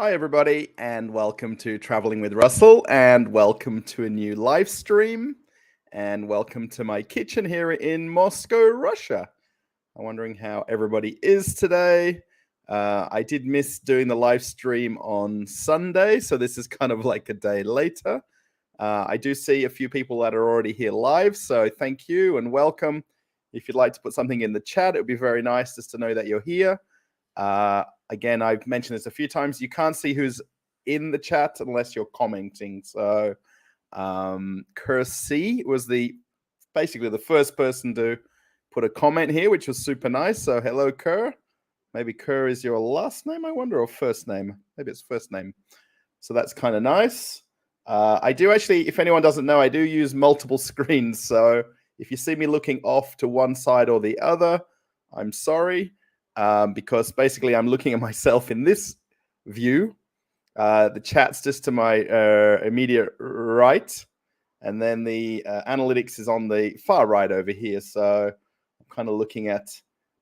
Hi, everybody, and welcome to Traveling with Russell, and welcome to a new live stream, and welcome to my kitchen here in Moscow, Russia. I'm wondering how everybody is today. I did miss doing the live stream on Sunday, so this is kind of like a day later. I do see a few people that are already here live, so thank you and welcome. If you'd like to put something in the chat, it would be very nice just to know that you're here. Again, I've mentioned this a few times. You can't see who's in the chat unless you're commenting. So Kirsty was basically the first person to put a comment here, which was super nice. So hello, Kerr. Maybe Kerr is your last name, I wonder, or first name. Maybe it's first name. So that's kind of nice. I do actually, if anyone doesn't know, I do use multiple screens. So if you see me looking off to one side or the other, I'm sorry. Because basically I'm looking at myself in this view. The chat's just to my immediate right. And then the analytics is on the far right over here. So I'm kind of looking at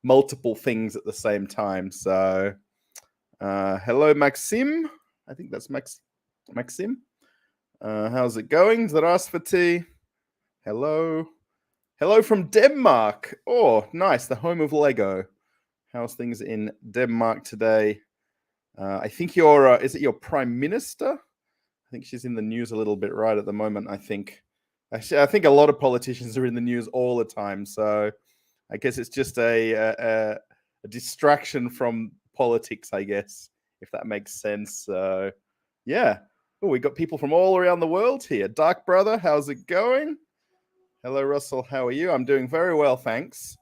multiple things at the same time. So hello, Maxim. I think that's Maxim. How's it going? Zdravstvuyte. Hello. Hello from Denmark. Oh, nice. The home of Lego. How's things in Denmark today? I think is it your prime minister? I think she's in the news a little bit right at the moment, I think. Actually, I think a lot of politicians are in the news all the time. So I guess it's just a distraction from politics, I guess, if that makes sense. So, yeah. Oh, we got people from all around the world here. Dark Brother, how's it going? Hello, Russell. How are you? I'm doing very well, thanks.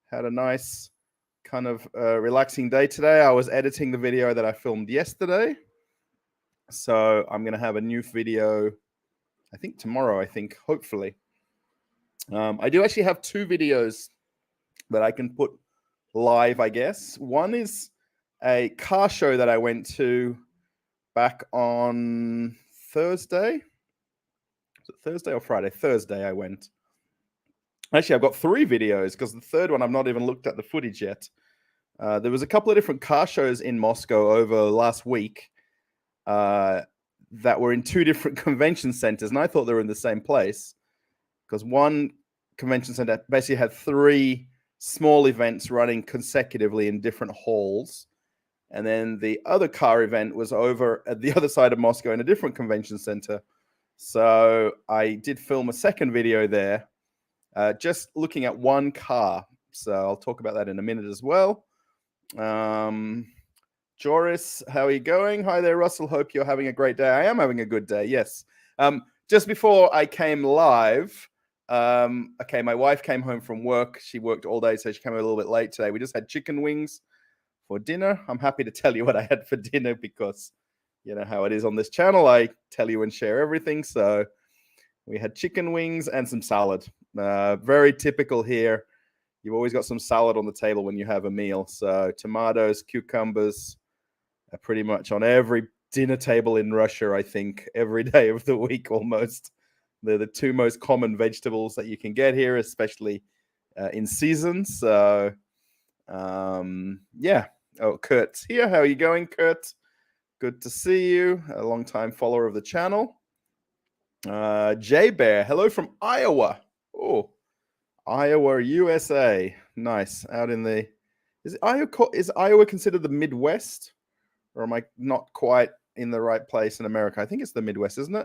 Had a nice kind of relaxing day today. I was editing the video that I filmed yesterday. So I'm going to have a new video, I think tomorrow, hopefully. I do actually have two videos that I can put live, I guess. One is a car show that I went to back on Thursday. Was it Thursday or Friday? Thursday I went. Actually, I've got three videos because the third one I've not even looked at the footage yet. There was a couple of different car shows in Moscow over last week that were in two different convention centers, and I thought they were in the same place because one convention center basically had three small events running consecutively in different halls, and then the other car event was over at the other side of Moscow in a different convention center. So I did film a second video there, just looking at one car. So I'll talk about that in a minute as well. Joris, how are you going? Hi there, Russell. Hope you're having a great day. I am having a good day, yes. Just before I came live, okay, my wife came home from work. She worked all day, so she came a little bit late today. We just had chicken wings for dinner. I'm happy to tell you what I had for dinner because you know how it is on this channel. I tell you and share everything. So we had chicken wings and some salad. Very typical here. You've always got some salad on the table when you have a meal. So tomatoes, cucumbers are pretty much on every dinner table in Russia, I think, every day of the week almost. They're the two most common vegetables that you can get here, especially in season. So, yeah. Oh, Kurt's here. How are you going, Kurt? Good to see you. A long-time follower of the channel. J Bear, hello from Iowa. Oh, Iowa, USA. Nice. Out in the is Iowa considered the Midwest, or am I not quite in the right place in America? I think it's the Midwest, isn't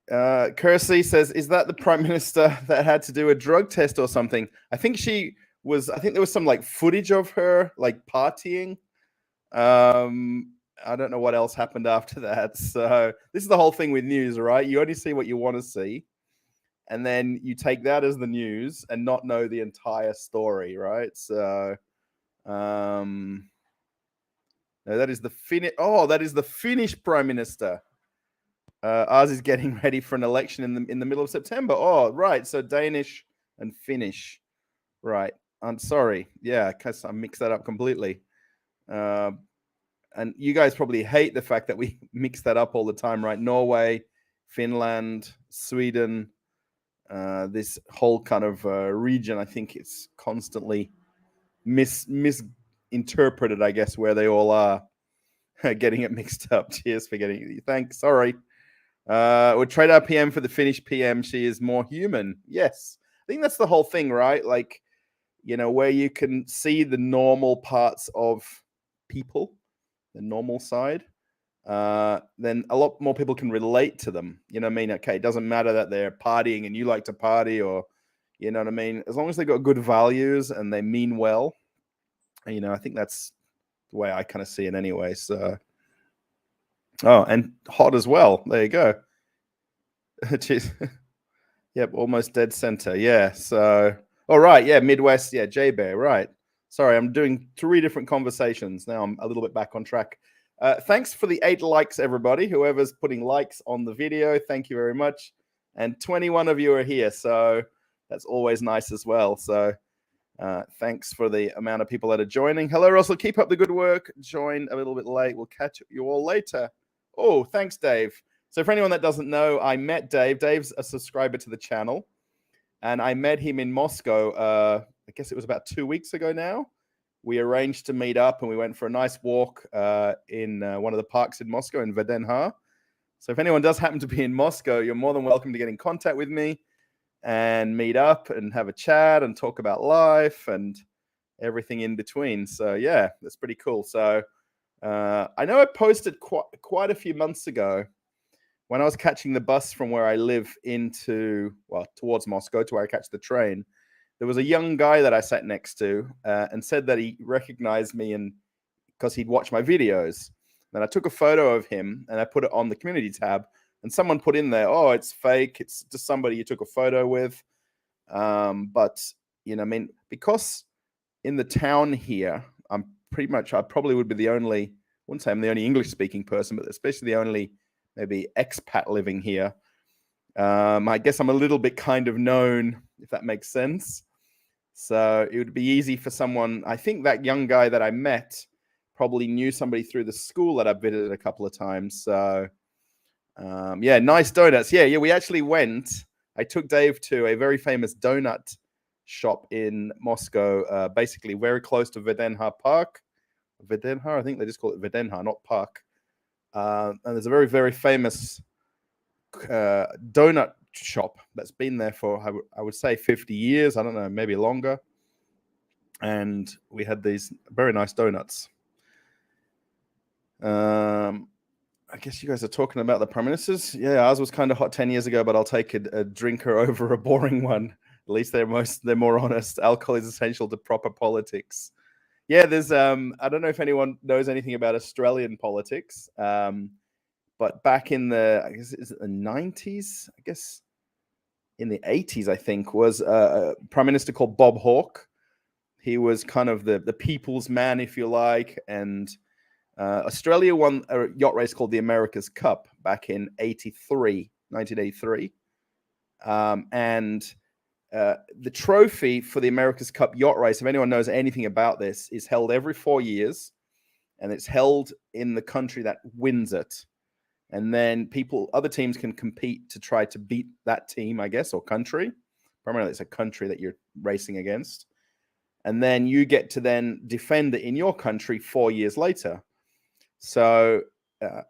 it? Kirsty says, "Is that the prime minister that had to do a drug test or something?" I think she was. I think there was some like footage of her like partying. I don't know what else happened after that. So this is the whole thing with news, right? You only see what you want to see. And then you take that as the news and not know the entire story, right? So, no, that is the Finnish prime minister. Ours is getting ready for an election in the middle of September. Oh, right. So Danish and Finnish, right? I'm sorry. Yeah, because I mixed that up completely. And you guys probably hate the fact that we mix that up all the time, right? Norway, Finland, Sweden. This whole kind of region, I think it's constantly misinterpreted, I guess, where they all are. getting it mixed up. Cheers for getting it. Thanks. Sorry. We'll trade our PM for the Finnish PM. She is more human. Yes. I think that's the whole thing, right? Like, where you can see the normal parts of people, the normal side, then a lot more people can relate to them. You know what I mean? Okay, it doesn't matter that they're partying and you like to party, or, you know what I mean? As long as they got good values and they mean well, I think that's the way I kind of see it anyway. So, oh, and hot as well. There you go. Jeez. Yep, almost dead center. Yeah. So, all right. Yeah, Midwest. Yeah, J Bear. Right. Sorry, I'm doing 3 different conversations now. I'm a little bit back on track. Thanks for the 8 likes, everybody. Whoever's putting likes on the video, thank you very much. And 21 of you are here, so that's always nice as well. So thanks for the amount of people that are joining. Hello, Russell. Keep up the good work. Join a little bit late. We'll catch you all later. Oh, thanks, Dave. So for anyone that doesn't know, I met Dave. Dave's a subscriber to the channel, and I met him in Moscow. I guess it was about 2 weeks ago now. We arranged to meet up, and we went for a nice walk in one of the parks in Moscow, in Vdenha. So if anyone does happen to be in Moscow, you're more than welcome to get in contact with me and meet up and have a chat and talk about life and everything in between. So yeah, that's pretty cool. So I know I posted quite a few months ago when I was catching the bus from where I live towards Moscow to where I catch the train. There was a young guy that I sat next to and said that he recognized me because he'd watched my videos. Then I took a photo of him and I put it on the community tab, and someone put in there, "Oh, it's fake. It's just somebody you took a photo with." But because in the town here, I probably would be the only, I wouldn't say I'm the only English speaking person, but especially the only maybe expat living here. I guess I'm a little bit kind of known, if that makes sense. So it would be easy for someone. I think that young guy that I met probably knew somebody through the school that I've visited a couple of times. So yeah, nice donuts. Yeah, we actually went. I took Dave to a very famous donut shop in Moscow, basically very close to Vdenha Park. Vdenha, I think they just call it Vdenha, not Park. And there's a very, very famous donut shop that's been there for, I would say, 50 years. I don't know, maybe longer. And we had these very nice donuts. I guess you guys are talking about the prime ministers. Yeah, ours was kind of hot 10 years ago, but I'll take a drinker over a boring one. At least they're more honest. Alcohol is essential to proper politics. Yeah, there's I don't know if anyone knows anything about Australian politics. But back in is it the 90s? I guess in the 80s, I think, was a prime minister called Bob Hawke. He was kind of the people's man, if you like. And Australia won a yacht race called the America's Cup back in 1983. And the trophy for the America's Cup yacht race, if anyone knows anything about this, is held every 4 years. And it's held in the country that wins it. And then other teams can compete to try to beat that team, I guess, or country. Primarily, it's a country that you're racing against. And then you get to then defend it in your country 4 years later. So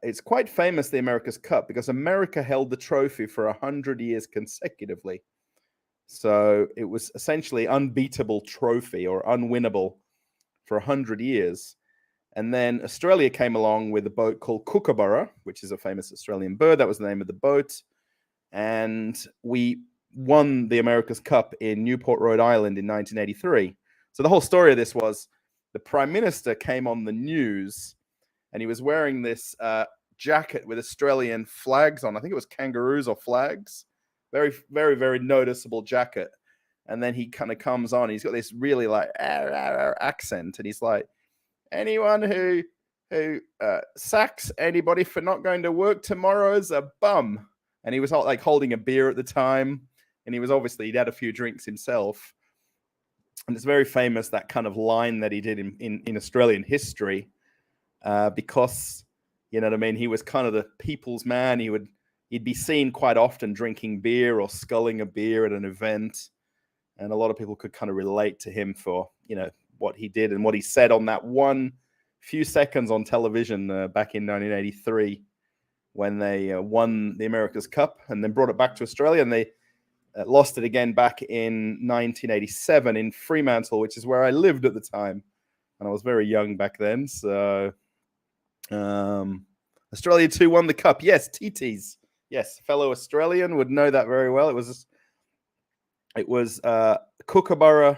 it's quite famous, the America's Cup, because America held the trophy for 100 years consecutively. So it was essentially unbeatable trophy or unwinnable for 100 years. And then Australia came along with a boat called Kookaburra, which is a famous Australian bird. That was the name of the boat. And we won the America's Cup in Newport, Rhode Island in 1983. So the whole story of this was the Prime Minister came on the news and he was wearing this jacket with Australian flags on. I think it was kangaroos or flags. Very, very, very noticeable jacket. And then he kind of comes on. He's got this really like accent. And he's like, anyone who sacks anybody for not going to work tomorrow is a bum. And he was like holding a beer at the time. And he'd had a few drinks himself. And it's very famous, that kind of line that he did in Australian history, because, you know what I mean? He was kind of the people's man. He'd be seen quite often drinking beer or sculling a beer at an event. And a lot of people could kind of relate to him for, what he did and what he said on that one few seconds on television back in 1983 when they won the America's Cup and then brought it back to Australia, and they lost it again back in 1987 in Fremantle, which is where I lived at the time, and I was very young back then. So Australia 2 won the cup. Yes, TTs. Yes, fellow Australian would know that very well. It was Kookaburra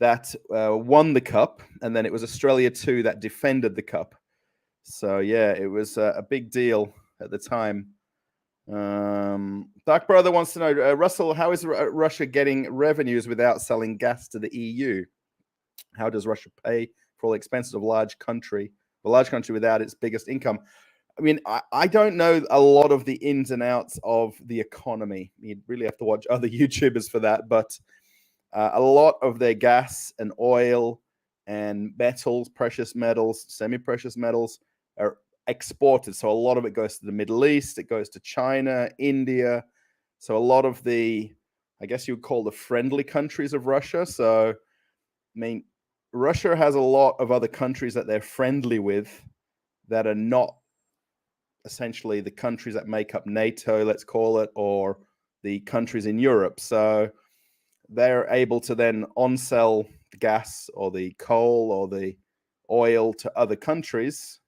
that won the cup, and then it was Australia 2 that defended the cup. So yeah, it was a big deal at the time. Dark Brother wants to know, Russell, how is Russia getting revenues without selling gas to the EU? How does Russia pay for all the expenses of a large country without its biggest income? I mean, I don't know a lot of the ins and outs of the economy. You'd really have to watch other YouTubers for that. But a lot of their gas and oil and metals, precious metals, semi-precious metals are exported. So a lot of it goes to the Middle East. It goes to China, India. So a lot of the, I guess you would call the friendly countries of Russia. So, I mean, Russia has a lot of other countries that they're friendly with that are not essentially the countries that make up NATO, let's call it, or the countries in Europe. So they're able to then on-sell the gas or the coal or the oil to other countries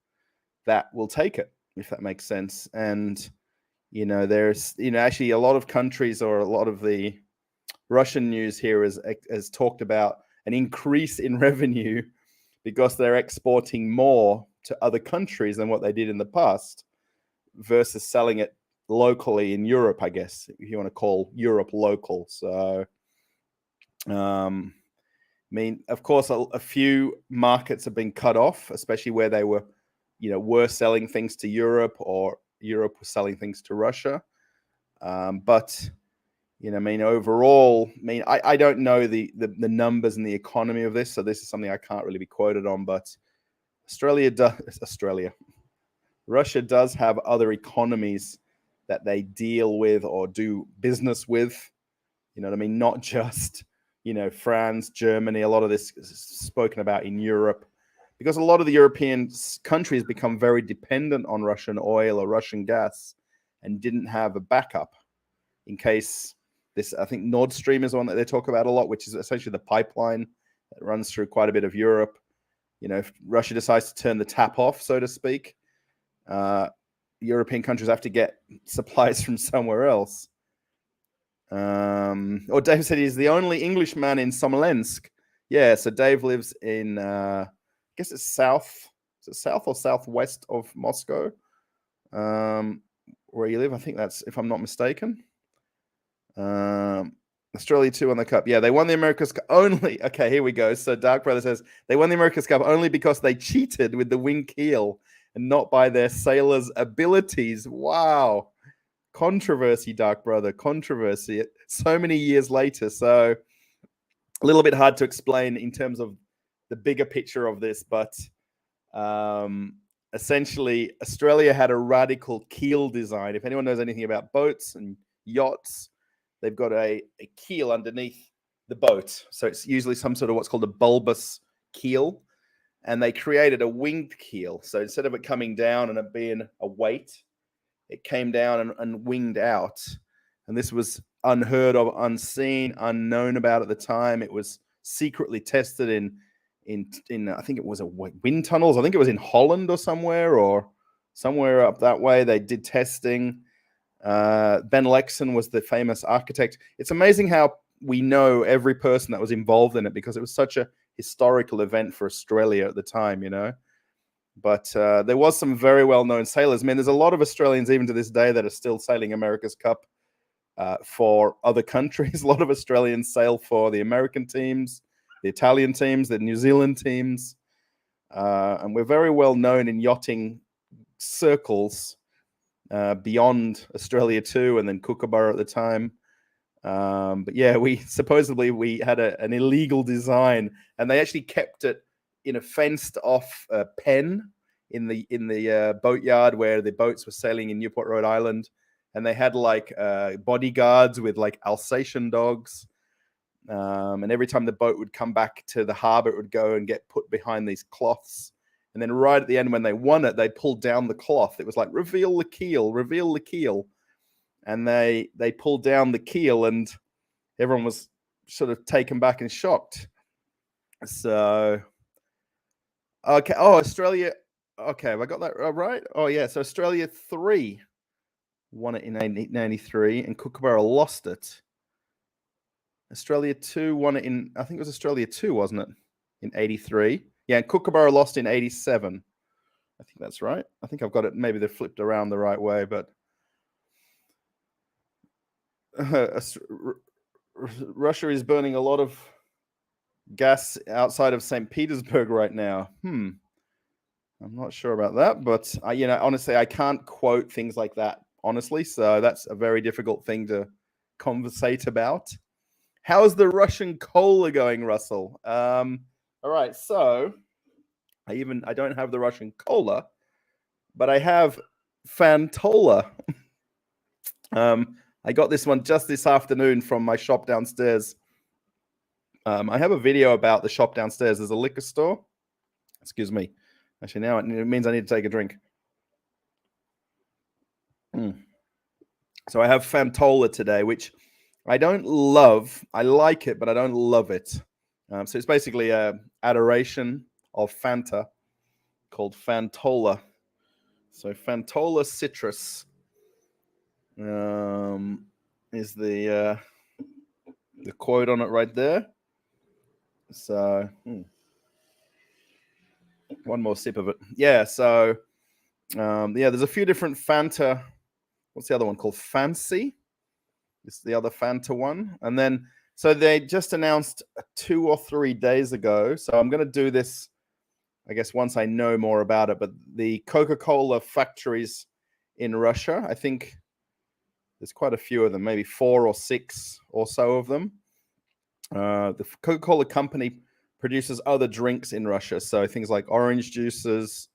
that will take it, if that makes sense. And, there's, actually a lot of countries, or a lot of the Russian news here has talked about an increase in revenue because they're exporting more to other countries than what they did in the past, versus selling it locally in Europe, I guess, if you want to call Europe local. So, I mean, of course, a few markets have been cut off, especially where they were, were selling things to Europe, or Europe was selling things to Russia. But, I mean, overall, I mean, I don't know the numbers and the economy of this, so this is something I can't really be quoted on, but Russia does have other economies that they deal with or do business with. You know what I mean? Not just, France, Germany. A lot of this is spoken about in Europe, because a lot of the European countries become very dependent on Russian oil or Russian gas and didn't have a backup in case this, I think Nord Stream is one that they talk about a lot, which is essentially the pipeline that runs through quite a bit of Europe. If Russia decides to turn the tap off, so to speak, European countries have to get supplies from somewhere else. Or Dave said he's the only Englishman in Smolensk. Yeah, so Dave lives in, I guess it's south. Is it south or southwest of Moscow? Where you live? I think that's, if I'm not mistaken. Australia 2 on the cup. Yeah, they won the America's Cup only. Okay, here we go. So Dark Brother says they won the America's Cup only because they cheated with the wing keel and not by their sailors' abilities. Wow. Controversy, Dark Brother. Controversy. So many years later. So a little bit hard to explain in terms of the bigger picture of this, but essentially Australia had a radical keel design. If anyone knows anything about boats and yachts, they've got a keel underneath the boat. So it's usually some sort of what's called a bulbous keel. And they created a winged keel. So instead of it coming down and it being a weight, it came down and winged out. And this was unheard of, unseen, unknown about at the time. It was secretly tested in I think it was wind tunnels. I think it was in Holland or somewhere up that way. They did testing. Ben Lexon was the famous architect. It's amazing how we know every person that was involved in it, because it was such a historical event for Australia at the time, But there was some very well-known sailors. I mean, there's a lot of Australians even to this day that are still sailing America's Cup for other countries. A lot of Australians sail for the American teams, the Italian teams, the New Zealand teams. And we're very well known in yachting circles beyond Australia 2 and then Kookaburra at the time. But yeah, we had an illegal design, and they actually kept it in a fenced off pen in the boatyard where the boats were sailing in Newport, Rhode Island. And they had like bodyguards with like Alsatian dogs. And every time the boat would come back to the harbor, it would go and get put behind these cloths And then right at the end, when they won it, they pulled down the cloth. It was like, reveal the keel, reveal the keel. And they pulled down the keel, and everyone was sort of taken back and shocked. So, okay. Oh, Australia. Okay, have I got that right? Oh, yeah. So Australia 3 won it in 1993, and Kookaburra lost it. Australia 2 won it in, I think it was Australia 2, wasn't it? In 83. Yeah, and Kookaburra lost in 87. I think that's right. I think I've got it. Maybe they're flipped around the right way, but Russia is burning a lot of gas outside of St. Petersburg right now. I'm not sure about that, but honestly, I can't quote things like that, honestly. So that's a very difficult thing to conversate about. How's the Russian cola going, Russell? All right, so I don't have the Russian cola, but I have Fantola. I got this one just this afternoon from my shop downstairs. I have a video about the shop downstairs. There's a liquor store. Excuse me. Actually, now it means I need to take a drink. So I have Fantola today, which I don't love. I like it, but I don't love it. So it's basically a adoration of Fanta called Fantola. So Fantola Citrus is the quote on it right there. So one more sip of it. Yeah. So there's a few different Fanta. What's the other one called? Fancy. It's the other Fanta one. And then, so they just announced 2 or 3 days ago. So I'm going to do this, I guess, once I know more about it. But the Coca-Cola factories in Russia, I think there's quite a few of them, maybe 4 or 6 or so of them. The Coca-Cola company produces other drinks in Russia. So things like orange juices,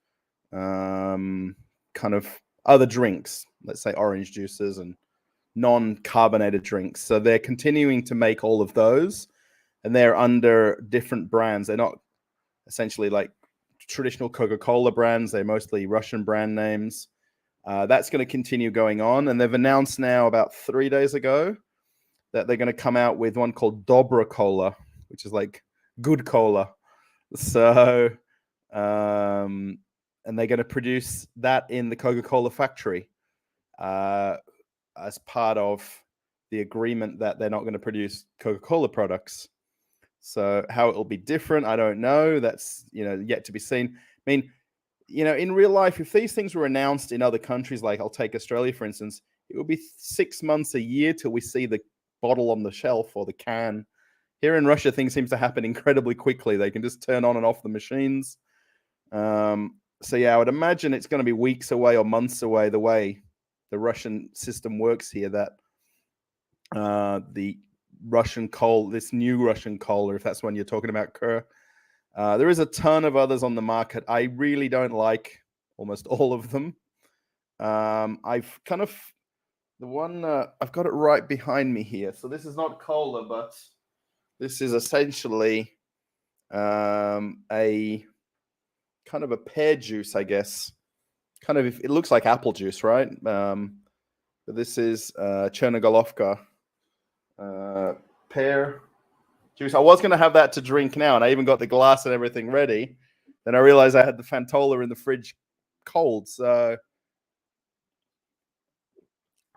kind of other drinks, let's say orange juices and non-carbonated drinks. So they're continuing to make all of those, and they're under different brands. They're not essentially like traditional Coca-Cola brands. They're mostly Russian brand names. That's going to continue going on. And they've announced now about 3 days ago that they're going to come out with one called Dobra Cola, which is like good cola. So, and they're going to produce that in the Coca-Cola factory as part of the agreement that they're not going to produce Coca-Cola products. So how it will be different, I don't know. That's, yet to be seen. I mean, in real life, if these things were announced in other countries, like I'll take Australia, for instance, it would be 6 months, a year till we see the bottle on the shelf or the can. Here in Russia, things seem to happen incredibly quickly. They can just turn on and off the machines. So yeah, I would imagine it's going to be weeks away or months away, the way the Russian system works here, that the Russian coal, this new Russian cola, if that's one you're talking about, Kerr. There is a ton of others on the market. I really don't like almost all of them. I've kind of, the one, I've got it right behind me here. So this is not cola, but this is essentially a kind of a pear juice, I guess. Kind of, it looks like apple juice, right? But this is Chernogolovka pear juice. I was going to have that to drink now, and I even got the glass and everything ready. Then I realized I had the Fantola in the fridge cold, so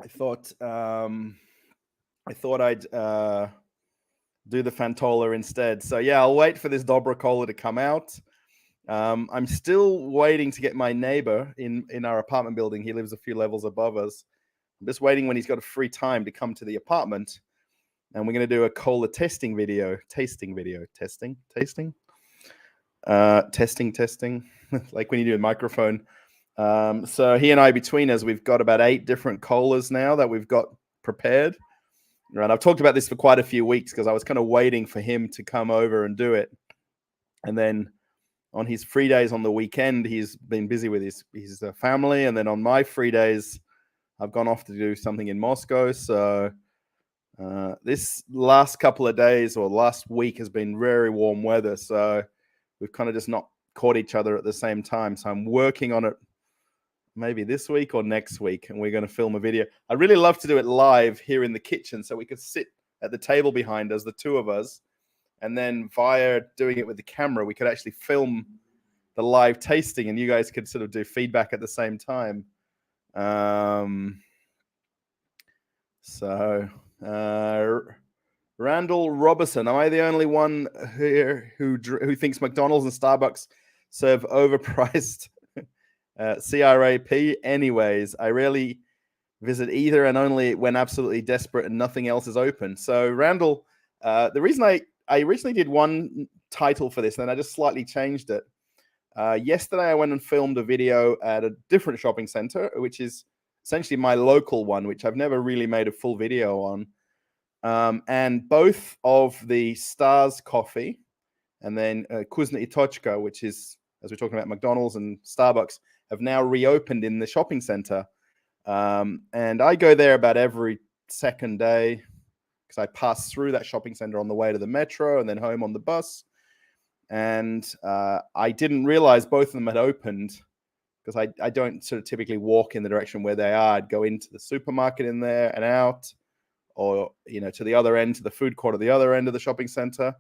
I thought I'd do the Fantola instead. So yeah, I'll wait for this Dobra Cola to come out. I'm still waiting to get my neighbor in our apartment building. He lives a few levels above us. I'm just waiting when he's got a free time to come to the apartment, and we're going to do a cola testing video, tasting, like when you do a microphone. So he and I, between us, we've got about 8 different colas now that we've got prepared. And I've talked about this for quite a few weeks because I was kind of waiting for him to come over and do it. And then on his free days on the weekend, he's been busy with his family. And then on my free days, I've gone off to do something in Moscow. So this last couple of days or last week has been very warm weather. So we've kind of just not caught each other at the same time. So I'm working on it maybe this week or next week, and we're going to film a video. I'd really love to do it live here in the kitchen so we could sit at the table behind us, the two of us, and then via doing it with the camera, we could actually film the live tasting, and you guys could sort of do feedback at the same time. Randall Robertson, am I the only one here who thinks McDonald's and Starbucks serve overpriced CRAP? Anyways, I rarely visit either, and only when absolutely desperate and nothing else is open. So, Randall, the reason I recently did one title for this, and then I just slightly changed it. Yesterday, I went and filmed a video at a different shopping center, which is essentially my local one, which I've never really made a full video on. And both of the Stars Coffee and then Kuzna Itochka, which is, as we're talking about, McDonald's and Starbucks, have now reopened in the shopping center. And I go there about every second day because I pass through that shopping center on the way to the metro and then home on the bus. And I didn't realize both of them had opened because I don't sort of typically walk in the direction where they are. I'd go into the supermarket in there and out, or, to the other end, to the food court at the other end of the shopping center.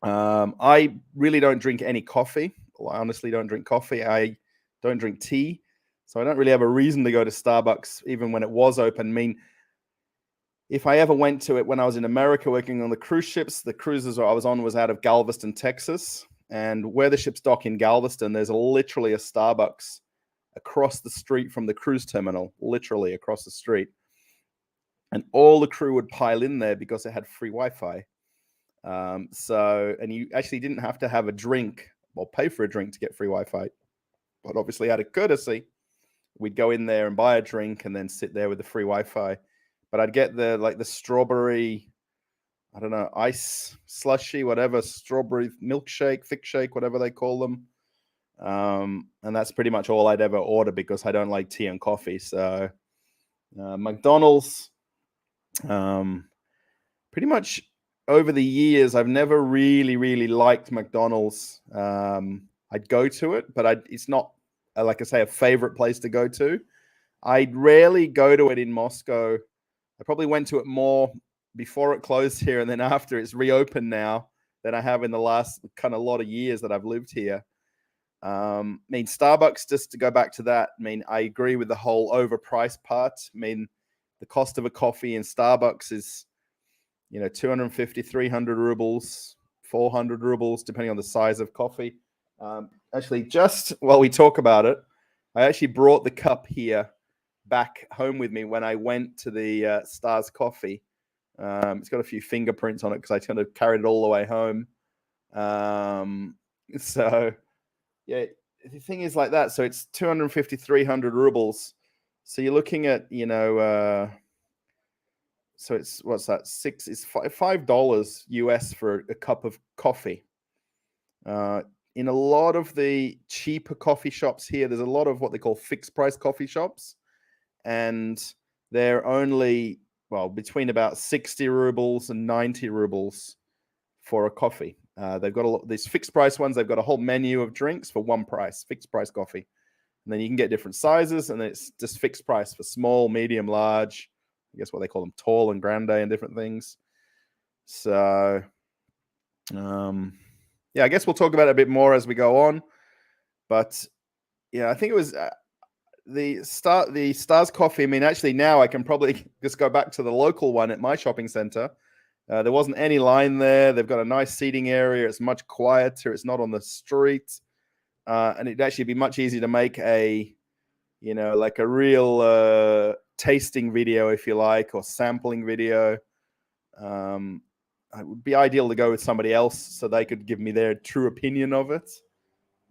I really don't drink any coffee. Well, I honestly don't drink coffee. I don't drink tea. So I don't really have a reason to go to Starbucks, even when it was open. I mean, if I ever went to it when I was in America working on the cruise ships, the cruises I was on was out of Galveston, Texas. And where the ships dock in Galveston, there's literally a Starbucks across the street from the cruise terminal, literally across the street. And all the crew would pile in there because it had free Wi-Fi. And you actually didn't have to have a drink or pay for a drink to get free Wi-Fi. But obviously, out of courtesy, we'd go in there and buy a drink and then sit there with the free Wi-Fi. But I'd get the strawberry, I don't know, ice slushy, whatever, strawberry milkshake, thick shake, whatever they call them. And that's pretty much all I'd ever order because I don't like tea and coffee. So McDonald's, pretty much over the years, I've never really, really liked McDonald's. I'd go to it, but it's not, like I say, a favorite place to go to. I'd rarely go to it in Moscow. I probably went to it more before it closed here, and then after it's reopened now than I have in the last kind of lot of years that I've lived here. I mean, Starbucks, just to go back to that, I mean, I agree with the whole overpriced part. I mean, the cost of a coffee in Starbucks is, 250, 300 rubles, 400 rubles, depending on the size of coffee. Actually, just while we talk about it, I actually brought the cup here back home with me when I went to the Stars Coffee. It's got a few fingerprints on it because I kind of carried it all the way home. So, yeah, the thing is like that. So it's 250, 300 rubles. So you're looking at, so it's, what's that? It's $5 US for a cup of coffee. In a lot of the cheaper coffee shops here, there's a lot of what they call fixed price coffee shops. And they're only, between about 60 rubles and 90 rubles for a coffee. They've got these fixed price ones. They've got a whole menu of drinks for one price, fixed price coffee. And then you can get different sizes, and it's just fixed price for small, medium, large. I guess what they call them, tall and grande and different things. So, I guess we'll talk about it a bit more as we go on. But, I think it was the Stars Coffee. I mean, actually now I can probably just go back to the local one at my shopping center. There wasn't any line there. They've got a nice seating area. It's much quieter. It's not on the street. And it'd actually be much easier to make a real tasting video, if you like, or sampling video. It would be ideal to go with somebody else so they could give me their true opinion of it.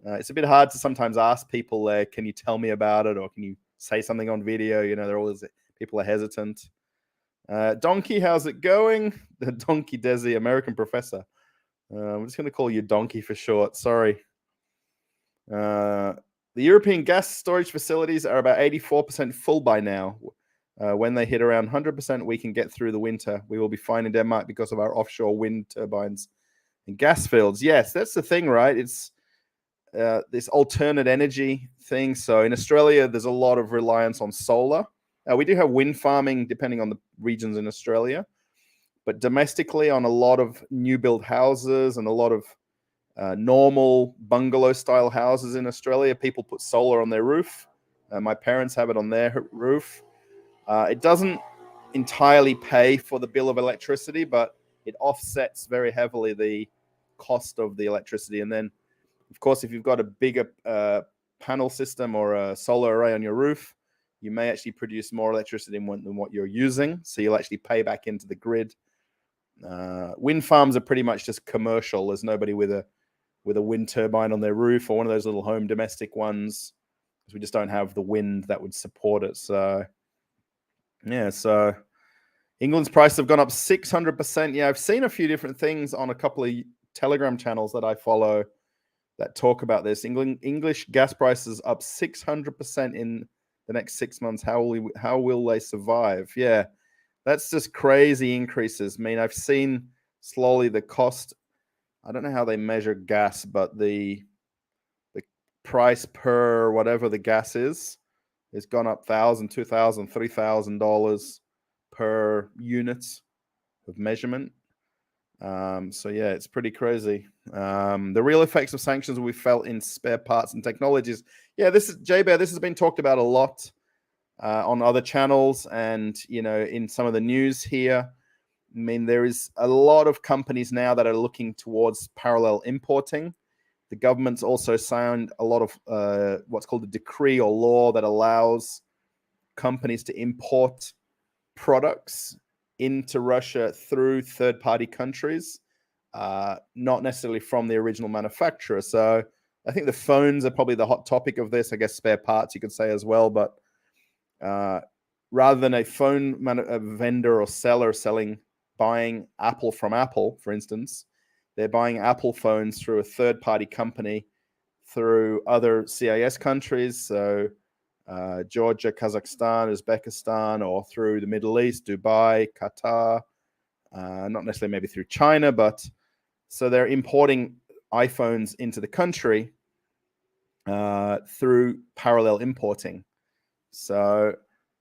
It's a bit hard to sometimes ask people, can you tell me about it, or can you say something on video? They're always, people are hesitant. Donkey, how's it going? The Donkey Desi, American professor. I'm just going to call you Donkey for short. Sorry. The European gas storage facilities are about 84% full by now. When they hit around 100%, we can get through the winter. We will be fine in Denmark because of our offshore wind turbines and gas fields. Yes, that's the thing, right? this alternate energy thing. So in Australia, there's a lot of reliance on solar. We do have wind farming depending on the regions in Australia, but domestically on a lot of new build houses and a lot of normal bungalow style houses in Australia, people put solar on their roof. My parents have it on their roof. It doesn't entirely pay for the bill of electricity, but it offsets very heavily the cost of the electricity. And then, of course, if you've got a bigger panel system or a solar array on your roof, you may actually produce more electricity than what you're using. So you'll actually pay back into the grid. Wind farms are pretty much just commercial. There's nobody with a wind turbine on their roof or one of those little home domestic ones, because we just don't have the wind that would support it. So yeah, so England's prices have gone up 600%. Yeah, I've seen a few different things on a couple of Telegram channels that I follow that talk about this. English gas prices up 600% in the next 6 months. How will they survive? Yeah, that's just crazy increases. I mean, I've seen slowly the cost. I don't know how they measure gas, but the price per whatever the gas is gone up $1,000, $2,000, $3,000 per unit of measurement. So yeah, it's pretty crazy. The real effects of sanctions will be felt in spare parts and technologies. Yeah, this is J-Bear. This has been talked about a lot on other channels and in some of the news here. I mean, there is a lot of companies now that are looking towards parallel importing. The government's also signed a lot of what's called a decree or law that allows companies to import products into Russia through third-party countries, not necessarily from the original manufacturer. So I think the phones are probably the hot topic of this. I guess spare parts you could say as well. But rather than a phone vendor or seller buying Apple from Apple, for instance, they're buying Apple phones through a third-party company through other CIS countries. So Georgia, Kazakhstan, Uzbekistan, or through the Middle East, Dubai, Qatar, not necessarily maybe through China, but so they're importing iPhones into the country through parallel importing. So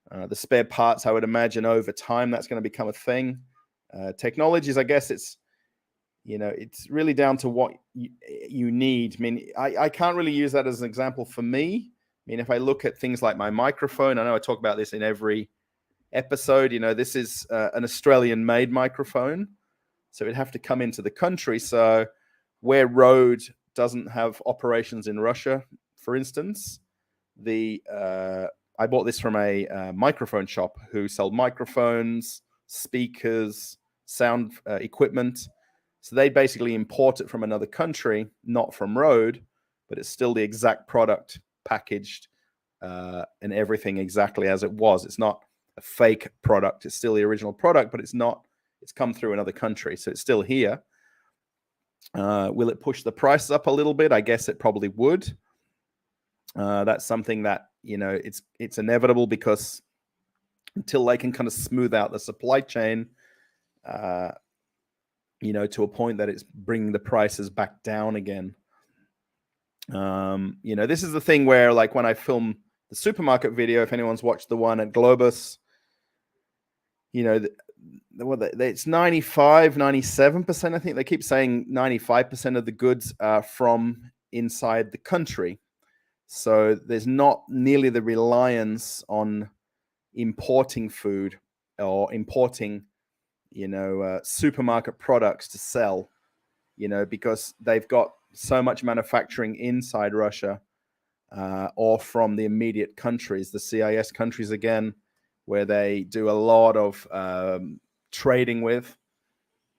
the spare parts, I would imagine over time, that's going to become a thing. Technologies, I guess it's really down to what you need. I mean, I can't really use that as an example for me. I mean, if I look at things like my microphone, I know I talk about this in every episode. This is an Australian-made microphone, so it'd have to come into the country. So where Rode doesn't have operations in Russia, for instance, I bought this from a microphone shop who sold microphones, speakers, sound equipment. So they basically import it from another country, not from Rode, but it's still the exact product packaged and everything exactly as it was. It's not a fake product. It's still the original product, but it's come through another country. So it's still here. Will it push the prices up a little bit? I guess it probably would. That's something that, it's inevitable, because until they can kind of smooth out the supply chain, to a point that it's bringing the prices back down again. This is the thing where, like, when I film the supermarket video, if anyone's watched the one at Globus, it's 95, 97%. I think they keep saying 95% of the goods are from inside the country. So there's not nearly the reliance on importing food or importing, supermarket products to sell, because they've got so much manufacturing inside Russia or from the immediate countries, the CIS countries again, where they do a lot of trading with.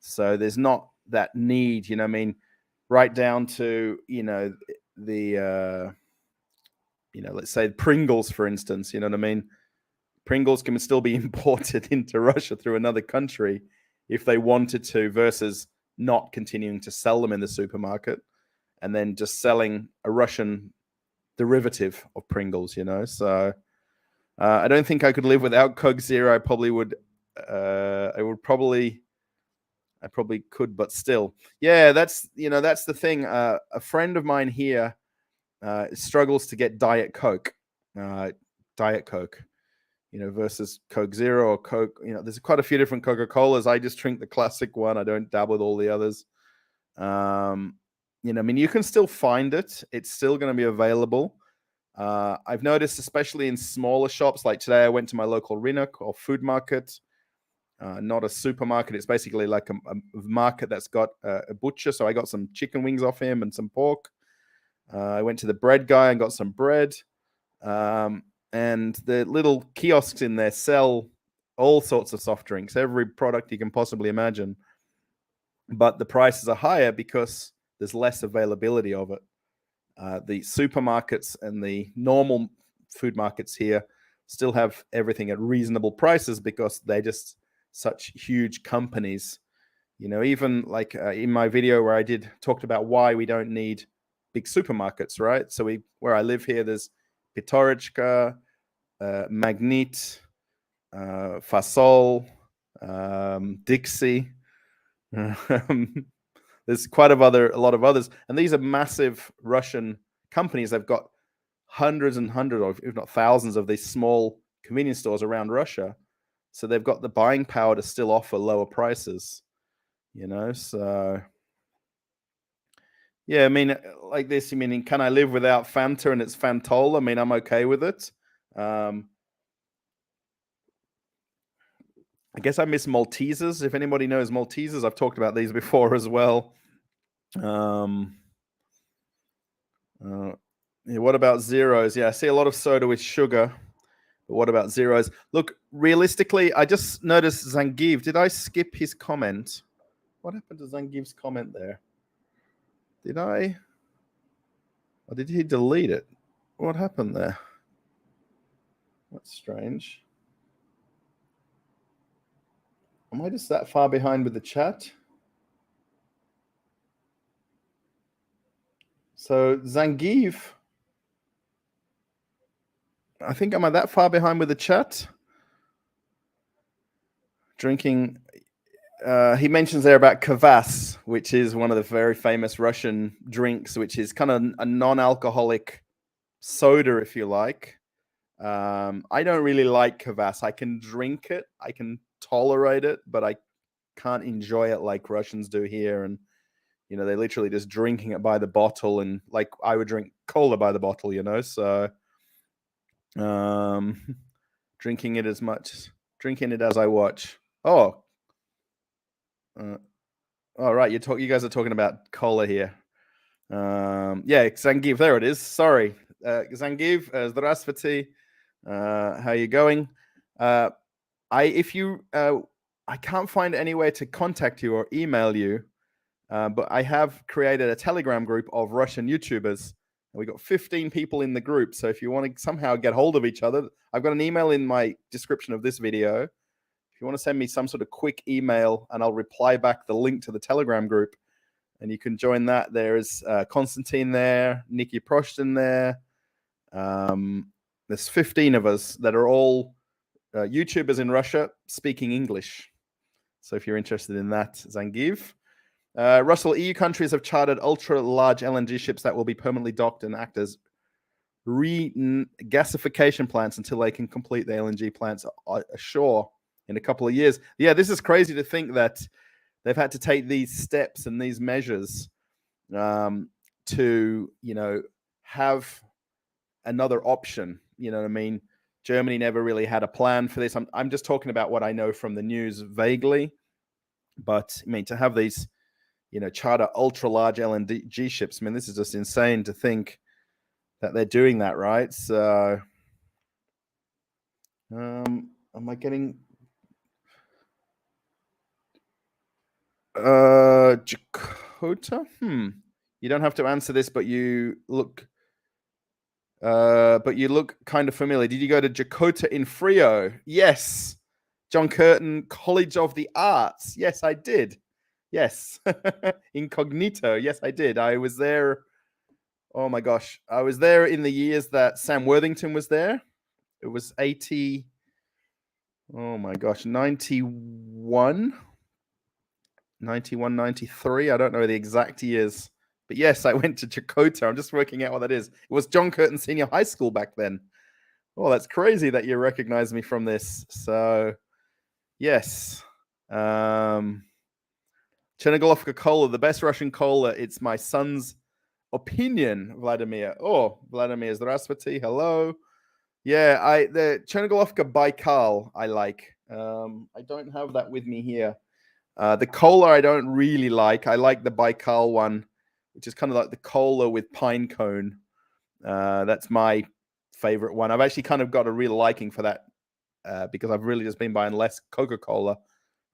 So there's not that need, right down to, let's say Pringles, for instance, Pringles can still be imported into Russia through another country if they wanted to, versus not continuing to sell them in the supermarket and then just selling a Russian derivative of Pringles, So I don't think I could live without Coke Zero. I probably would. I probably could, but still. Yeah, that's the thing. A friend of mine here struggles to get Diet Coke, versus Coke Zero or Coke. There's quite a few different Coca-Colas. I just drink the classic one. I don't dabble with all the others. You can still find it. It's still going to be available. I've noticed, especially in smaller shops, like today I went to my local Rinok or food market, not a supermarket. It's basically like a market that's got a butcher. So I got some chicken wings off him and some pork. I went to the bread guy and got some bread. And the little kiosks in there sell all sorts of soft drinks, every product you can possibly imagine. But the prices are higher because there's less availability of it. The supermarkets and the normal food markets here still have everything at reasonable prices because they're just such huge companies. Even like in my video where I talked about why we don't need big supermarkets, right? So where I live here, there's Pitorichka, Magnit, Fasol, Dixie. There's quite a lot of others, and these are massive Russian companies. They've got hundreds and hundreds of, if not thousands, of these small convenience stores around Russia. So they've got the buying power to still offer lower prices. So yeah, like this. Can I live without Fanta and it's Fantol? I'm okay with it. I guess I miss Maltesers. If anybody knows Maltesers, I've talked about these before as well. What about zeros? Yeah, I see a lot of soda with sugar. But what about zeros? Look, realistically, I just noticed Zangiv. Did I skip his comment? What happened to Zangiv's comment there? Did I? Or did he delete it? What happened there? That's strange. Am I just that far behind with the chat? So Zangiv, I think, am I that far behind with the chat? Drinking, he mentions there about kvass, which is one of the very famous Russian drinks, which is kind of a non-alcoholic soda, if you like. I don't really like kvass. I can drink it, I can tolerate it, but I can't enjoy it like Russians do here. And they're literally just drinking it by the bottle, and like I would drink cola by the bottle, so drinking it as I watch. All right, you guys are talking about cola here. Yeah, Zangiv, there it is. Sorry, Zangiv, здравствуйте. How you going? I can't find anywhere to contact you or email you, but I have created a Telegram group of Russian YouTubers. And we got 15 people in the group. So if you want to somehow get hold of each other, I've got an email in my description of this video. If you want to send me some sort of quick email, and I'll reply back the link to the Telegram group, and you can join that. There's Konstantin there, Nikki Proshtin there. There's 15 of us that are all YouTubers in Russia speaking English. So if you're interested in that, Zangiv. Russell, EU countries have chartered ultra-large LNG ships that will be permanently docked and act as regasification plants until they can complete the LNG plants ashore in a couple of years. Yeah, this is crazy to think that they've had to take these steps and these measures to, have another option. Germany never really had a plan for this. I'm just talking about what I know from the news vaguely. But to have these, charter ultra large LNG ships, this is just insane to think that they're doing that, right? So, am I getting Jakota? You don't have to answer this, but you look kind of familiar. Did you go to Jakota in Frio? Yes. John Curtin College of the Arts. Yes, I did. Yes. Incognito. Yes, I did. I was there. Oh my gosh. I was there in the years that Sam Worthington was there. It was 80. Oh my gosh. 91, 93. I don't know the exact years. But yes, I went to Chakotay. I'm just working out what that is. It was John Curtin Senior High School back then. Oh, that's crazy that you recognize me from this. So, yes. Chernogolovka cola, the best Russian cola. It's my son's opinion, Vladimir. Oh, Vladimir, здравствуйте. Hello. Yeah, the Chernogolovka Baikal I like. I don't have that with me here. The cola I don't really like. I like the Baikal one, which is kind of like the cola with pine cone. That's my favorite one. I've actually kind of got a real liking for that because I've really just been buying less Coca-Cola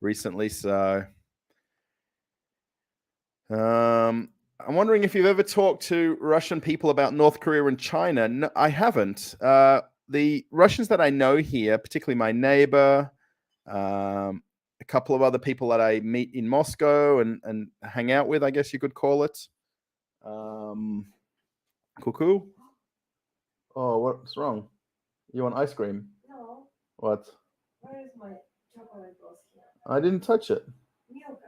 recently. So I'm wondering if you've ever talked to Russian people about North Korea and China. No, I haven't. The Russians that I know here, particularly my neighbor, a couple of other people that I meet in Moscow and hang out with, I guess you could call it. Cuckoo? Oh, what's wrong? You want ice cream? No. What? Where is my chocolate was here? I didn't touch it. Milk.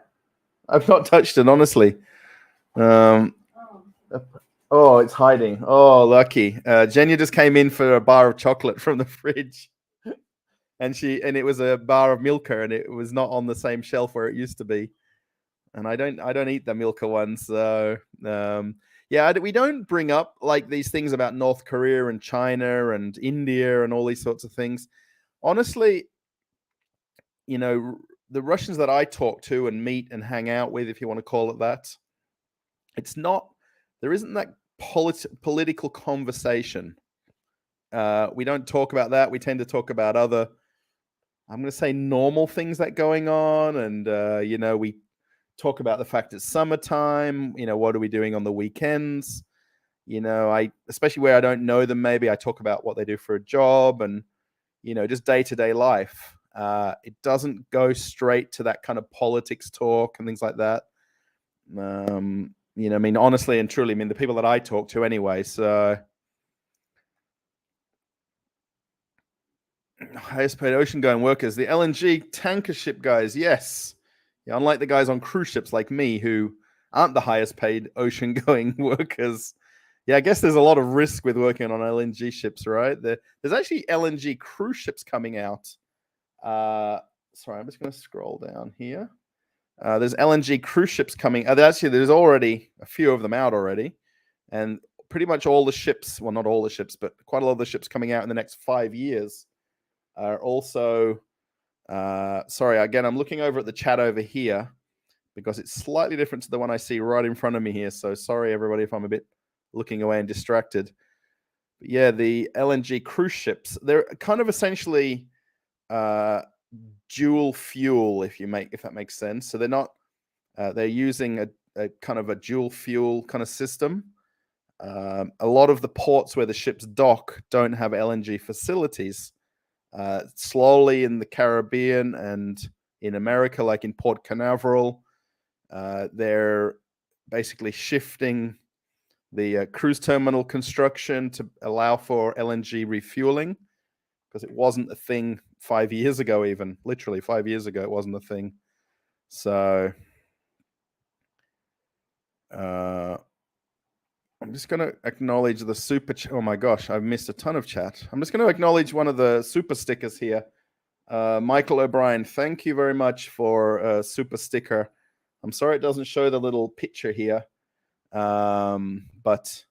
I've not touched it, honestly. Oh, it's hiding. Oh, lucky. Jenya just came in for a bar of chocolate from the fridge. And it was a bar of Milka, and it was not on the same shelf where it used to be. And I don't eat the Milka ones. So yeah, we don't bring up like these things about North Korea and China and India and all these sorts of things. Honestly, you know, the Russians that I talk to and meet and hang out with, if you want to call it that, there isn't that political conversation. We don't talk about that. We tend to talk about other, I'm going to say, normal things that going on. And, we talk about the fact it's summertime. What are we doing on the weekends? Especially where I don't know them, maybe I talk about what they do for a job and, just day-to-day life. It doesn't go straight to that kind of politics talk and things like that. Honestly and truly, the people that I talk to anyway. So, highest paid ocean going workers, the LNG tanker ship guys. Yes. Yeah, unlike the guys on cruise ships like me who aren't the highest paid ocean going workers. Yeah, I guess there's a lot of risk with working on LNG ships, right? There's actually LNG cruise ships coming out. Sorry, I'm just going to scroll down here. There's LNG cruise ships coming. There's already a few of them out already. And pretty much all the ships, well, not all the ships, but quite a lot of the ships coming out in the next 5 years are also, sorry, again, I'm looking over at the chat over here because it's slightly different to the one I see right in front of me here. So sorry, everybody, if I'm a bit looking away and distracted. But yeah, the LNG cruise ships, they're kind of essentially dual fuel, if that makes sense. So they're not, they're using a kind of a dual fuel kind of system. A lot of the ports where the ships dock don't have LNG facilities. Slowly in the Caribbean and in America, like in Port Canaveral, they're basically shifting the cruise terminal construction to allow for LNG refueling, because it wasn't a thing 5 years ago, even literally 5 years ago, it wasn't a thing. So I'm just going to acknowledge the super. Oh my gosh, I've missed a ton of chat. I'm just going to acknowledge one of the super stickers here. Michael O'Brien, thank you very much for a super sticker. I'm sorry it doesn't show the little picture here. But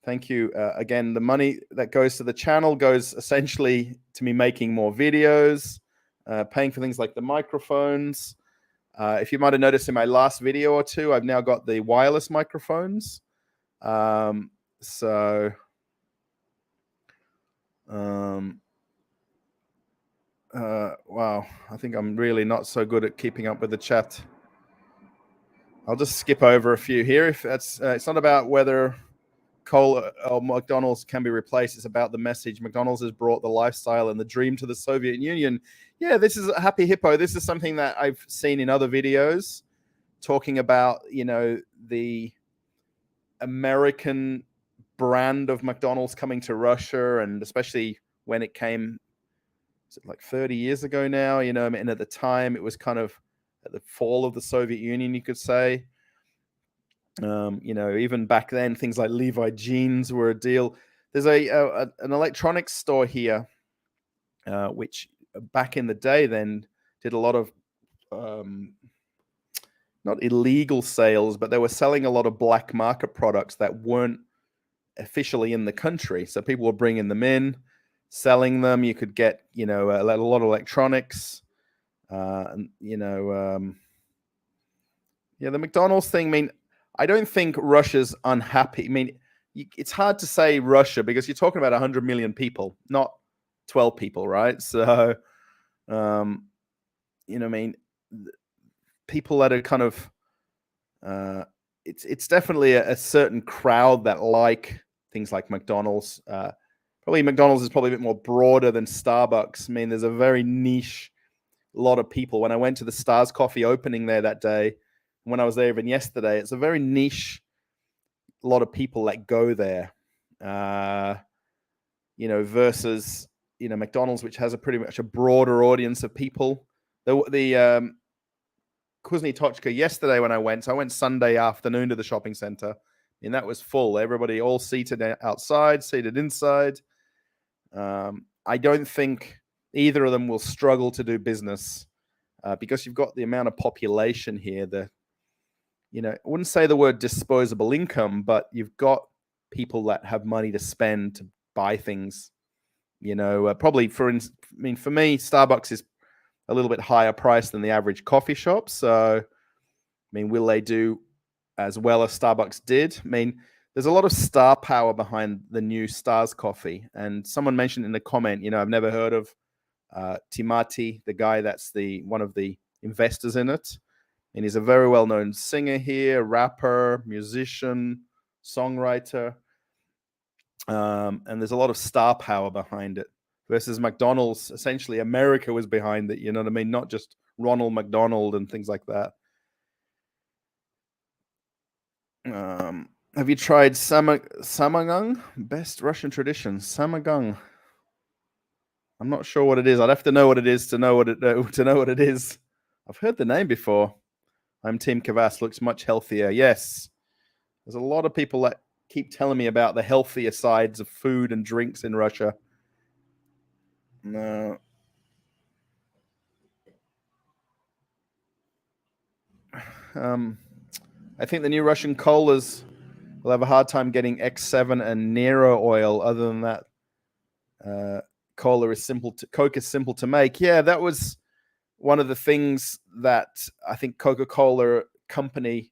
thank you. Again, the money that goes to the channel goes essentially to me making more videos, paying for things like the microphones. If you might have noticed in my last video or two, I've now got the wireless microphones. Wow, I think I'm really not so good at keeping up with the chat. I'll just skip over a few here. If that's, it's not about whether cola or McDonald's can be replaced. It's about the message. McDonald's has brought the lifestyle and the dream to the Soviet Union. Yeah, this is a Happy Hippo. This is something that I've seen in other videos talking about, the American brand of McDonald's coming to Russia, and especially when it came, is it like 30 years ago now, and at the time it was kind of at the fall of the Soviet Union, you could say. Even back then, things like Levi jeans were a deal. There's an electronics store here, which back in the day then did a lot of not illegal sales, but they were selling a lot of black market products that weren't officially in the country. So people were bringing them in, selling them. You could get, a lot of electronics. The McDonald's thing, I mean, I don't think Russia's unhappy. I mean, it's hard to say Russia because you're talking about 100 million people, not 12 people, right? So, people that are kind of, it's definitely a certain crowd that like things like McDonald's. Probably McDonald's is probably a bit more broader than Starbucks. I mean, there's a very niche lot of people. When I went to the Stars Coffee opening there that day, when I was there even yesterday, it's a very niche lot of people that go there. Versus McDonald's, which has a pretty much a broader audience of people. The Kuzny Tochka yesterday when I went Sunday afternoon to the shopping center, and that was full. Everybody all seated outside, seated inside. I don't think either of them will struggle to do business because you've got the amount of population here. I wouldn't say the word disposable income, but you've got people that have money to spend to buy things. Probably for me, Starbucks is a little bit higher price than the average coffee shop. So, will they do as well as Starbucks did? There's a lot of star power behind the new Stars Coffee. And someone mentioned in the comment, I've never heard of Timati, the guy that's one of the investors in it. And he's a very well-known singer here, rapper, musician, songwriter. And there's a lot of star power behind it. Versus McDonald's, essentially America was behind it, you know what I mean? Not just Ronald McDonald and things like that. Have you tried samagang? Best Russian tradition, samagang. I'm not sure what it is. I'd have to know what it is to know what it is. I've heard the name before. I'm Team Kvass. Looks much healthier. Yes, there's a lot of people that keep telling me about the healthier sides of food and drinks in Russia. No. I think the new Russian colas will have a hard time getting X7 and Nero oil. Other than that, Coke is simple to make. Yeah, that was one of the things that I think Coca-Cola company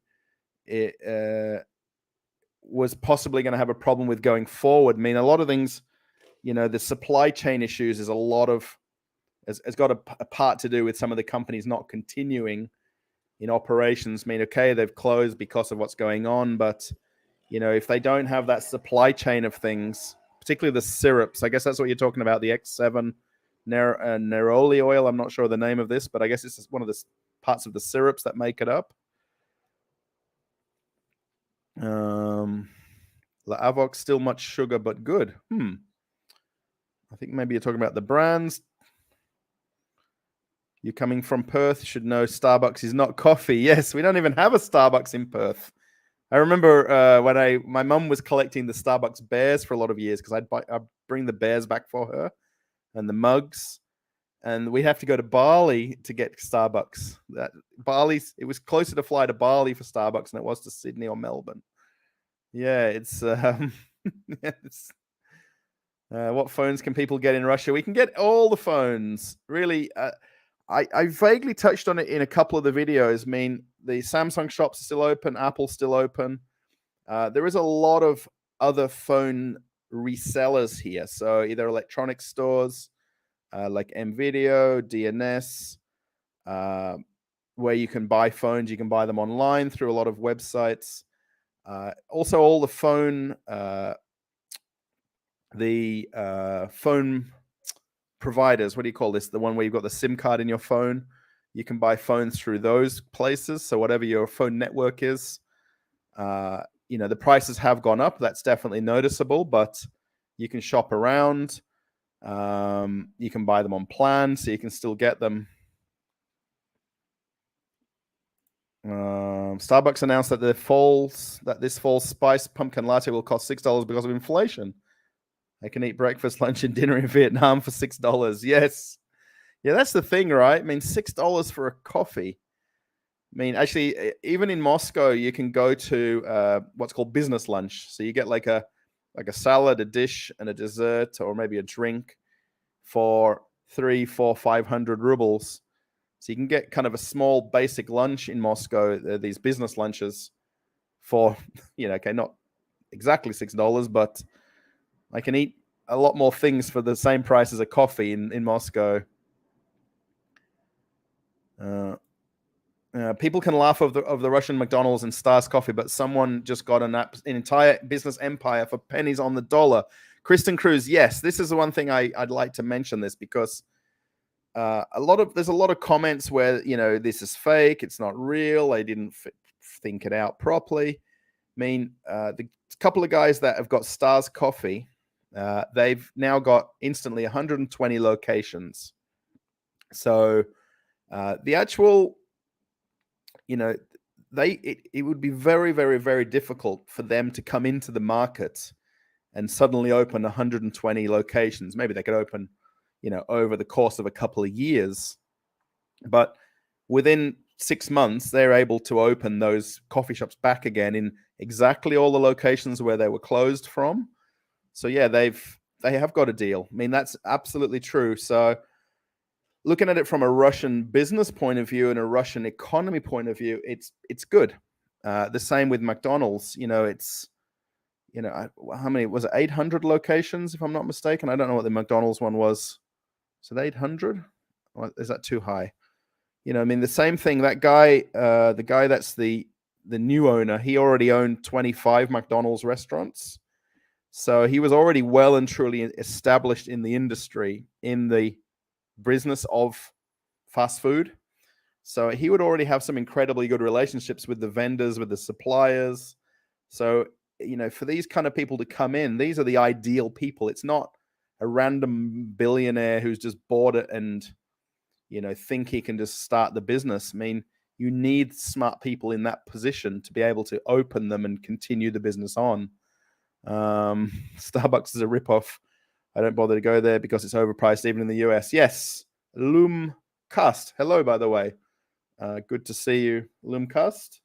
was possibly going to have a problem with going forward. I mean, a lot of things, the supply chain issues has got a part to do with some of the companies not continuing in operations. I mean, okay, they've closed because of what's going on, but if they don't have that supply chain of things, particularly the syrups, I guess that's what you're talking about, the X7 neroli oil. I'm not sure the name of this, but I guess it's one of the parts of the syrups that make it up. La Avoc, still much sugar, but good. I think maybe you're talking about the brands. You're coming from Perth, should know Starbucks is not coffee. Yes, we don't even have a Starbucks in Perth. I remember when my mum was collecting the Starbucks bears for a lot of years because I'd bring the bears back for her and the mugs, and we have to go to Bali to get Starbucks. It was closer to fly to Bali for Starbucks than it was to Sydney or Melbourne. Yeah, it's what phones can people get in Russia? We can get all the phones, really. I vaguely touched on it in a couple of the videos. I mean, the Samsung shops are still open, Apple's still open. There is a lot of other phone resellers here. So either electronic stores like MVideo, DNS, where you can buy phones. You can buy them online through a lot of websites. Also, all the phone providers, what do you call this? The one where you've got the SIM card in your phone. You can buy phones through those places. So whatever your phone network is, the prices have gone up. That's definitely noticeable, but you can shop around. You can buy them on plan, so you can still get them. Starbucks announced that this fall's spiced pumpkin latte will cost $6 because of inflation. They can eat breakfast, lunch, and dinner in Vietnam for $6. Yes. Yeah, that's the thing, right? I mean, $6 for a coffee. I mean, actually, even in Moscow, you can go to what's called business lunch. So you get like a salad, a dish, and a dessert, or maybe a drink for 300, 400, 500 rubles. So you can get kind of a small basic lunch in Moscow, these business lunches for, okay, not exactly $6, but I can eat a lot more things for the same price as a coffee in Moscow. People can laugh of the Russian McDonald's and Stars coffee, but someone just got an entire business empire for pennies on the dollar. Kristen Cruz, yes, this is the one thing I'd like to mention this because there's a lot of comments where this is fake, it's not real, they didn't think it out properly. I mean, the couple of guys that have got Stars coffee, they've now got instantly 120 locations. So the actual, it would be very, very, very difficult for them to come into the market and suddenly open 120 locations. Maybe they could open, over the course of a couple of years. But within 6 months, they're able to open those coffee shops back again in exactly all the locations where they were closed from. So yeah, they have got a deal. I mean, that's absolutely true. So looking at it from a Russian business point of view and a Russian economy point of view, it's good. The same with McDonald's. It's how many was it? 800 locations, if I'm not mistaken. I don't know what the McDonald's one was. So 800? Or is that too high? I mean, the same thing. That guy, the guy that's the new owner, he already owned 25 McDonald's restaurants. So he was already well and truly established in the industry, in the business of fast food. So he would already have some incredibly good relationships with the vendors, with the suppliers. So, for these kind of people to come in, these are the ideal people. It's not a random billionaire who's just bought it and, think he can just start the business. I mean, you need smart people in that position to be able to open them and continue the business on. Starbucks is a ripoff. I don't bother to go there because it's overpriced even in the US. Yes, Loomcast. Hello, by the way. Good to see you, Loomcast.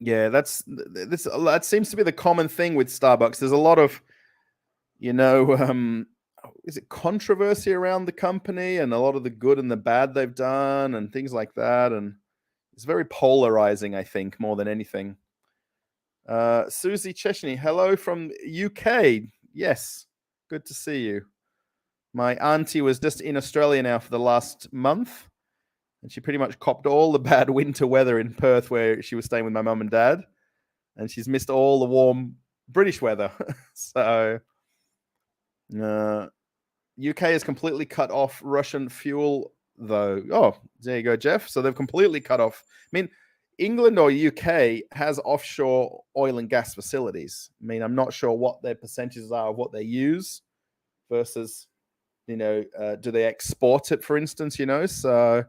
Yeah, that seems to be the common thing with Starbucks. There's a lot of, is it controversy around the company and a lot of the good and the bad they've done and things like that. And it's very polarizing, I think, more than anything. Susie Cheshny, hello from UK. Yes, good to see you. My auntie was just in Australia now for the last month, and she pretty much copped all the bad winter weather in Perth where she was staying with my mum and dad, and she's missed all the warm British weather. So UK has completely cut off Russian fuel, though. Oh, there you go, Jeff. So they've completely cut off. I mean, England or UK has offshore oil and gas facilities. I mean, I'm not sure what their percentages are of what they use versus, do they export it, for instance, So,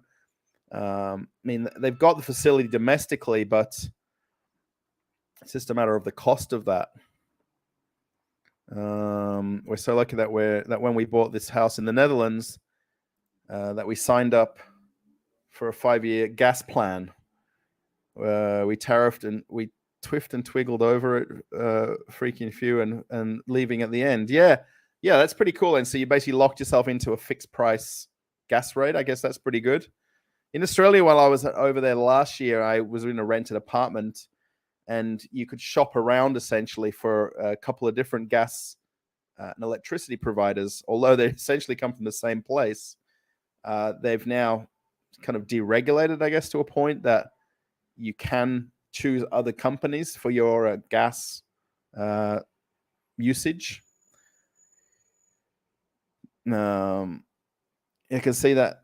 I mean, they've got the facility domestically, but it's just a matter of the cost of that. We're so lucky that when we bought this house in the Netherlands, that we signed up for a 5-year gas plan. We tariffed and we twiffed and twiggled over it, freaking few and leaving at the end. Yeah, that's pretty cool. And so you basically locked yourself into a fixed price gas rate. I guess that's pretty good. In Australia, while I was over there last year, I was in a rented apartment, and you could shop around essentially for a couple of different gas and electricity providers. Although they essentially come from the same place, they've now kind of deregulated, I guess, to a point that you can choose other companies for your gas usage. You can see that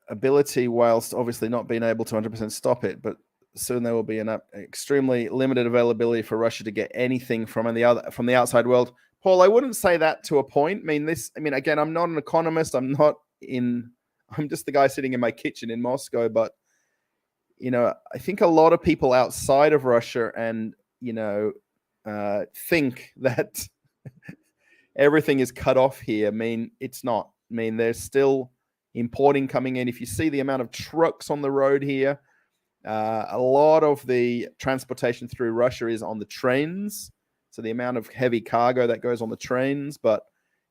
ability, whilst obviously not being able to 100% stop it, but soon there will be an extremely limited availability for Russia to get anything from the outside world. Paul, I wouldn't say that to a point. I mean, again, I'm not an economist. I'm not in I'm just the guy sitting in my kitchen in Moscow. But, I think a lot of people outside of Russia and, think that everything is cut off here. I mean, it's not. I mean, there's still importing coming in. If you see the amount of trucks on the road here, a lot of the transportation through Russia is on the trains. So the amount of heavy cargo that goes on the trains. But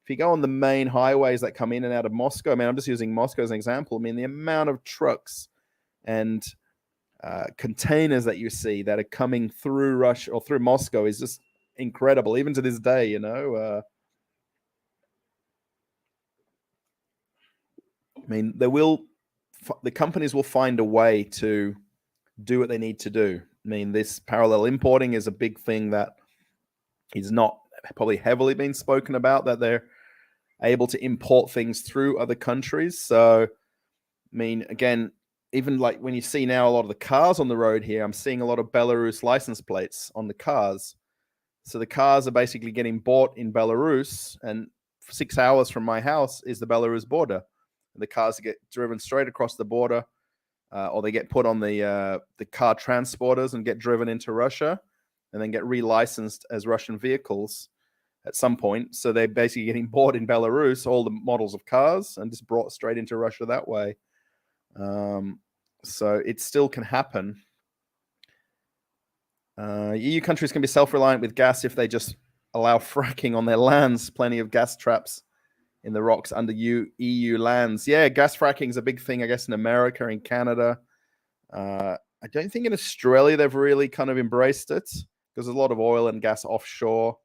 if you go on the main highways that come in and out of Moscow, I mean, I'm just using Moscow as an example. I mean, the amount of trucks and containers that you see that are coming through Russia or through Moscow is just incredible, even to this day, I mean, the companies will find a way to do what they need to do. I mean, this parallel importing is a big thing that is not probably heavily been spoken about, that they're able to import things through other countries. So, I mean, again, even like when you see now a lot of the cars on the road here, I'm seeing a lot of Belarus license plates on the cars. So the cars are basically getting bought in Belarus, and 6 hours from my house is the Belarus border. And the cars get driven straight across the border, or they get put on the car transporters and get driven into Russia, and then get relicensed as Russian vehicles at some point. So they're basically getting bought in Belarus, all the models of cars, and just brought straight into Russia that way. So it still can happen. EU countries can be self-reliant with gas if they just allow fracking on their lands. Plenty of gas traps in the rocks under EU lands. Yeah, gas fracking is a big thing, I guess, in America, in Canada. I don't think in Australia they've really kind of embraced it, because there's a lot of oil and gas offshore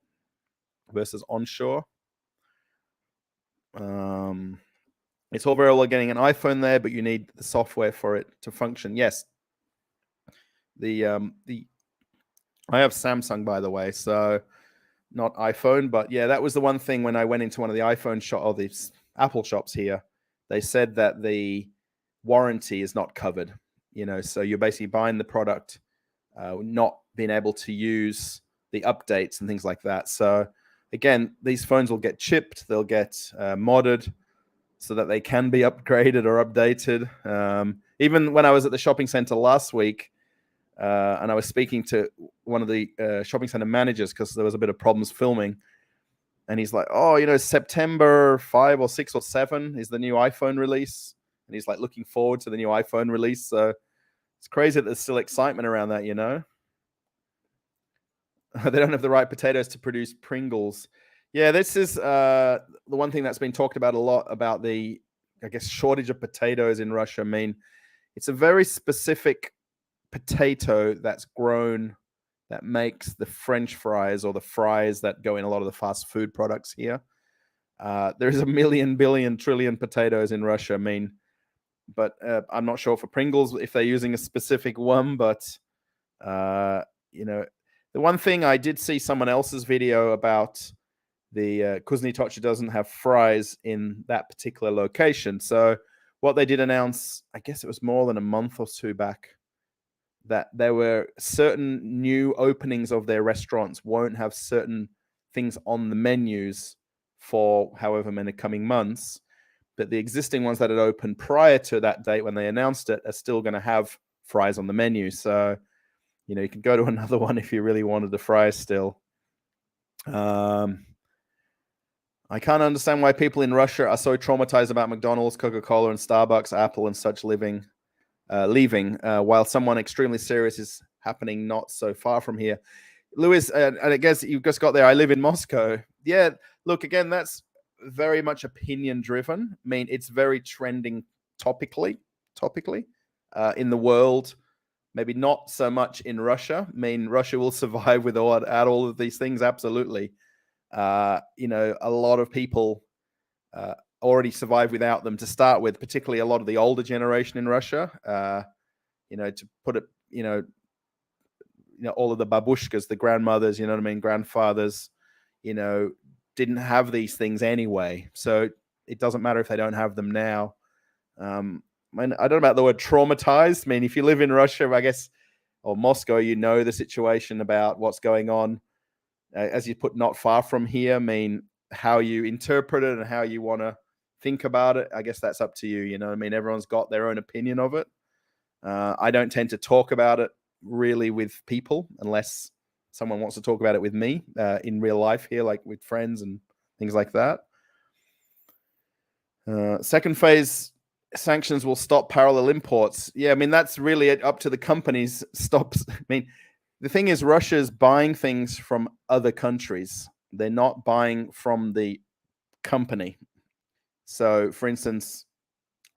versus onshore. It's all very well getting an iPhone there, but you need the software for it to function. Yes. I have Samsung, by the way, so not iPhone. But yeah, that was the one thing when I went into one of the iPhone shop or the Apple shops here. They said that the warranty is not covered. So you're basically buying the product, not being able to use the updates and things like that. So again, these phones will get chipped, they'll get modded, so that they can be upgraded or updated. Even when I was at the shopping center last week, and I was speaking to one of the shopping center managers, because there was a bit of problems filming, and he's like, "Oh, September 5 or 6 or 7 is the new iPhone release," and he's like looking forward to the new iPhone release. So it's crazy that there's still excitement around that. They don't have the right potatoes to produce Pringles. Yeah, this is the one thing that's been talked about a lot, about the, I guess, shortage of potatoes in Russia. I mean, it's a very specific potato that's grown that makes the French fries, or the fries that go in a lot of the fast food products here. There's a million, billion, trillion potatoes in Russia. I mean, but I'm not sure for Pringles if they're using a specific one, but the one thing, I did see someone else's video about the Kuznetocha doesn't have fries in that particular location. So what they did announce, I guess it was more than a month or two back, that there were certain new openings of their restaurants won't have certain things on the menus for however many coming months. But the existing ones that had opened prior to that date when they announced it are still going to have fries on the menu. So, you can go to another one if you really wanted the fries still. I can't understand why people in Russia are so traumatized about McDonald's, Coca-Cola, and Starbucks, Apple, and such leaving, while someone extremely serious is happening not so far from here. Lewis, and I guess you've just got there, I live in Moscow. Yeah, look, again, that's very much opinion-driven. I mean, it's very trending topically in the world. Maybe not so much in Russia. I mean, Russia will survive without all of these things, absolutely. A lot of people already survive without them to start with, particularly a lot of the older generation in Russia. To put it, all of the babushkas, the grandmothers, grandfathers, didn't have these things anyway. So it doesn't matter if they don't have them now. I don't know about the word traumatized. I mean, if you live in Russia, I guess, or Moscow, the situation about what's going on. As you put, not far from here. I mean, how you interpret it and how you want to think about it, I guess that's up to you. You know what I mean? Everyone's got their own opinion of it. I don't tend to talk about it really with people unless someone wants to talk about it with me in real life here, like with friends and things like that. Second phase, sanctions will stop parallel imports. Yeah, I mean, that's really up to the companies. Stops. I mean, the thing is, Russia's buying things from other countries. They're not buying from the company. So, for instance,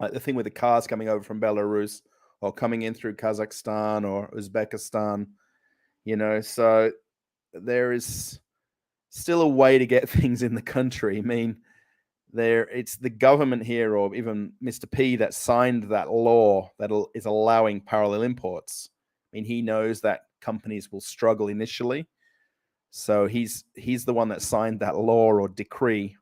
like the thing with the cars coming over from Belarus or coming in through Kazakhstan or Uzbekistan, you know, so there is still a way to get things in the country. I mean, it's the government here or even Mr. P that signed that law that is allowing parallel imports. I mean, he knows that companies will struggle initially. So he's the one that signed that law or decree.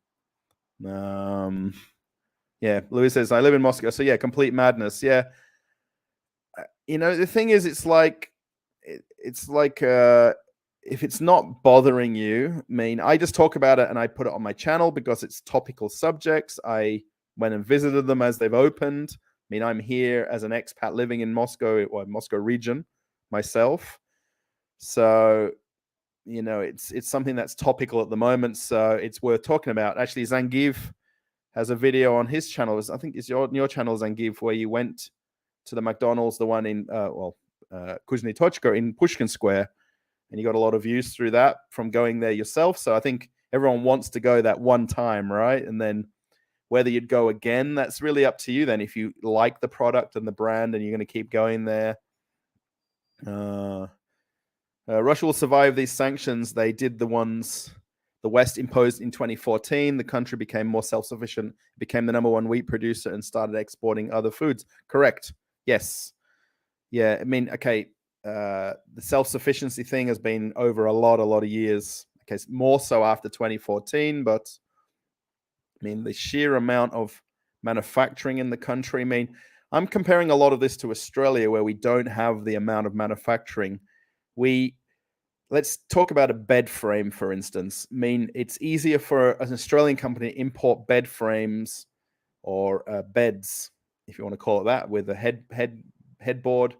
Yeah, Louis says, I live in Moscow. So yeah, complete madness. Yeah. You know, the thing is, it's like if it's not bothering you, I mean, I just talk about it and I put it on my channel because it's topical subjects. I went and visited them as they've opened. I mean, I'm here as an expat living in Moscow or Moscow region myself. So, you know, it's something that's topical at the moment. So it's worth talking about. Actually, Zangiv has a video on his channel. I think it's your channel, Zangiv, where you went to the McDonald's, the one in, Kuzhny Tochka in Pushkin Square. And you got a lot of views through that from going there yourself. So I think everyone wants to go that one time, right? And then whether you'd go again, that's really up to you then. If you like the product and the brand and you're going to keep going there. Russia will survive these sanctions. They did the ones the West imposed in 2014. The country became more self-sufficient, became the #1 wheat producer and started exporting other foods. Correct. Yes. Yeah. I mean, okay. The self-sufficiency thing has been over a lot of years. Okay, more so after 2014, but I mean the sheer amount of manufacturing in the country. I mean, I'm comparing a lot of this to Australia, where we don't have the amount of manufacturing. Let's talk about a bed frame, for instance. I mean, it's easier for an Australian company to import bed frames or beds, if you want to call it that, with a headboard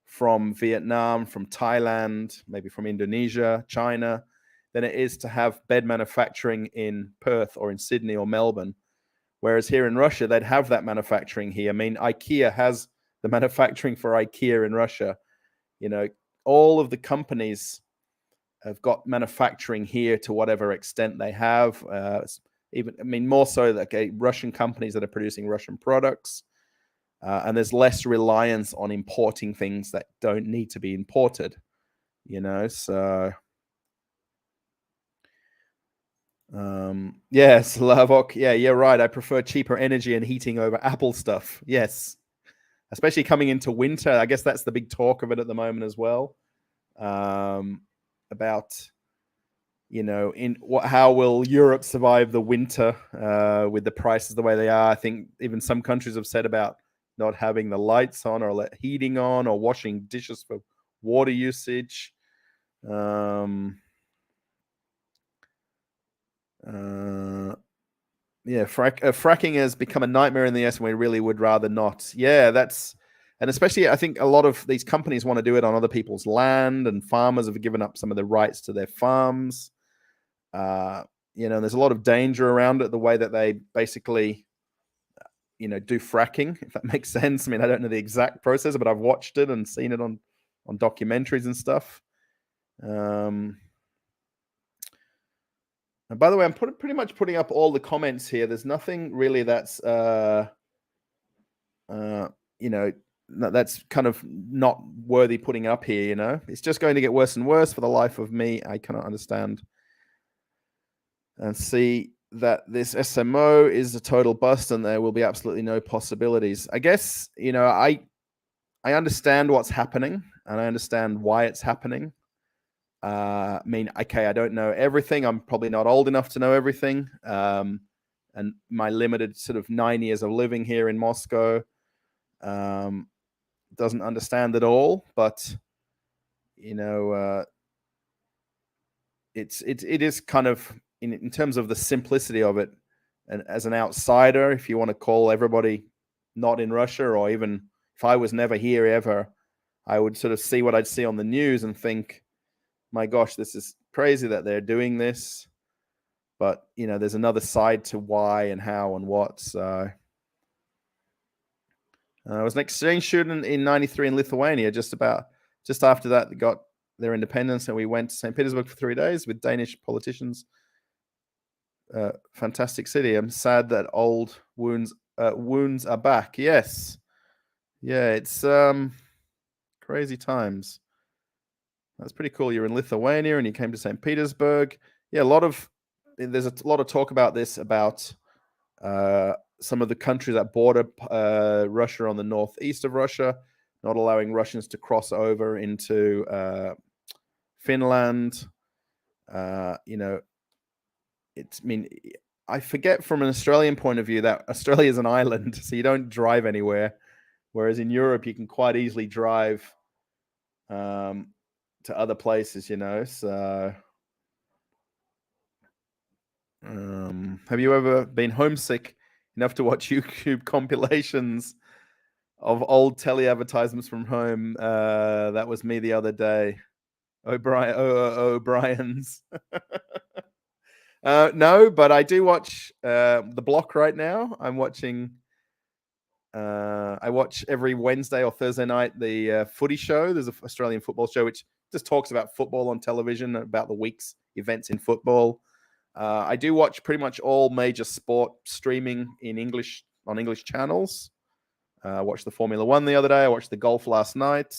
from Vietnam, from Thailand, maybe from Indonesia, China, than it is to have bed manufacturing in Perth or in Sydney or Melbourne. Whereas here in Russia, they'd have that manufacturing here. I mean, IKEA has the manufacturing for IKEA in Russia. You know, all of the companies have got manufacturing here to whatever extent they have. Even, I mean, more so that Russian companies that are producing Russian products. And there's less reliance on importing things that don't need to be imported, you know. So, yes, Lavok. Yeah, you're right. I prefer cheaper energy and heating over Apple stuff. Yes, especially coming into winter. I guess that's the big talk of it at the moment as well. About, you know, how will Europe survive the winter with the prices the way they are? I think even some countries have said about not having the lights on or heating on or washing dishes for water usage. Yeah, fracking has become a nightmare in the US, and we really would rather not. Yeah, and especially I think a lot of these companies want to do it on other people's land, and farmers have given up some of the rights to their farms. You know, there's a lot of danger around it, the way that they basically, you know, do fracking, if that makes sense. I mean, I don't know the exact process, but I've watched it and seen it on documentaries and stuff. And by the way, I'm pretty much putting up all the comments here. There's nothing really that's, you know, that's kind of not worthy putting up here, you know. It's just going to get worse and worse for the life of me. I cannot understand and see that this SMO is a total bust and there will be absolutely no possibilities. I guess, you know, I understand what's happening and I understand why it's happening. I mean, okay, I don't know everything. I'm probably not old enough to know everything. And my limited sort of 9 years of living here in Moscow doesn't understand it all. But, you know, it is kind of, in terms of the simplicity of it, as an outsider, if you want to call everybody not in Russia, or even if I was never here ever, I would sort of see what I'd see on the news and think, my gosh, this is crazy that they're doing this. But, there's another side to why and how and what. So I was an exchange student in 93 in Lithuania. Just after that, they got their independence, and we went to St. Petersburg for 3 days with Danish politicians. Fantastic city. I'm sad that old wounds are back. Yes. Yeah, it's crazy times. That's pretty cool. You're in Lithuania and you came to St. Petersburg. Yeah, there's a lot of talk about this, about some of the countries that border Russia on the northeast of Russia, not allowing Russians to cross over into Finland. I forget from an Australian point of view that Australia is an island, so you don't drive anywhere. Whereas in Europe, you can quite easily drive to other places, So, have you ever been homesick enough to watch YouTube compilations of old telly advertisements from home? That was me the other day. O'Brien's. No, but I do watch The Block right now. I'm watching. I watch every Wednesday or Thursday night the Footy Show. There's an Australian football show which just talks about football on television, about the week's events in football. I do watch pretty much all major sport streaming in English on English channels. I watched the Formula One the other day. I watched the golf last night.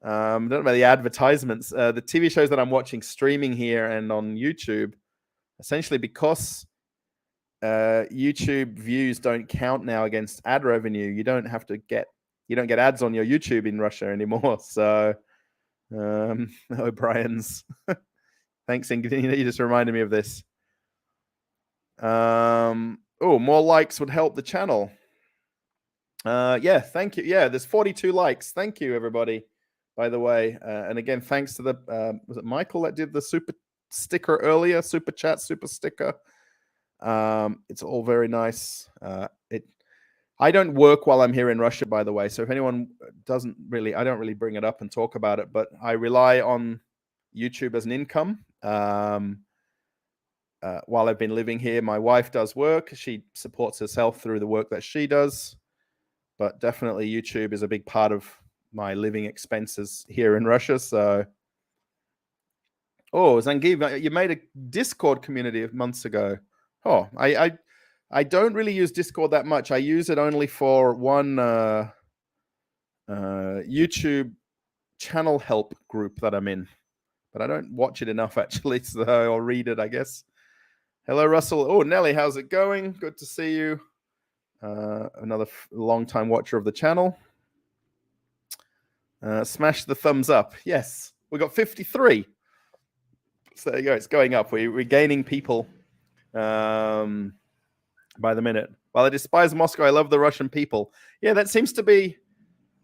I don't know about the advertisements. The TV shows that I'm watching streaming here and on YouTube, essentially because YouTube views don't count now against ad revenue. You don't get ads on your YouTube in Russia anymore. So, O'Brien's. Thanks, Ingrid. You just reminded me of this. More likes would help the channel. Yeah, thank you. Yeah, there's 42 likes. Thank you, everybody, by the way. And again, thanks to the was it Michael that did the super sticker earlier? Super chat, super sticker. It's all very nice. I don't work while I'm here in Russia, by the way. So if anyone I don't really bring it up and talk about it, but I rely on YouTube as an income. While I've been living here, my wife does work. She supports herself through the work that she does. But definitely YouTube is a big part of my living expenses here in Russia. So, Zangiv, you made a Discord community months ago. Oh, I don't really use Discord that much. I use it only for one YouTube channel help group that I'm in. But I don't watch it enough, actually, so I'll read it, I guess. Hello, Russell. Oh, Nelly, how's it going? Good to see you. Another long-time watcher of the channel. Smash the thumbs up. Yes, we got 53. So there you go. It's going up. We're gaining people by the minute. While I despise Moscow, I love the Russian people. Yeah, that seems to be,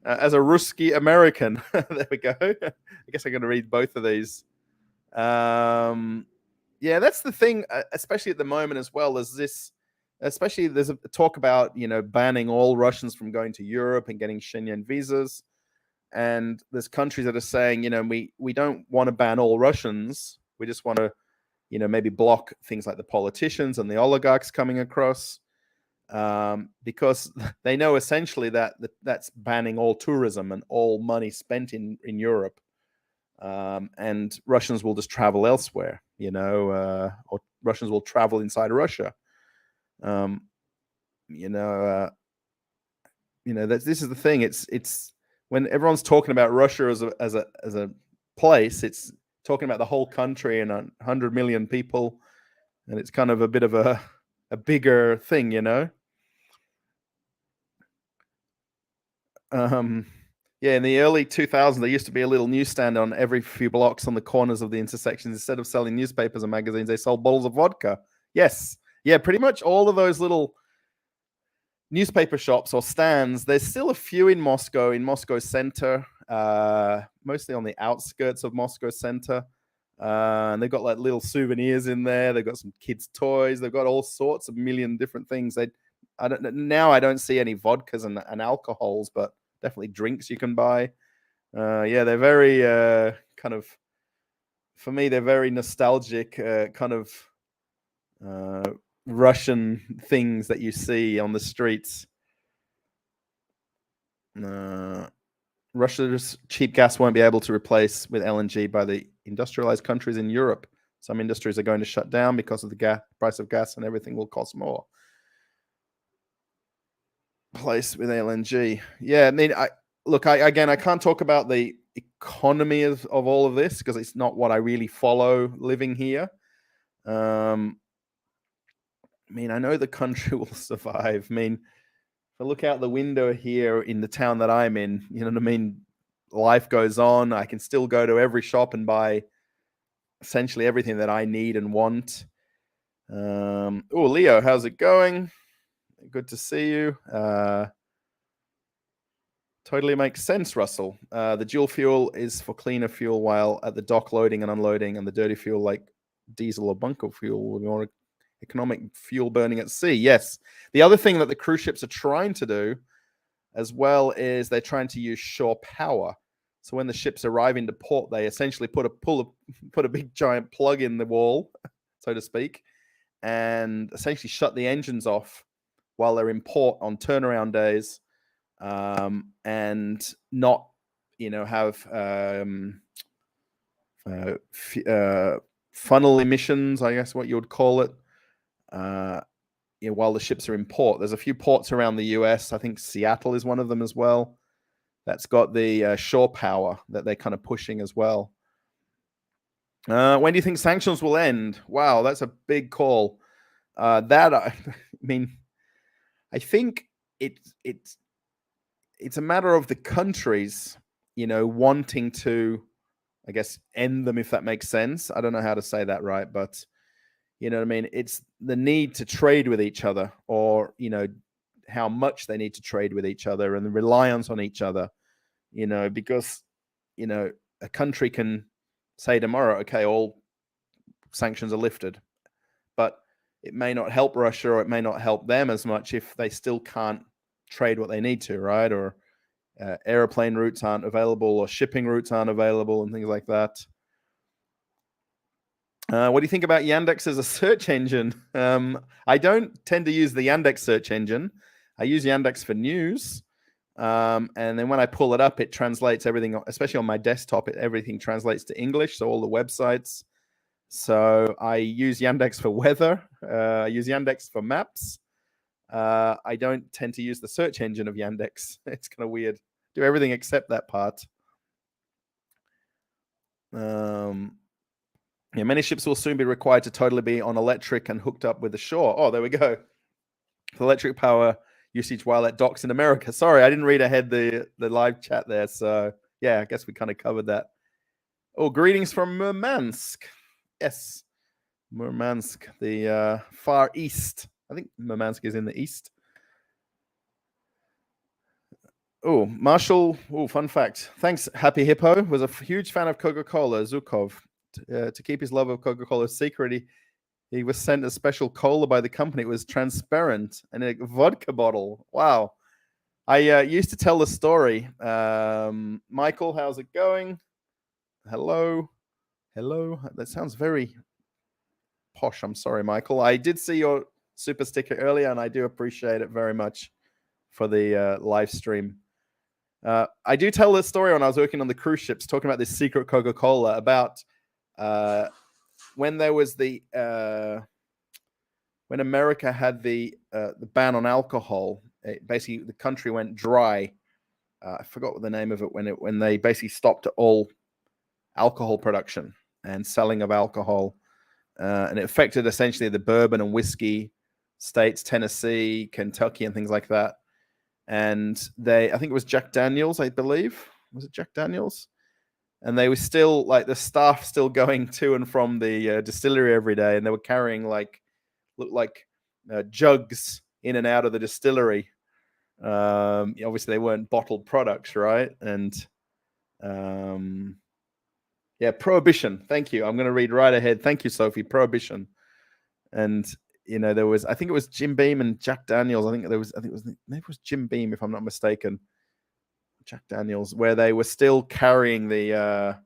as a Ruski American. There we go. I guess I'm going to read both of these. Yeah, that's the thing, especially at the moment as well, as this. Especially there's a talk about, banning all Russians from going to Europe and getting Schengen visas. And there's countries that are saying, we don't want to ban all Russians. We just want to, maybe block things like the politicians and the oligarchs coming across, because they know essentially that that's banning all tourism and all money spent in Europe. And Russians will just travel elsewhere, or Russians will travel inside Russia. This is the thing. It's when everyone's talking about Russia as a place, it's talking about the whole country and 100 million people, and it's kind of a bit of a bigger thing, Yeah, in the early 2000s, there used to be a little newsstand on every few blocks on the corners of the intersections. Instead of selling newspapers and magazines, they sold bottles of vodka. Yes. Yeah, pretty much all of those little newspaper shops or stands. There's still a few in Moscow center, mostly on the outskirts of Moscow center. And they've got like little souvenirs in there. They've got some kids' toys. They've got all sorts of million different things. I don't see any vodkas and alcohols, but definitely drinks you can buy. They're very kind of, for me, they're very nostalgic kind of Russian things that you see on the streets. Russia's cheap gas won't be able to replace with LNG by the industrialized countries in Europe. Some industries are going to shut down because of the price of gas, and everything will cost more. Place with LNG. Yeah, I mean, I can't talk about the economy of all of this because it's not what I really follow living here. I mean, I know the country will survive. I mean, if I look out the window here in the town that I'm in, you know what I mean? Life goes on. I can still go to every shop and buy essentially everything that I need and want. Leo, how's it going? Good to see you. Totally makes sense, Russell. The dual fuel is for cleaner fuel, while at the dock loading and unloading, and the dirty fuel like diesel or bunker fuel will be more economic fuel burning at sea. Yes. The other thing that the cruise ships are trying to do as well is they're trying to use shore power. So when the ships arrive into port, they essentially put a big giant plug in the wall, so to speak, and essentially shut the engines off while they're in port on turnaround days, and not, have funnel emissions, I guess what you would call it, while the ships are in port. There's a few ports around the US. I think Seattle is one of them as well. That's got the shore power that they're kind of pushing as well. When do you think sanctions will end? Wow, that's a big call. I mean, I think it's a matter of the countries, wanting to, I guess, end them, if that makes sense. I don't know how to say that right, but you know what I mean? It's the need to trade with each other, or, how much they need to trade with each other and the reliance on each other, because, a country can say tomorrow, okay, all sanctions are lifted, but it may not help Russia, or it may not help them as much if they still can't trade what they need to, right? Or airplane routes aren't available, or shipping routes aren't available, and things like that. What do you think about Yandex as a search engine? I don't tend to use the Yandex search engine. I use Yandex for news. And then when I pull it up, it translates everything, especially on my desktop, everything translates to English, so all the websites. So I use Yandex for weather. I use Yandex for maps. I don't tend to use the search engine of Yandex. It's kind of weird. Do everything except that part. Many ships will soon be required to totally be on electric and hooked up with the shore. Oh, there we go. The electric power usage while at docks in America. Sorry, I didn't read ahead the live chat there. So yeah, I guess we kind of covered that. Oh, greetings from Murmansk. Yes, Murmansk, the far east. I think Murmansk is in the east. Oh, Marshall. Oh, fun fact. Thanks, Happy Hippo. Was a huge fan of Coca-Cola, Zukov. To keep his love of Coca-Cola secret, he was sent a special cola by the company. It was transparent and a vodka bottle. Wow. I used to tell the story. Michael, how's it going? Hello. That sounds very posh. I'm sorry, Michael. I did see your super sticker earlier, and I do appreciate it very much for the live stream. I do tell this story when I was working on the cruise ships, talking about this secret Coca-Cola, about when there was when America had the ban on alcohol. Basically, the country went dry. I forgot what the name of it when they basically stopped all alcohol production and selling of alcohol, and it affected essentially the bourbon and whiskey states, Tennessee, Kentucky, and things like that. And I think it was Jack Daniels, I believe. Was it Jack Daniels? And they were still, like, the staff still going to and from the distillery every day, and they were carrying looked like jugs in and out of the distillery. Obviously, they weren't bottled products, right? And Yeah, prohibition. Thank you. I'm going to read right ahead. Thank you, Sophie. Prohibition. And there was, I think it was Jim Beam and Jack Daniels. maybe it was Jim Beam, if I'm not mistaken. Jack Daniels, where they were still carrying the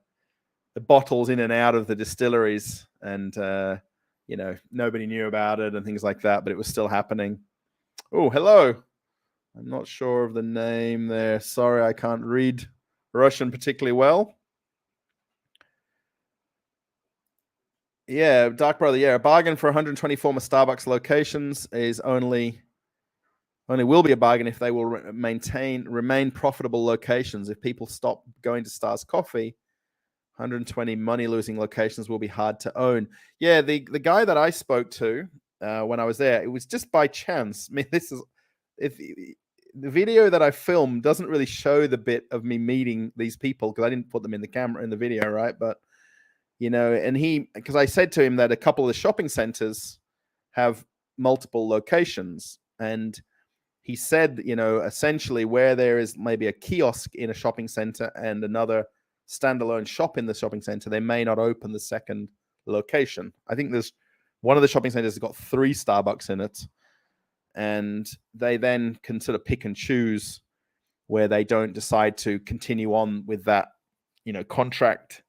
bottles in and out of the distilleries, and nobody knew about it and things like that, but it was still happening. Oh, hello. I'm not sure of the name there. Sorry, I can't read Russian particularly well. Yeah, Dark Brother. Yeah, a bargain for 120 former Starbucks locations is only will be a bargain if they will remain profitable locations. If people stop going to Stars Coffee, 120 money-losing locations will be hard to own. Yeah, the guy that I spoke to when I was there, it was just by chance. I mean, the video that I filmed doesn't really show the bit of me meeting these people because I didn't put them in the video, right? But and because I said to him that a couple of the shopping centers have multiple locations, and he said, essentially where there is maybe a kiosk in a shopping center and another standalone shop in the shopping center, they may not open the second location. I think there's one of the shopping centers has got 3 Starbucks in it, and they then can sort of pick and choose where they don't decide to continue on with that, contract.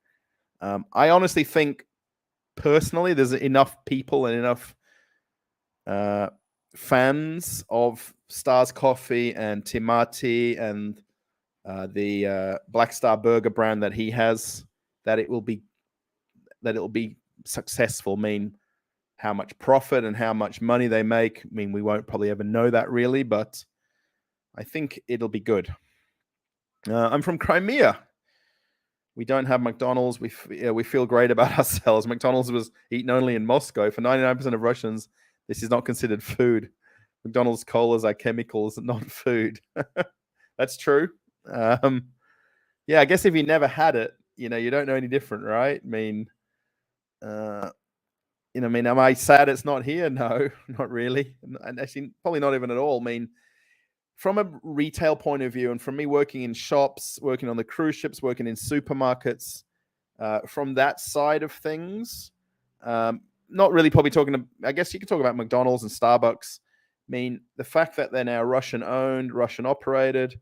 I honestly think, personally, there's enough people and enough fans of Stars Coffee and Timati and the Black Star Burger brand that he has, that it will be successful. I mean, how much profit and how much money they make, I mean, we won't probably ever know that really, but I think it'll be good. I'm from Crimea. We don't have McDonald's. We feel great about ourselves. McDonald's was eaten only in Moscow. For 99% of Russians, this is not considered food. McDonald's colas are chemicals, not food. That's true. Yeah, I guess if you never had it, you don't know any different, right? I mean, am I sad it's not here? No, not really. And actually, probably not even at all. I mean, from a retail point of view, and from me working in shops, working on the cruise ships, working in supermarkets, from that side of things, not really probably talking I guess you could talk about McDonald's and Starbucks. I mean, the fact that they're now Russian owned, Russian operated,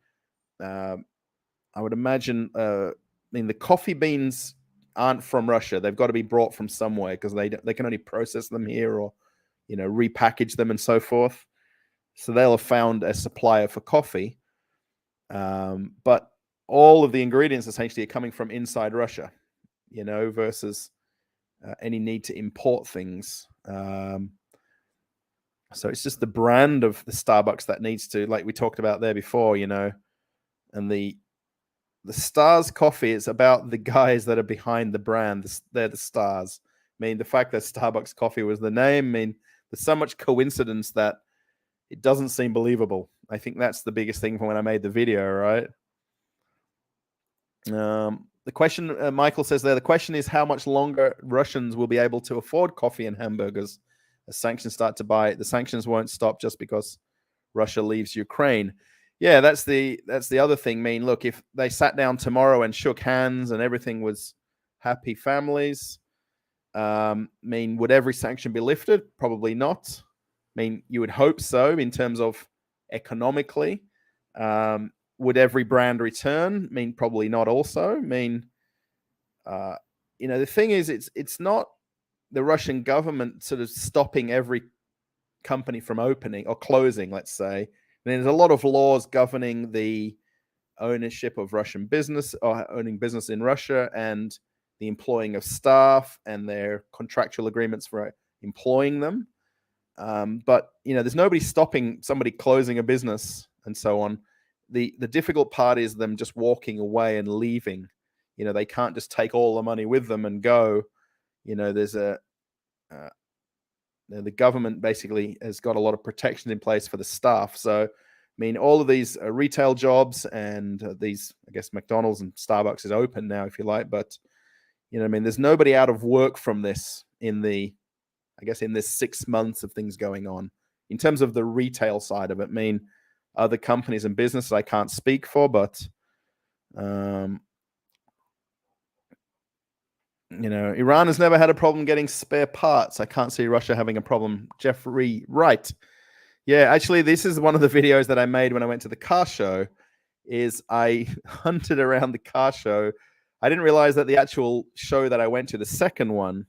I would imagine, the coffee beans aren't from Russia. They've got to be brought from somewhere because they can only process them here or, repackage them and so forth. So they'll have found a supplier for coffee. But all of the ingredients essentially are coming from inside Russia, versus any need to import things. So it's just the brand of the Starbucks that needs to, like we talked about there before, and the Stars Coffee is about the guys that are behind the brand. They're the stars. I mean, the fact that Starbucks Coffee was the name, I mean, there's so much coincidence that it doesn't seem believable. I think that's the biggest thing from when I made the video, right? The question, Michael says there, the question is how much longer Russians will be able to afford coffee and hamburgers as sanctions start to buy. The sanctions won't stop just because Russia leaves Ukraine. Yeah, that's the other thing. I mean, look, if they sat down tomorrow and shook hands and everything was happy families, I mean, would every sanction be lifted? Probably not. I mean, you would hope so in terms of economically. Would every brand return? I mean, probably not also. I mean, the thing is, it's not the Russian government sort of stopping every company from opening or closing, let's say. I mean, there's a lot of laws governing the ownership of Russian business or owning business in Russia and the employing of staff and their contractual agreements for employing them. But, there's nobody stopping somebody closing a business and so on. The difficult part is them just walking away and leaving. They can't just take all the money with them and go. There's the government basically has got a lot of protections in place for the staff. So, I mean, all of these retail jobs and these, I guess, McDonald's and Starbucks is open now, if you like. But, I mean, there's nobody out of work from this in this 6 months of things going on. In terms of the retail side of it, I mean, other companies and businesses I can't speak for, but Iran has never had a problem getting spare parts. I can't see Russia having a problem. Jeffrey Wright. Yeah, actually, this is one of the videos that I made when I went to the car show. Is I hunted around the car show. I didn't realize that the actual show that I went to, the second one,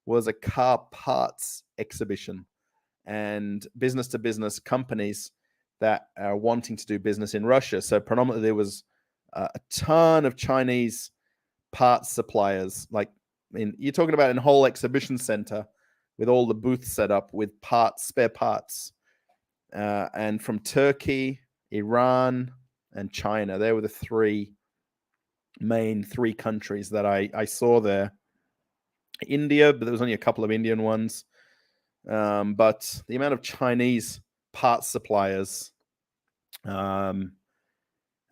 was a car parts exhibition, and business-to-business companies that are wanting to do business in Russia. So predominantly there was a ton of Chinese parts suppliers. You're talking about in a whole exhibition center with all the booths set up with spare parts, and from Turkey, Iran, and China. They were the main three countries that I saw there. India, but there was only a couple of Indian ones. But the amount of Chinese parts suppliers, and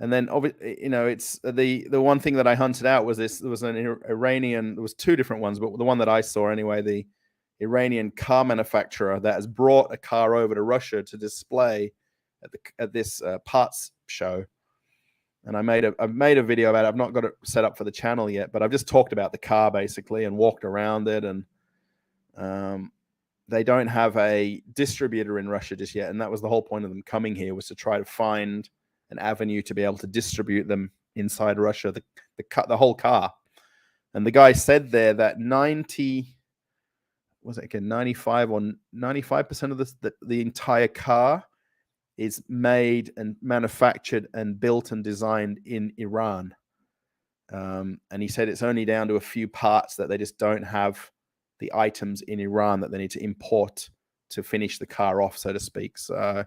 then it's the one thing that I hunted out was this. There was an Iranian. There was two different ones, but the one that I saw anyway, the Iranian car manufacturer that has brought a car over to Russia to display at this parts show. And I made a video about it. I've not got it set up for the channel yet, but I've just talked about the car basically and walked around it. And they don't have a distributor in Russia just yet, and that was the whole point of them coming here, was to try to find an avenue to be able to distribute them inside Russia, the whole car. And the guy said there that 95 or 95% of the entire car is made and manufactured and built and designed in Iran. And he said it's only down to a few parts that they just don't have the items in Iran that they need to import to finish the car off, so to speak. So,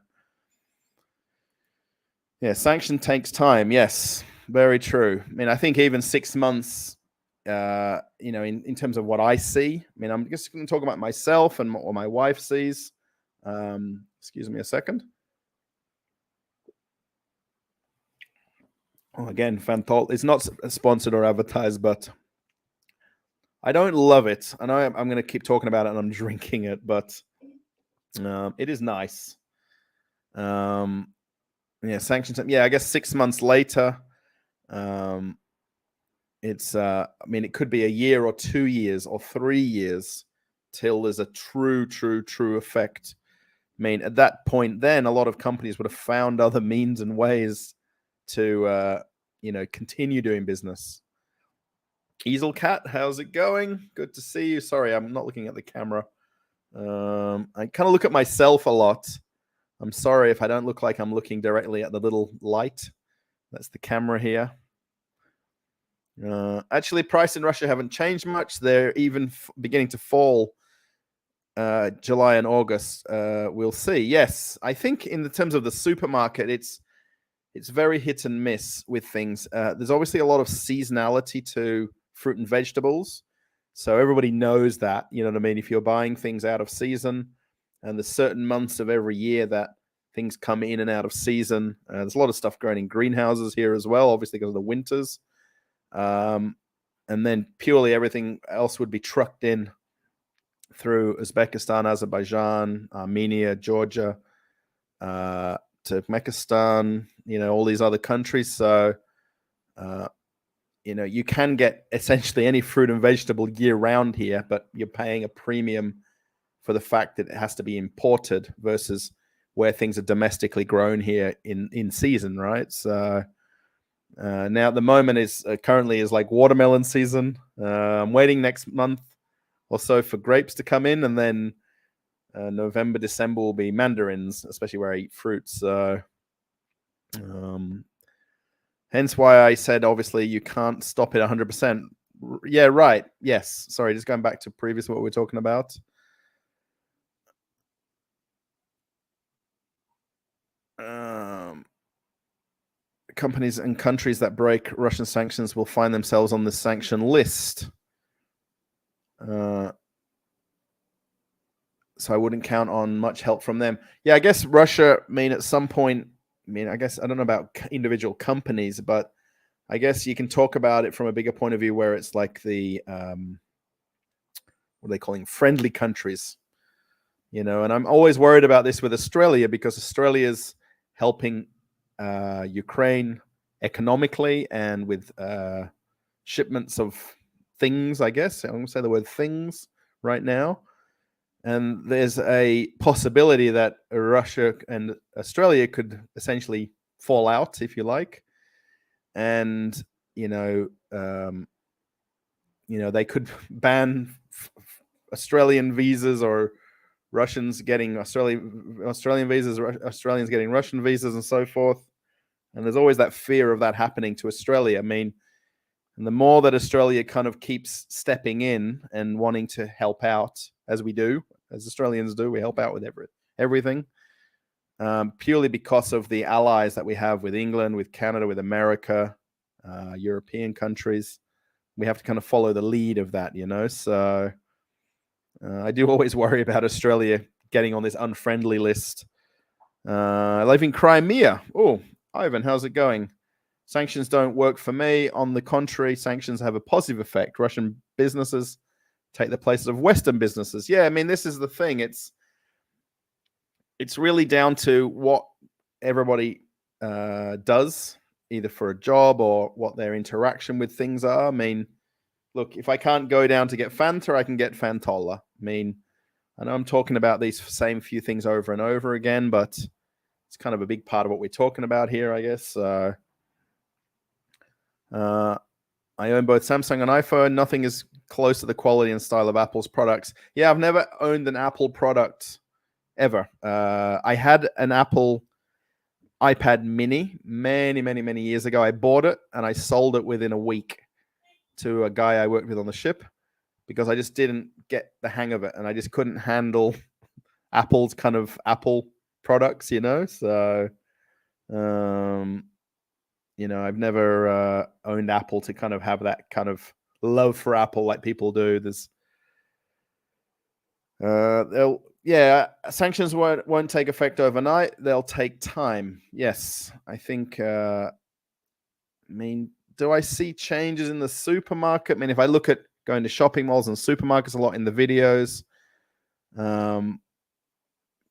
yeah, sanction takes time. Yes, very true. I mean, I think even 6 months, in terms of what I see, I mean, I'm just going to talk about myself and what my wife sees. Excuse me a second. Oh, again, Fanthol. It's not sponsored or advertised, but I don't love it. I know I'm going to keep talking about it and I'm drinking it, but it is nice. Sanctions. Yeah, I guess 6 months later, it's. It could be a year or 2 years or 3 years till there's a true effect. I mean, at that point, then a lot of companies would have found other means and ways to, continue doing business. Easel Cat, how's it going? Good to see you. Sorry, I'm not looking at the camera. I kind of look at myself a lot. I'm sorry if I don't look like I'm looking directly at the little light. That's the camera here. Actually, price in Russia haven't changed much. They're even beginning to fall. July and August, we'll see. Yes, I think in the terms of the supermarket, it's very hit and miss with things. There's obviously a lot of seasonality to fruit and vegetables. So everybody knows that, you know what I mean? If you're buying things out of season, and there's certain months of every year that things come in and out of season. There's a lot of stuff grown in greenhouses here as well, obviously because of the winters. And then purely everything else would be trucked in through Uzbekistan, Azerbaijan, Armenia, Georgia, Turkmenistan, all these other countries. So, you can get essentially any fruit and vegetable year round here, but you're paying a premium for the fact that it has to be imported versus where things are domestically grown here in season, right? So now at the moment is currently like watermelon season. I'm waiting next month or so for grapes to come in, and then November, December will be mandarins, especially where I eat fruits. So hence why I said, obviously, you can't stop it 100%. Yeah, right. Yes. Sorry, just going back to previous what we were talking about. Companies and countries that break Russian sanctions will find themselves on the sanction list. So I wouldn't count on much help from them. Yeah, I guess Russia, at some point, I guess, I don't know about individual companies, but I guess you can talk about it from a bigger point of view where it's like the, what are they calling, friendly countries, and I'm always worried about this with Australia because Australia's helping Ukraine economically and with shipments of things, I guess. I'm going to say the word things right now. And there's a possibility that Russia and Australia could essentially fall out, if you like. And, they could ban Australian visas, or Russians getting Australian visas, Australians getting Russian visas, and so forth. And there's always that fear of that happening to Australia. I mean, and the more that Australia kind of keeps stepping in and wanting to help out, as we do, as Australians do, we help out with everything, purely because of the allies that we have with England, with Canada, with America, European countries. We have to kind of follow the lead of that, So I do always worry about Australia getting on this unfriendly list. I live in Crimea. Oh, Ivan, how's it going? Sanctions don't work for me. On the contrary, sanctions have a positive effect. Russian businesses take the places of Western businesses. Yeah, I mean, this is the thing. It's really down to what everybody does, either for a job or what their interaction with things are. I mean, look, if I can't go down to get Fanta, I can get Fantola. I mean, I know I'm talking about these same few things over and over again, but it's kind of a big part of what we're talking about here, I guess. I own both Samsung and iPhone. Nothing is close to the quality and style of Apple's products. Yeah, I've never owned an Apple product ever. I had an Apple iPad mini many years ago. I bought it and I sold it within a week to a guy I worked with on the ship because I just didn't get the hang of it and I just couldn't handle Apple's kind of Apple products, So, I've never owned Apple to kind of have that kind of love for Apple like people do. There's, sanctions won't take effect overnight. They'll take time. Yes, I think. I mean, do I see changes in the supermarket? I mean, if I look at going to shopping malls and supermarkets a lot in the videos, I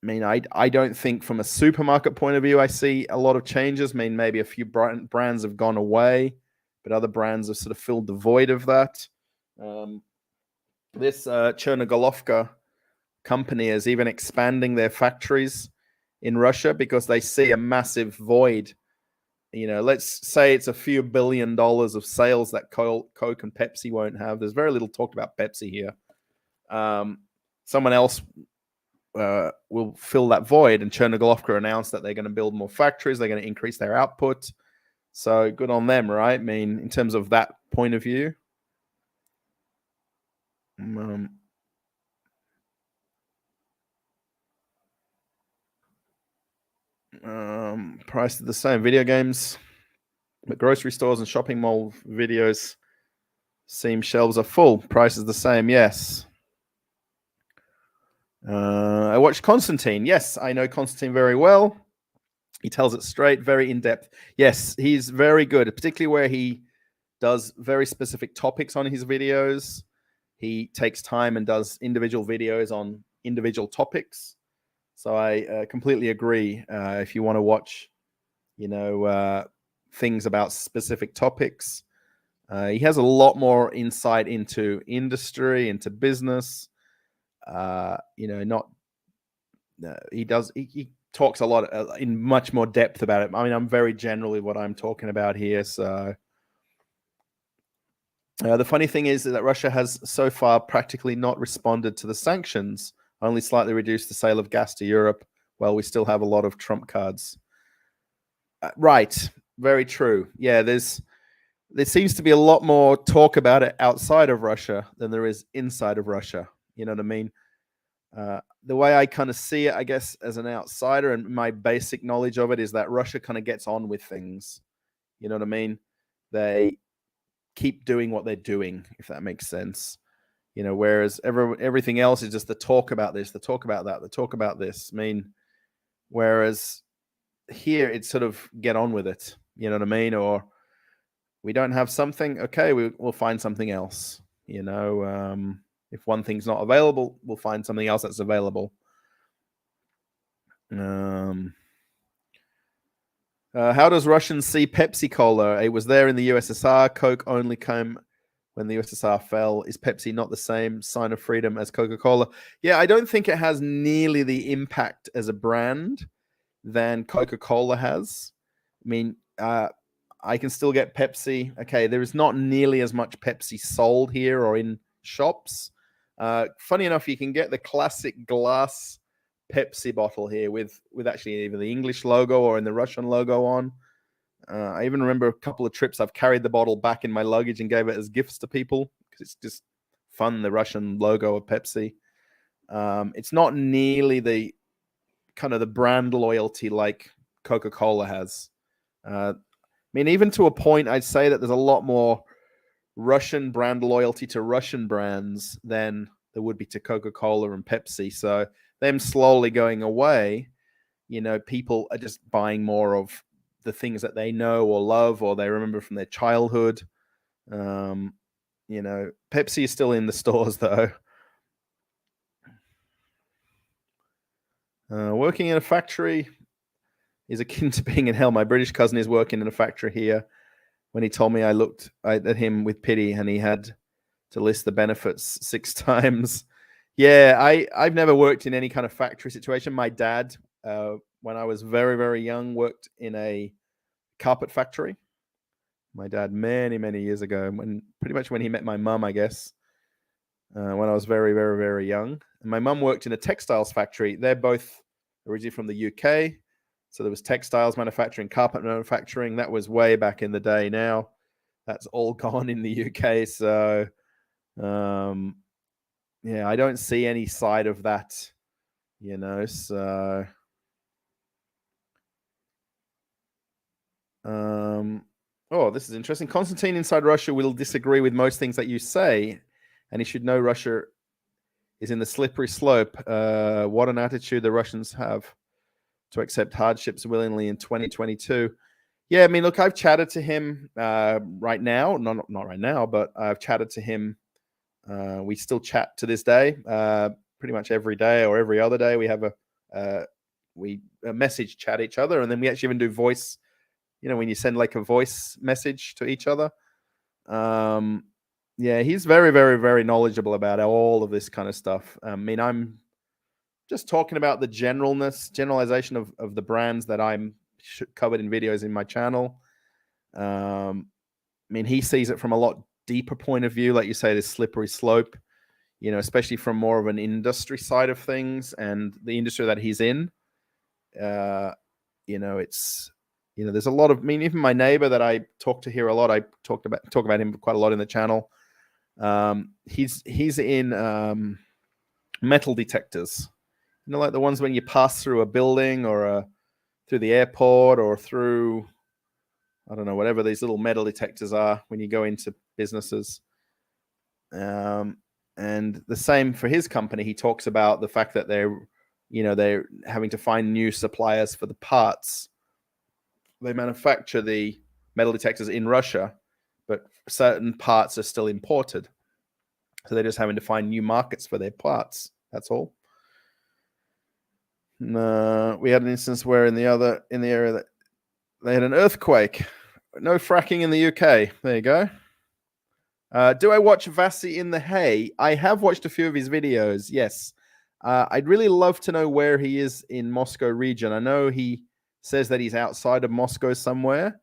mean, I don't think from a supermarket point of view, I see a lot of changes. I mean, maybe a few brands have gone away, but other brands have sort of filled the void of that. This Chernogolovka company is even expanding their factories in Russia because they see a massive void. Let's say it's a few $1 billion of sales that Coke and Pepsi won't have. There's very little talked about Pepsi here. Someone else will fill that void, and Chernogolovka announced that they're going to build more factories. They're going to increase their output. So good on them, right? I mean, in terms of that point of view. Price is the same. Video games, but grocery stores and shopping mall videos seem shelves are full. Price is the same. Yes. I watched Constantine. Yes, I know Constantine very well. He tells it straight, very in-depth. Yes, he's very good, particularly where he does very specific topics on his videos. He takes time and does individual videos on individual topics. So I completely agree. If you want to watch, things about specific topics, he has a lot more insight into industry, into business. He talks a lot in much more depth about it. I mean, I'm very generally what I'm talking about here. So the funny thing is that Russia has so far practically not responded to the sanctions, only slightly reduced the sale of gas to Europe, while we still have a lot of trump cards. Right. Very true. Yeah, there seems to be a lot more talk about it outside of Russia than there is inside of Russia. You know what I mean? The way I kind of see it, I guess, as an outsider, and my basic knowledge of it is that Russia kind of gets on with things. You know what I mean? They keep doing what they're doing, if that makes sense. Whereas everything else is just the talk about this, the talk about that, the talk about this. I mean, whereas here it's sort of get on with it. You know what I mean? Or we don't have something, okay, we'll find something else. If one thing's not available, we'll find something else that's available. How does Russians see Pepsi Cola? It was there in the USSR. Coke only came when the USSR fell. Is Pepsi not the same sign of freedom as Coca-Cola? Yeah, I don't think it has nearly the impact as a brand than Coca-Cola has. I mean, I can still get Pepsi. Okay, there is not nearly as much Pepsi sold here or in shops. Funny enough, you can get the classic glass Pepsi bottle here with actually either the English logo or in the Russian logo on. I even remember a couple of trips I've carried the bottle back in my luggage and gave it as gifts to people because it's just fun, the Russian logo of Pepsi. It's not nearly the kind of the brand loyalty like Coca-Cola has. I mean, even to a point, I'd say that there's a lot more Russian brand loyalty to Russian brands than there would be to Coca-Cola and Pepsi. So them slowly going away, people are just buying more of the things that they know or love or they remember from their childhood. Pepsi is still in the stores though. Working in a factory is akin to being in hell. My British cousin is working in a factory here. When he told me, I looked at him with pity and he had to list the benefits 6 times. Yeah, I've never worked in any kind of factory situation. My dad, when I was very, very young, worked in a carpet factory. My dad many, many years ago, pretty much when he met my mum, I guess, when I was very, very, very young. And my mum worked in a textiles factory. They're both originally from the UK. So there was textiles manufacturing, carpet manufacturing. That was way back in the day. Now that's all gone in the UK. So, yeah, I don't see any side of that, so... this is interesting. Constantine inside Russia will disagree with most things that you say, and he should know Russia is in the slippery slope. What an attitude the Russians have to accept hardships willingly in 2022. Yeah, I mean, look, I've chatted to him right now. Not right now, but I've chatted to him. We still chat to this day, pretty much every day or every other day. We have a message chat each other, and then we actually even do voice. When you send like a voice message to each other. Yeah, he's very, very, very knowledgeable about all of this kind of stuff. I mean, I'm just talking about the generalization of the brands that I'm covered in videos in my channel. I mean, he sees it from a lot deeper point of view, like you say, this slippery slope, especially from more of an industry side of things and the industry that he's in. It's... there's a lot of... I mean, even my neighbor that I talk to here a lot, I talk about him quite a lot in the channel. He's in metal detectors. Like the ones when you pass through a building or through the airport or through, I don't know, whatever these little metal detectors are when you go into businesses. And the same for his company. He talks about the fact that they're having to find new suppliers for the parts. They manufacture the metal detectors in Russia, but certain parts are still imported. So they're just having to find new markets for their parts. That's all. We had an instance where in the area that they had an earthquake. No fracking in the UK. There you go. Do I watch Vasi in the Hay? I have watched a few of his videos. Yes. I'd really love to know where he is in Moscow region. I know he says that he's outside of Moscow somewhere.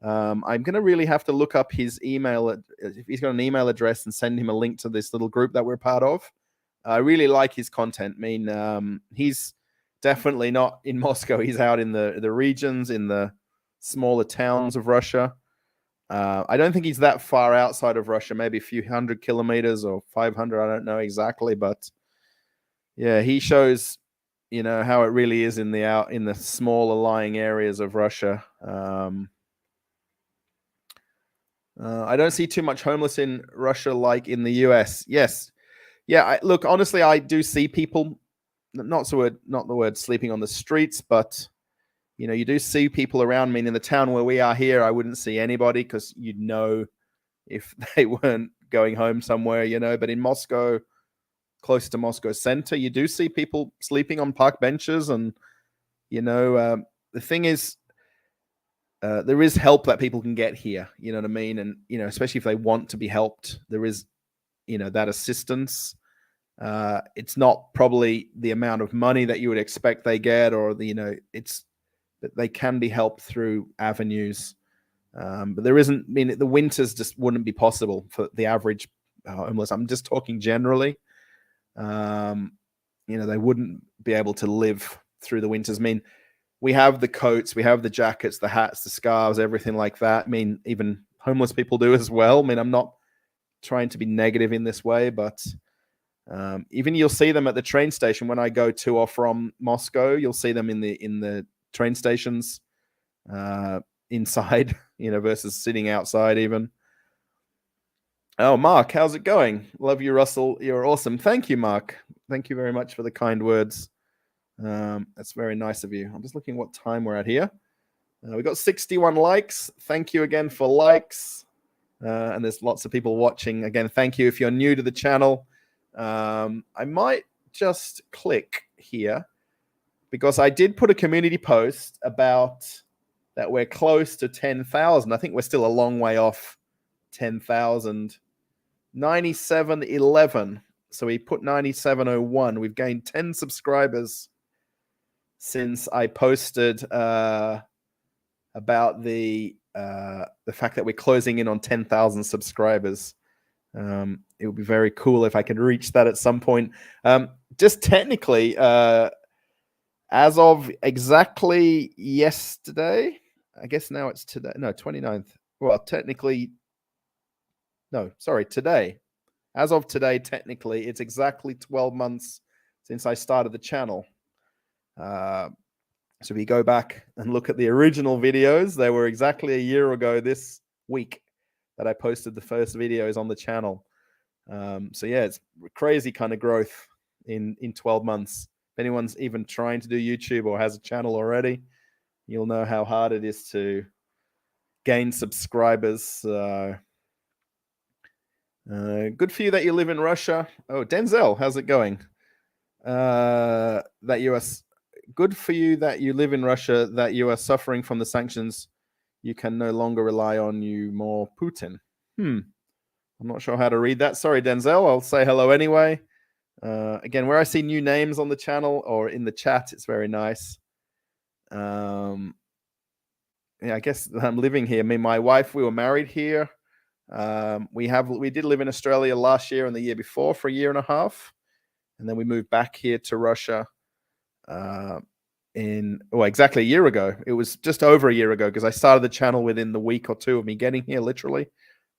I'm going to really have to look up his email. If he's got an email address and send him a link to this little group that we're part of. I really like his content. I mean, he's definitely not in Moscow. He's out in the regions, in the smaller towns of Russia. I don't think he's that far outside of Russia, maybe a few 100 kilometers or 500. I don't know exactly, but yeah, he shows, how it really is in the smaller lying areas of Russia. I don't see too much homeless in Russia like in the US. Yes. Yeah, look, honestly, I do see people, not the word sleeping on the streets, but, you do see people around. I mean, in the town where we are here, I wouldn't see anybody because you'd know if they weren't going home somewhere, but in Moscow, close to Moscow center, you do see people sleeping on park benches. And, the thing is, there is help that people can get here. You know what I mean? And, you know, especially if they want to be helped, there is, you know, that assistance. It's not probably the amount of money that you would expect they get, or the, you know, it's that they can be helped through avenues. But there isn't, I mean, the winters just wouldn't be possible for the average homeless. I'm just talking generally. You know, they wouldn't be able to live through the winters. I mean, we have the coats, we have the jackets, the hats, the scarves, everything like that. I mean, even homeless people do as well. I mean, I'm not trying to be negative in this way, but even you'll see them at the train station when I go to or from Moscow. You'll see them in the train stations inside, you know, versus sitting outside even. Oh, Mark, how's it going? Love you, Russell. You're awesome. Thank you, Mark. Thank you very much for the kind words. That's very nice of you. I'm just looking what time we're at here. We got 61 likes. Thank you again for likes. And there's lots of people watching. Again, thank you if you're new to the channel. I might just click here because I did put a community post about that we're close to 10,000. I think we're still a long way off 10,000. 9711. So we put 9701. We've gained 10 subscribers since I posted about the fact that we're closing in on 10,000 subscribers. It would be very cool if I could reach that at some point. Just technically, as of exactly yesterday, I guess now it's today. No, 29th. Well, technically, no, sorry, today. As of today, technically, it's exactly 12 months since I started the channel. So if you go back and look at the original videos, they were exactly a year ago this week that I posted the first videos on the channel. So yeah, it's crazy kind of growth in 12 months. If anyone's even trying to do YouTube or has a channel already, you'll know how hard it is to gain subscribers. Good for you that you live in Russia. Oh, Denzel, how's it going? That you are good for you that you live in Russia, that you are suffering from the sanctions. You can no longer rely on you more Putin. I'm not sure how to read that. Sorry, Denzel. I'll say hello anyway. Again, where I see new names on the channel or in the chat, it's very nice. Yeah, I guess I'm living here. Me and my wife, we were married here. We did live in Australia last year and the year before for a year and a half, and then we moved back here to Russia exactly a year ago. It was just over a year ago because I started the channel within the week or two of me getting here. Literally,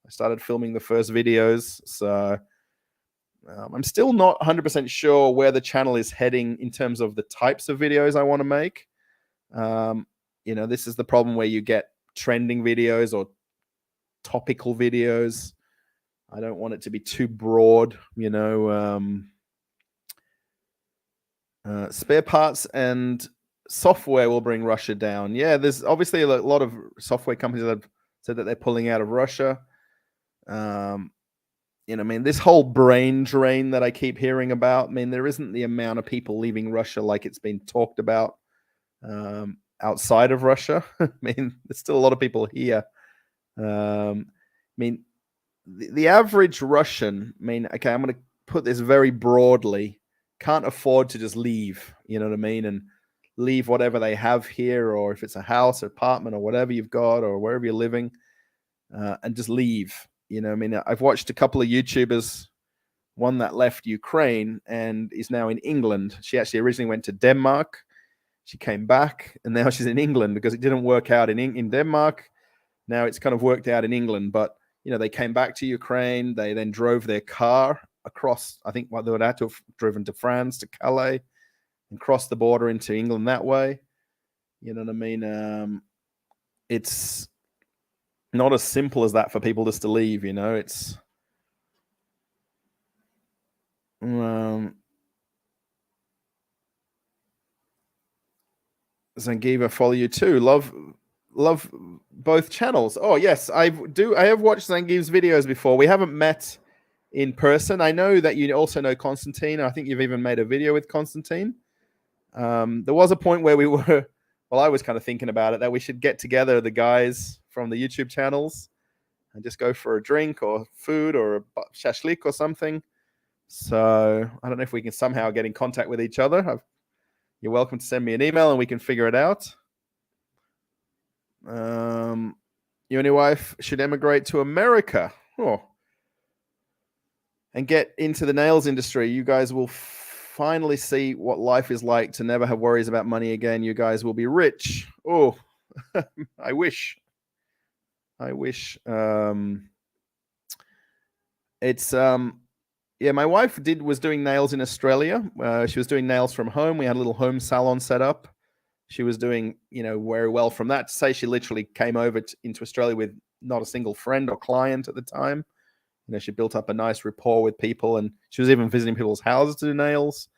I started filming the first videos. So I'm still not 100% sure where the channel is heading in terms of the types of videos I want to make. You know, this is the problem where you get trending videos or topical videos. I don't want it to be too broad, you know. Spare parts and software will bring Russia down. Yeah, there's obviously a lot of software companies that have said that they're pulling out of Russia. You know, I mean, this whole brain drain that I keep hearing about, I mean, there isn't the amount of people leaving Russia like it's been talked about outside of Russia. I mean, there's still a lot of people here. I mean, the average Russian, I mean, okay, I'm going to put this very broadly, can't afford to just leave, you know what I mean? And leave whatever they have here, or if it's a house, or apartment, or whatever you've got, or wherever you're living, and just leave. You know, I mean, I've watched a couple of YouTubers, one that left Ukraine and is now in England. She actually originally went to Denmark. She came back, and now she's in England because it didn't work out in Denmark. Now it's kind of worked out in England, but you know, they came back to Ukraine. They then drove their car across. I think they would have to have driven to France, to Calais, and crossed the border into England that way. You know what I mean? It's not as simple as that for people just to leave. You know, it's Zangiva, follow you too. Love both channels. Oh yes, I have watched Zangiva's videos before. We haven't met in person. I know that you also know Constantine. I think you've even made a video with Constantine. There was a point where we were well, I was kind of thinking about it, that we should get together, the guys from the YouTube channels, and just go for a drink or food or a shashlik or something. So I don't know if we can somehow get in contact with each other. You're welcome to send me an email and we can figure it out. You and your wife should emigrate to America. And get into the nails industry. You guys will finally see what life is like to never have worries about money again. You guys will be rich. Oh, I wish. It's yeah, my wife was doing nails in Australia. She was doing nails from home. We had a little home salon set up. She was doing, very well from that. To say she literally came over into Australia with not a single friend or client at the time. She built up a nice rapport with people, and she was even visiting people's houses to do nails.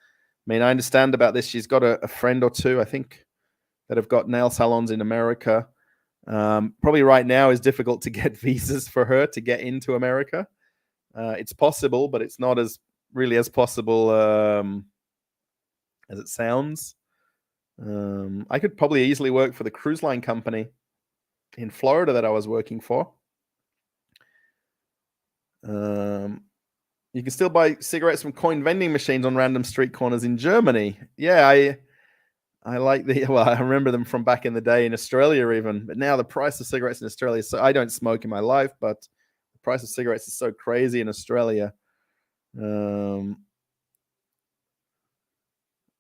I mean, I understand about this. She's got a friend or two, I think, that have got nail salons in America. Probably right now is difficult to get visas for her to get into America. It's possible, but it's not as possible as it sounds. I could probably easily work for the cruise line company in Florida that I was working for. You can still buy cigarettes from coin vending machines on random street corners in Germany. Yeah, I like I remember them from back in the day in Australia even. But now the price of cigarettes in Australia, so I don't smoke in my life, but the price of cigarettes is so crazy in Australia.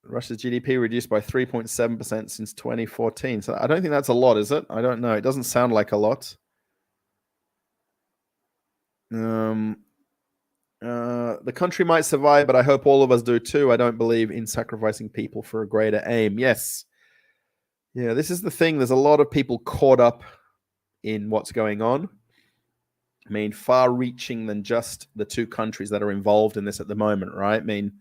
Russia's GDP reduced by 3.7% since 2014. So I don't think that's a lot, is it? I don't know. It doesn't sound like a lot. The country might survive, but I hope all of us do too. I don't believe in sacrificing people for a greater aim. Yes. Yeah, this is the thing. There's a lot of people caught up in what's going on. I mean, far-reaching than just the two countries that are involved in this at the moment, right? I mean,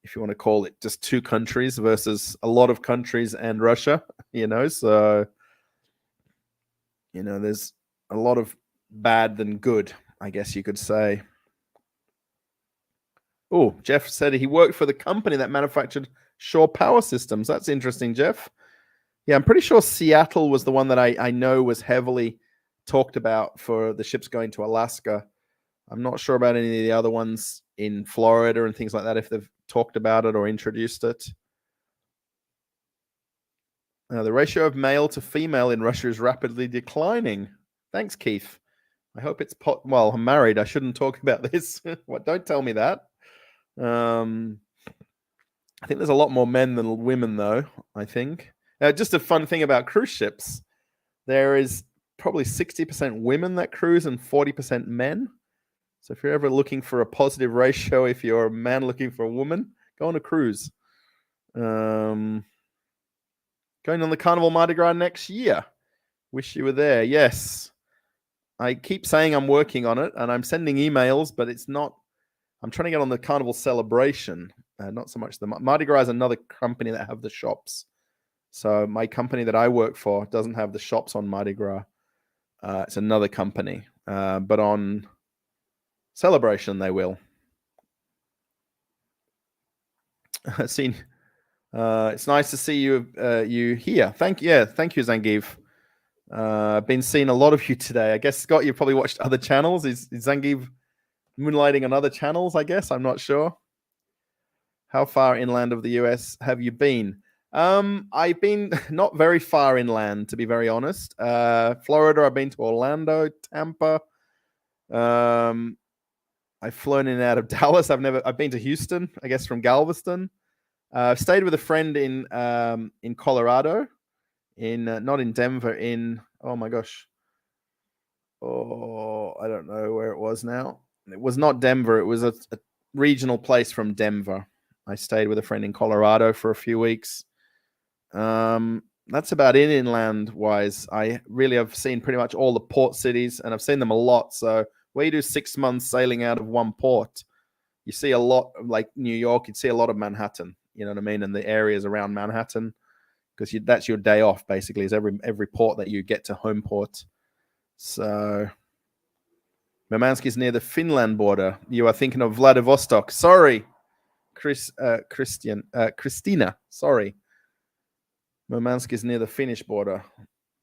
if you want to call it just two countries versus a lot of countries and Russia, so, there's a lot of bad than good, I guess you could say. Oh, Jeff said he worked for the company that manufactured Shore Power Systems. That's interesting, Jeff. Yeah, I'm pretty sure Seattle was the one that I know was heavily talked about for the ships going to Alaska. I'm not sure about any of the other ones in Florida and things like that, if they've talked about it or introduced it. The ratio of male to female in Russia is rapidly declining. Thanks, Keith. I hope it's well, I'm married. I shouldn't talk about this. What? Don't tell me that. I think there's a lot more men than women, though, I think. Just a fun thing about cruise ships. There is probably 60% women that cruise and 40% men. So if you're ever looking for a positive ratio, if you're a man looking for a woman, go on a cruise. Going on the Carnival Mardi Gras next year. Wish you were there. Yes. I keep saying I'm working on it, and I'm sending emails, but it's not. I'm trying to get on the Carnival Celebration, not so much the Mardi Gras is another company that have the shops. So my company that I work for doesn't have the shops on Mardi Gras. It's another company, but on Celebration they will. It's nice to see you here. Thank you, Zangief. Been seeing a lot of you today. I guess, Scott, you've probably watched other channels. Is Zangief moonlighting on other channels, I guess? I'm not sure. How far inland of the US have you been? I've been not very far inland, to be very honest. Florida, I've been to Orlando, Tampa. I've flown in and out of Dallas. I've been to Houston, I guess, from Galveston. I've stayed with a friend in Colorado, not in Denver, oh my gosh. Oh, I don't know where it was now. It was not Denver. It was a regional place from Denver. I stayed with a friend in Colorado for a few weeks. That's about it inland wise. I really have seen pretty much all the port cities, and I've seen them a lot. So where you do 6 months sailing out of one port, you see a lot of, like New York, you'd see a lot of Manhattan, you know what I mean? And the areas around Manhattan, because that's your day off basically, is every port that you get to home port. So Murmansk is near the Finland border. You are thinking of Vladivostok. Sorry, Christina. Sorry. Murmansk is near the Finnish border.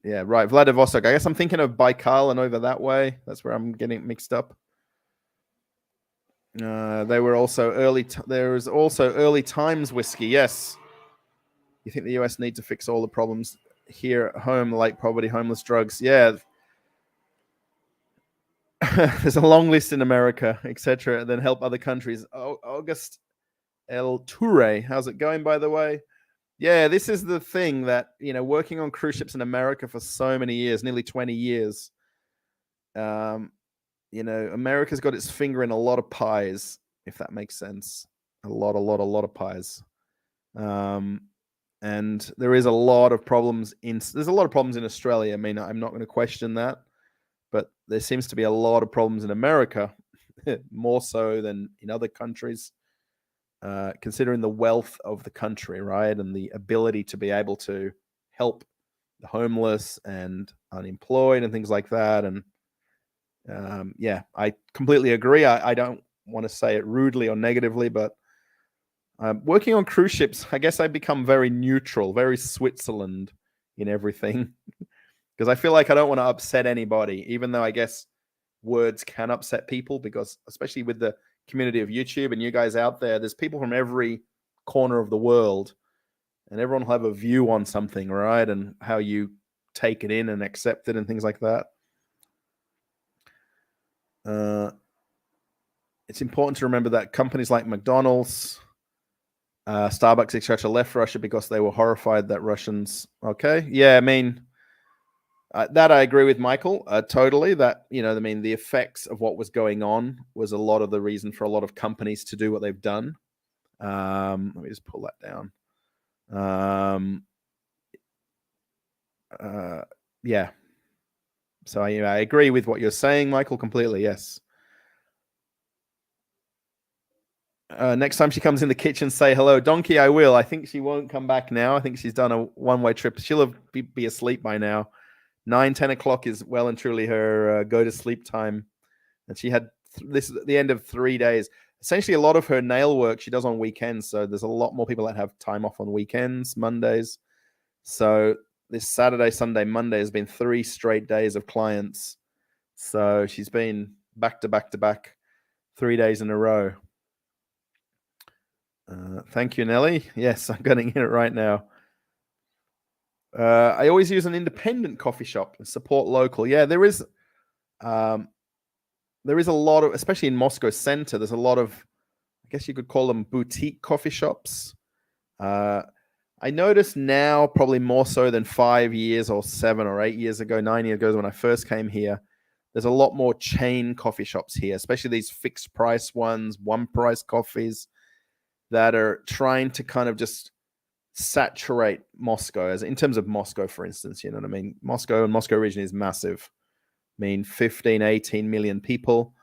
Yeah, right. Vladivostok. I guess I'm thinking of Baikal and over that way. That's where I'm getting mixed up. They were also early. There was also early times whiskey. Yes. You think the US need to fix all the problems here at home, like poverty, homeless, drugs? Yeah. There's a long list in America, etc. Then help other countries. August El Toure. How's it going, by the way? Yeah, this is the thing that, working on cruise ships in America for so many years, nearly 20 years, America's got its finger in a lot of pies, if that makes sense. A lot of pies. And there is a lot of problems there's a lot of problems in Australia. I mean, I'm not going to question that, but there seems to be a lot of problems in America, more so than in other countries. Considering the wealth of the country, right, and the ability to be able to help the homeless and unemployed and things like that. And I completely agree. I don't want to say it rudely or negatively, but working on cruise ships, I guess I become very neutral, very Switzerland in everything, because I feel like I don't want to upset anybody, even though I guess words can upset people, because especially with the community of YouTube and you guys out there's people from every corner of the world, and everyone will have a view on something, right? And how you take it in and accept it and things like that. It's important to remember that companies like McDonald's, Starbucks, etc., left Russia because they were horrified that Russians. Okay, yeah, I mean. That I agree with Michael, totally. That, the effects of what was going on was a lot of the reason for a lot of companies to do what they've done. Let me just pull that down. Yeah. So I agree with what you're saying, Michael, completely. Yes. Next time she comes in the kitchen, say hello. Donkey, I will. I think she won't come back now. I think she's done a one-way trip. She'll be asleep by now. 9-10 o'clock is well and truly her go to sleep time, and she had this at the end of 3 days. Essentially, a lot of her nail work she does on weekends, so there's a lot more people that have time off on weekends, Mondays. So this Saturday, Sunday, Monday has been 3 straight days of clients. So she's been back to back to back 3 days in a row. Thank you, Nelly. Yes, I'm getting it right now. I always use an independent coffee shop and support local. Yeah, there is a lot of, especially in Moscow center, there's a lot of, I guess you could call them boutique coffee shops. I notice now, probably more so than 5 years or 7 or 8 years ago, 9 years ago when I first came here, there's a lot more chain coffee shops here, especially these fixed price ones, one price coffees that are trying to kind of just saturate Moscow, as in terms of Moscow, for instance, you know what I mean? Moscow and Moscow region is massive. I mean, 15, 18 million people.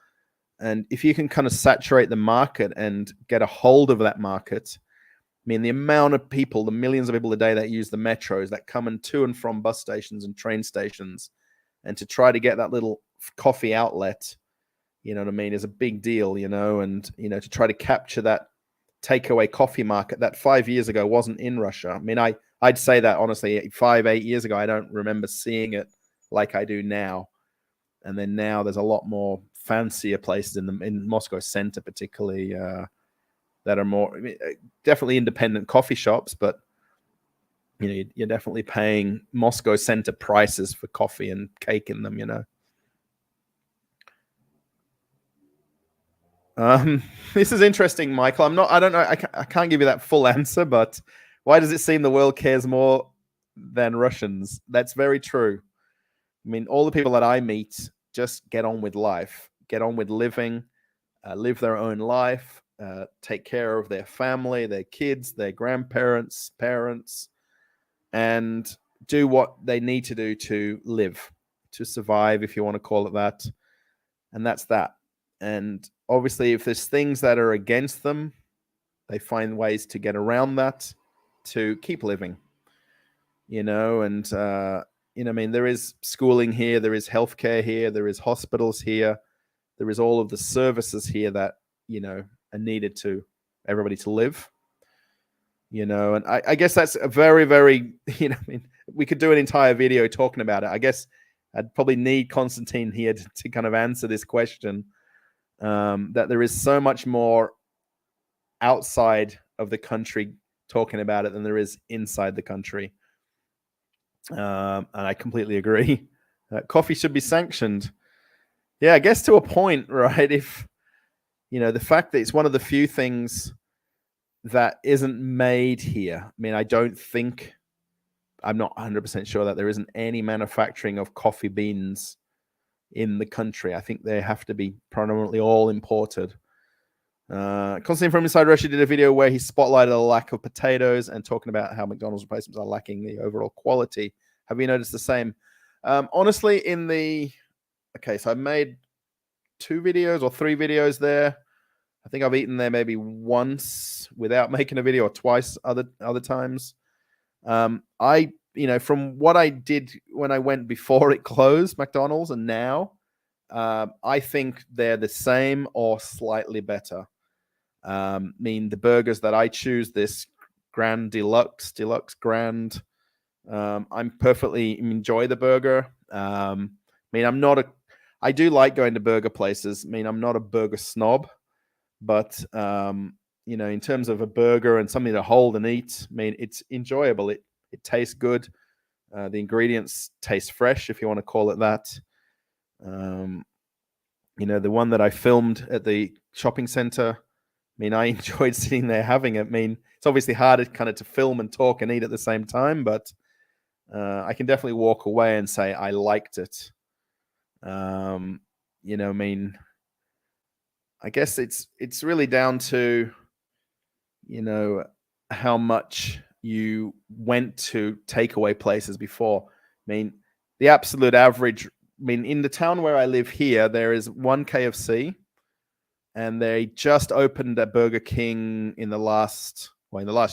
And if you can kind of saturate the market and get a hold of that market, I mean, the amount of people, the millions of people a day that use the metros, that come in to and from bus stations and train stations, and to try to get that little coffee outlet, you know what I mean, is a big deal, and, to try to capture that takeaway coffee market that 5 years ago wasn't in Russia. I mean, I'd say that honestly, 5-8 years ago, I don't remember seeing it like I do now. And then now there's a lot more fancier places in Moscow center, particularly, that are more, definitely independent coffee shops, but you're definitely paying Moscow center prices for coffee and cake in them. This is interesting, Michael. I don't know. I can't give you that full answer, but why does it seem the world cares more than Russians? That's very true. I mean, all the people that I meet just get on with life, get on with living, live their own life, take care of their family, their kids, their grandparents, parents, and do what they need to do to live, to survive, if you want to call it that. And that's that. And obviously, if there's things that are against them, they find ways to get around that to keep living, and, I mean, there is schooling here, there is healthcare here, there is hospitals here, there is all of the services here that, are needed to everybody to live. And I guess that's a very, very, I mean, we could do an entire video talking about it. I guess I'd probably need Konstantin here to kind of answer this question, that there is so much more outside of the country talking about it than there is inside the country. And I completely agree. Coffee should be sanctioned. Yeah, I guess to a point, right? If, the fact that it's one of the few things that isn't made here. I mean, I'm not 100% sure that there isn't any manufacturing of coffee beans in the country. I think they have to be predominantly all imported. Constantine from Inside Russia did a video where he spotlighted a lack of potatoes and talking about how McDonald's replacements are lacking the overall quality. Have you noticed the same? Honestly, so I made 2 videos or 3 videos there. I think I've eaten there maybe once without making a video, or twice other times. From what I did when I went before it closed, McDonald's, and now, I think they're the same or slightly better. I mean, the burgers that I choose, this Grand Deluxe Grand, I'm perfectly enjoy the burger. I mean, I do like going to burger places. I mean, I'm not a burger snob, but in terms of a burger and something to hold and eat, I mean, it's enjoyable. It tastes good. The ingredients taste fresh, if you want to call it that. The one that I filmed at the shopping center, I mean, I enjoyed sitting there having it. I mean, it's obviously harder kind of to film and talk and eat at the same time, but I can definitely walk away and say I liked it. I mean, I guess it's really down to, how much you went to takeaway places before. I mean, the absolute average, in the town where I live here, there is 1 KFC, and they just opened a Burger King in the last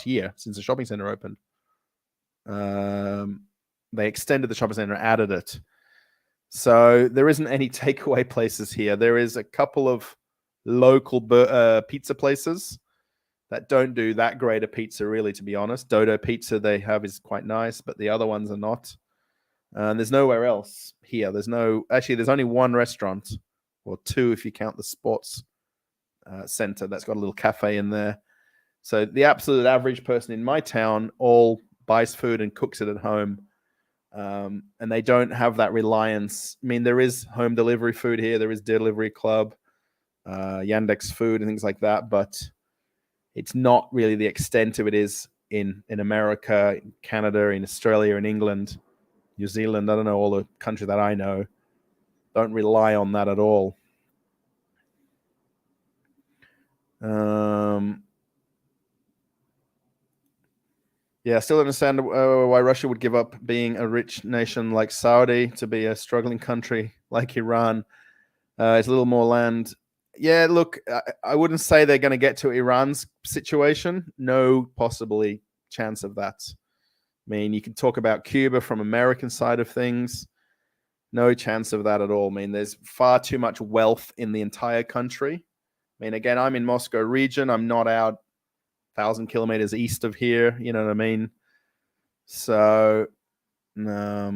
year since the shopping center opened. They extended the shopping center and added it. So there isn't any takeaway places here. There is a couple of local pizza places that don't do that great a pizza, really, to be honest. Dodo Pizza they have is quite nice, but the other ones are not. There's nowhere else here. There's only 1 restaurant, or 2 if you count the sports center that's got a little cafe in there. So the absolute average person in my town all buys food and cooks it at home. And they don't have that reliance. I mean, there is home delivery food here. There is Delivery Club, Yandex Food and things like that, but it's not really the extent of it is in America, in Canada, in Australia, in England, New Zealand. I don't know, all the countries that I know don't rely on that at all. Yeah, I still understand why Russia would give up being a rich nation like Saudi to be a struggling country like Iran. It's a little more land. Yeah, look, I wouldn't say they're going to get to Iran's situation. No possibly chance of that. I mean, you can talk about Cuba from American side of things. No chance of that at all. I mean, there's far too much wealth in the entire country. I mean, again, I'm in Moscow region. I'm not out 1,000 kilometers east of here. You know what I mean? So, I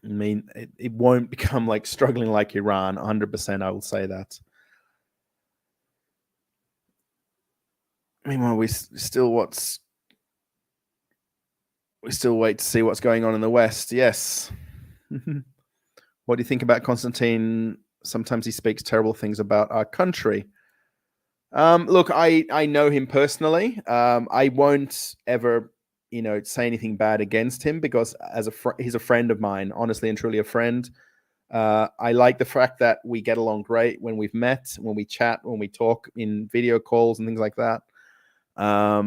mean, it won't become like struggling like Iran. 100%, I will say that. Meanwhile, we still wait to see what's going on in the West. Yes. What do you think about Konstantin? Sometimes he speaks terrible things about our country. Look, I know him personally. I won't ever, say anything bad against him because he's a friend of mine, honestly and truly a friend. I like the fact that we get along great when we've met, when we chat, when we talk in video calls and things like that. I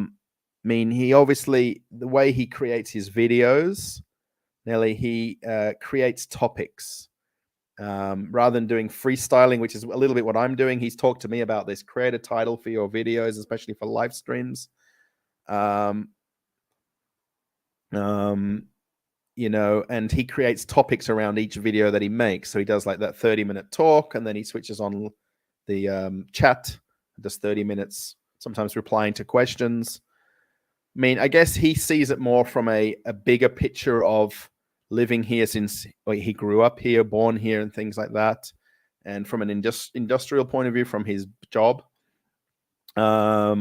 mean, he obviously, the way he creates his videos, Nelly, he creates topics. Rather than doing freestyling, which is a little bit what I'm doing, he's talked to me about this. Create a title for your videos, especially for live streams. And he creates topics around each video that he makes. So he does like that 30-minute talk, and then he switches on the chat, does 30 minutes, sometimes replying to questions. mean, I guess he sees it more from a bigger picture of living here since he grew up here, born here, and things like that. And from an industrial point of view, from his job. I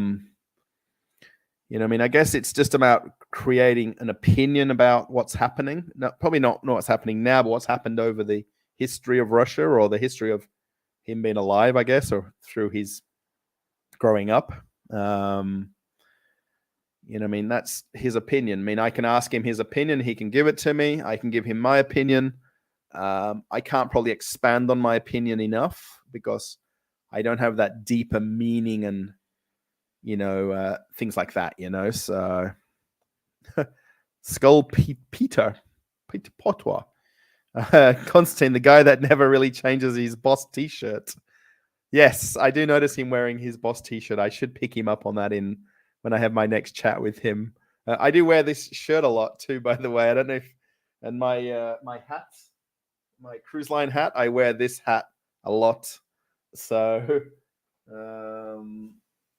mean, I guess it's just about creating an opinion about what's happening. Probably not what's happening now, but what's happened over the history of Russia or the history of him being alive, I guess, or through his growing up. I mean, that's his opinion. I mean, I can ask him his opinion. He can give it to me. I can give him my opinion. I can't probably expand on my opinion enough because I don't have that deeper meaning and, things like that, so Skull Peter Potwa. Constantine, the guy that never really changes his boss t-shirt. Yes, I do notice him wearing his boss t-shirt. I should pick him up on that when I have my next chat with him. I do wear this shirt a lot too, by the way. I don't know if, and my hat, my cruise line hat, I wear this hat a lot. So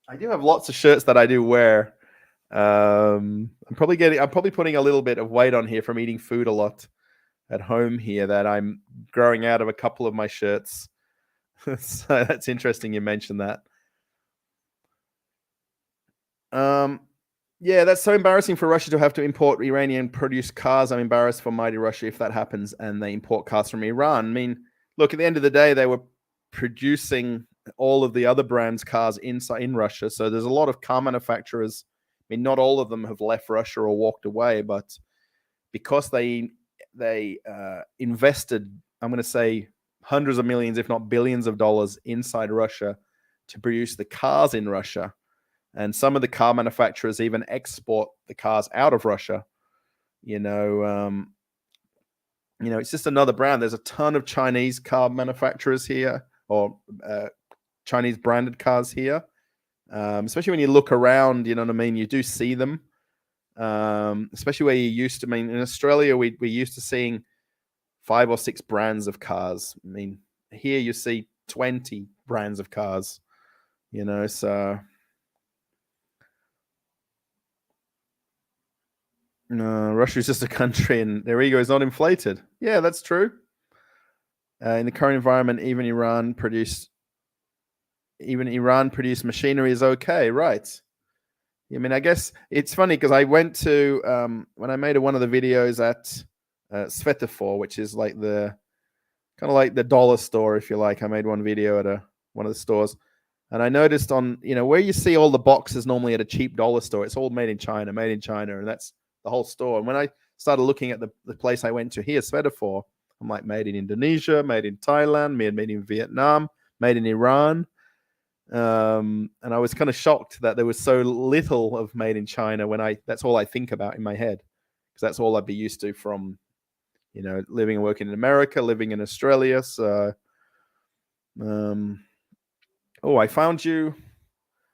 I do have lots of shirts that I do wear. I'm probably putting a little bit of weight on here from eating food a lot at home here, that I'm growing out of a couple of my shirts. So that's interesting you mentioned that. Yeah, that's so embarrassing for Russia to have to import Iranian produced cars. I'm embarrassed for mighty Russia if that happens and they import cars from Iran. I mean, look, at the end of the day, they were producing all of the other brands' cars in Russia. So there's a lot of car manufacturers. I mean, not all of them have left Russia or walked away, but because they invested, I'm going to say hundreds of millions, if not billions of dollars inside Russia to produce the cars in Russia. And some of the car manufacturers even export the cars out of Russia. It's just another brand. There's a ton of Chinese car manufacturers here, or Chinese branded cars here. Especially when you look around, you know what I mean? You do see them. Especially where you used to, in Australia, we used to seeing 5 or 6 brands of cars. I mean, here you see 20 brands of cars, so. Russia is just a country and their ego is not inflated. Yeah, that's true. In the current environment, even Iran produced machinery is okay, right? I mean, I guess it's funny because I went to, when I made one of the videos at Svetofor, which is like kind of like the dollar store, if you like. I made one video at one of the stores. And I noticed on, where you see all the boxes normally at a cheap dollar store, it's all made in China. And that's the whole store. And when I started looking at the place I went to here, Svetofor, I'm like, made in Indonesia, made in Thailand, made in Vietnam, made in Iran. And I was kind of shocked that there was so little of made in China that's all I think about in my head. Because that's all I'd be used to from, living and working in America, living in Australia. So, I found you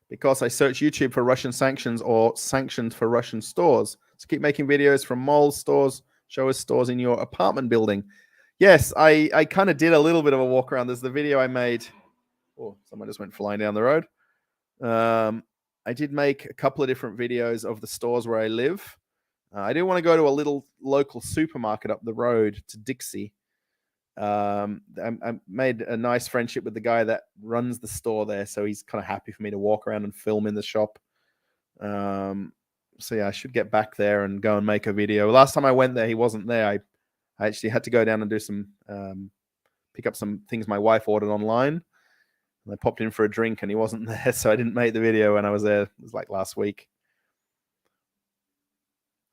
because I searched YouTube for Russian sanctions or sanctions for Russian stores. So keep making videos from malls, stores, show us stores in your apartment building. Yes, I kind of did a little bit of a walk around. There's the video I made. Oh, someone just went flying down the road. I did make a couple of different videos of the stores where I live. I didn't want to go to a little local supermarket up the road to Dixie. I made a nice friendship with the guy that runs the store there, so he's kind of happy for me to walk around and film in the shop. So yeah, I should get back there and go and make a video. Last time I went there, he wasn't there. I actually had to go down and do some pick up some things my wife ordered online. And I popped in for a drink and he wasn't there, so I didn't make the video when I was there. It was like last week.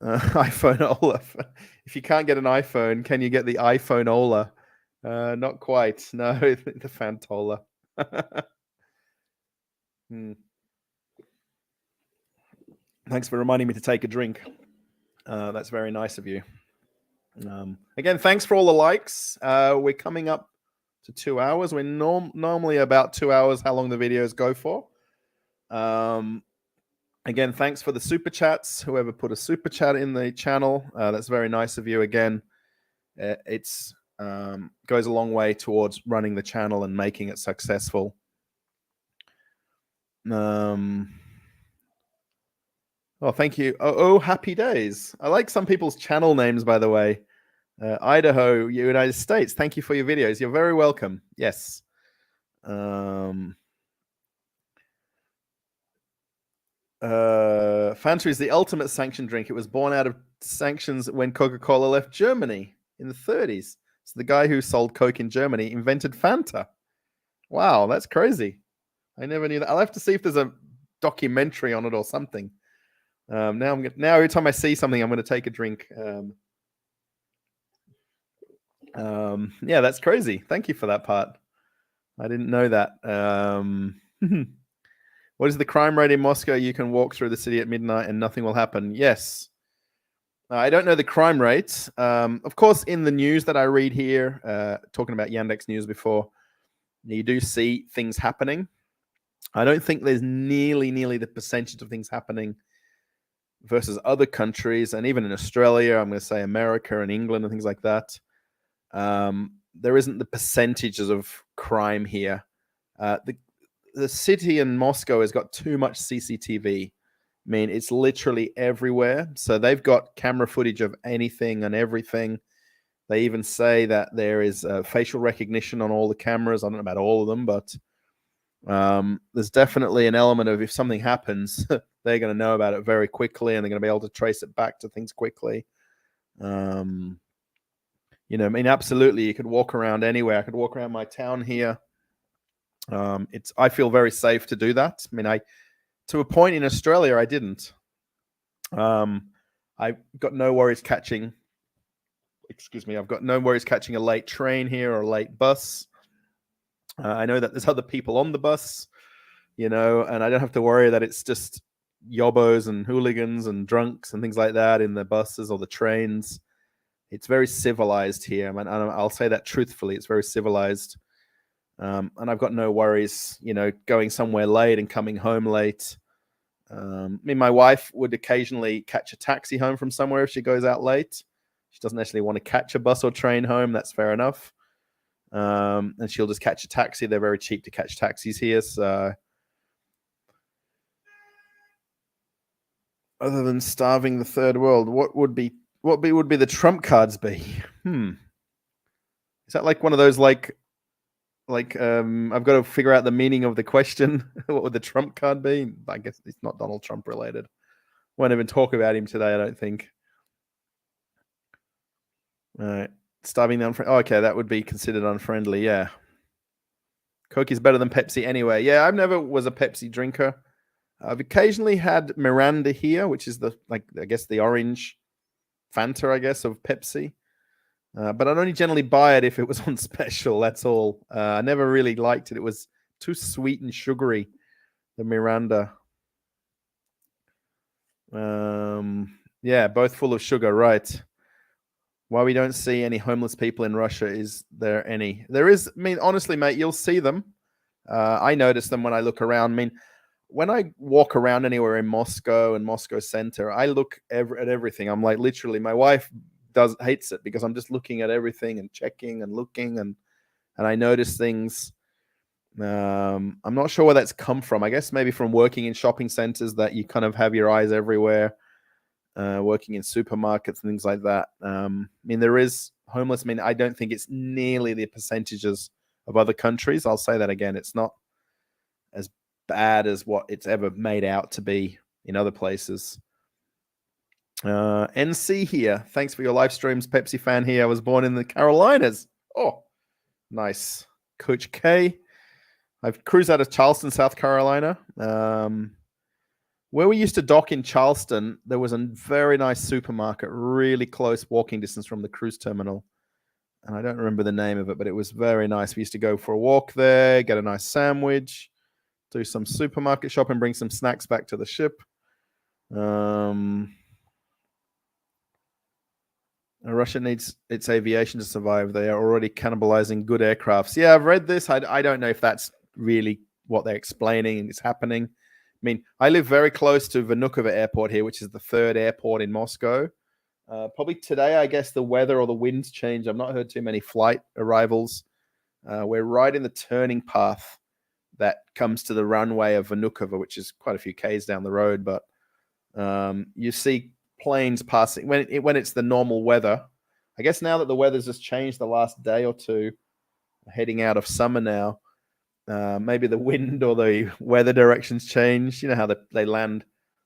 iPhone Ola. If you can't get an iPhone, can you get the iPhone Ola? Not quite. No, the Fantola. Thanks for reminding me to take a drink. That's very nice of you. Again, thanks for all the likes. We're coming up to 2 hours. We're normally about 2 hours, how long the videos go for. Again, thanks for the super chats. Whoever put a super chat in the channel, that's very nice of you. Again, it's goes a long way towards running the channel and making it successful. Oh, thank you. Oh, happy days. I like some people's channel names, by the way. Idaho, United States. Thank you for your videos. You're very welcome. Yes. Fanta is the ultimate sanction drink. It was born out of sanctions when Coca-Cola left Germany in the 30s. So the guy who sold Coke in Germany invented Fanta. Wow, that's crazy. I never knew that. I'll have to see if there's a documentary on it or something. Now every time I see something, I'm going to take a drink. Yeah, that's crazy. Thank you for that part. I didn't know that. What is the crime rate in Moscow? You can walk through the city at midnight and nothing will happen. Yes. I don't know the crime rates. Of course, in the news that I read here, talking about Yandex News before, you do see things happening. I don't think there's nearly the percentage of things happening versus other countries, and even in Australia, I'm going to say America and England and things like that. There isn't the percentages of crime here. The city in Moscow has got too much CCTV. I mean, it's literally everywhere. So they've got camera footage of anything and everything. They even say that there is facial recognition on all the cameras. I don't know about all of them, but there's definitely an element of if something happens, they're going to know about it very quickly and they're going to be able to trace it back to things quickly. I mean, absolutely, you could walk around anywhere. I could walk around my town here. I feel very safe to do that. I mean, to a point in Australia, I didn't. I've got no worries catching. I've got no worries catching a late train here or a late bus. I know that there's other people on the bus, and I don't have to worry that it's just yobbos and hooligans and drunks and things like that in the buses or the trains. It's very civilized here. And I'll say that truthfully. It's very civilized. And I've got no worries, going somewhere late and coming home late. I mean, my wife would occasionally catch a taxi home from somewhere if she goes out late. She doesn't actually want to catch a bus or train home. That's fair enough. And she'll just catch a taxi. They're very cheap to catch taxis here. So other than starving the third world, what would be the trump cards be? Is that like one of those like I've got to figure out the meaning of the question. What would the trump card be? I guess it's not Donald Trump related. Won't even talk about him today, I don't think. Starving the unfriendly. Okay, that would be considered unfriendly. Yeah. Coke is better than Pepsi anyway. Yeah, I've never was a Pepsi drinker. I've occasionally had Miranda here, which is I guess the orange Fanta, I guess, of Pepsi. But I'd only generally buy it if it was on special. That's all. I never really liked it. It was too sweet and sugary, the Miranda. Yeah, both full of sugar, right. Why we don't see any homeless people in Russia, is there any? There is, I mean, honestly, mate, you'll see them. I notice them when I look around. I mean, when I walk around anywhere in Moscow and Moscow center, I look at everything. I'm like, literally, my wife hates it because I'm just looking at everything and checking and looking and I notice things. I'm not sure where that's come from. I guess maybe from working in shopping centers that you kind of have your eyes everywhere. Working in supermarkets and things like that. I mean, there is homeless. I mean, I don't think it's nearly the percentages of other countries. I'll say that again. It's not as bad as what it's ever made out to be in other places. NC here. Thanks for your live streams. Pepsi fan here. I was born in the Carolinas. Oh, nice. Coach K. I've cruised out of Charleston, South Carolina. Where we used to dock in Charleston, there was a very nice supermarket, really close walking distance from the cruise terminal. And I don't remember the name of it, but it was very nice. We used to go for a walk there, get a nice sandwich, do some supermarket shopping, bring some snacks back to the ship. Russia needs its aviation to survive. They are already cannibalizing good aircrafts. Yeah, I've read this. I don't know if that's really what they're explaining and it's happening. I mean, I live very close to Vnukovo Airport here, which is the third airport in Moscow. Probably today, I guess the weather or the winds change. I've not heard too many flight arrivals. We're right in the turning path that comes to the runway of Vnukovo, which is quite a few Ks down the road. But You see planes passing when it's the normal weather. I guess now that the weather's just changed the last day or two, heading out of summer now, maybe the wind or the weather directions change. You know how they land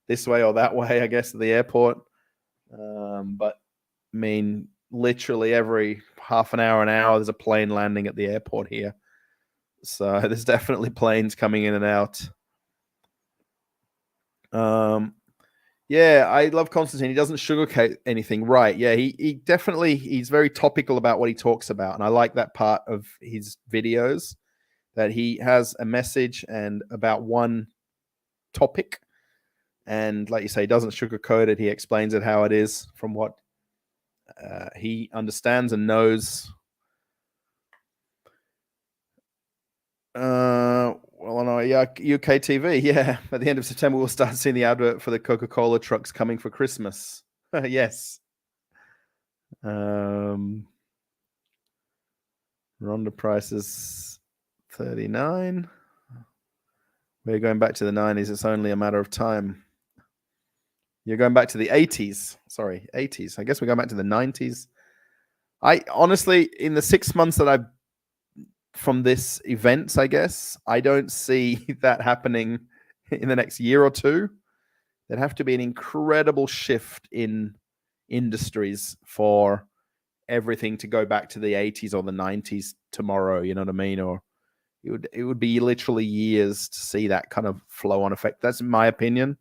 this way or that way, I guess, at the airport. But I mean, literally every half an hour, there's a plane landing at the airport here. So there's definitely planes coming in and out. Yeah, I love Constantine. He doesn't sugarcoat anything, right? Yeah, he's very topical about what he talks about, and I like that part of his videos, that he has a message and about one topic, and like you say, he doesn't sugarcoat it. He explains it how it is from what he understands and knows. Well, on our UK TV, yeah. At the end of September, we'll start seeing the advert for the Coca-Cola trucks coming for Christmas. Yes. Ronda price is 39. We're going back to the 90s. It's only a matter of time. You're going back to the 80s. Sorry, 80s. I guess we're going back to the 90s. I honestly, in the 6 months that I've from this events, I guess, I don't see that happening in the next year or two. There'd have to be an incredible shift in industries for everything to go back to the 80s or the 90s tomorrow, you know what I mean? Or it would be literally years to see that kind of flow on effect. That's my opinion.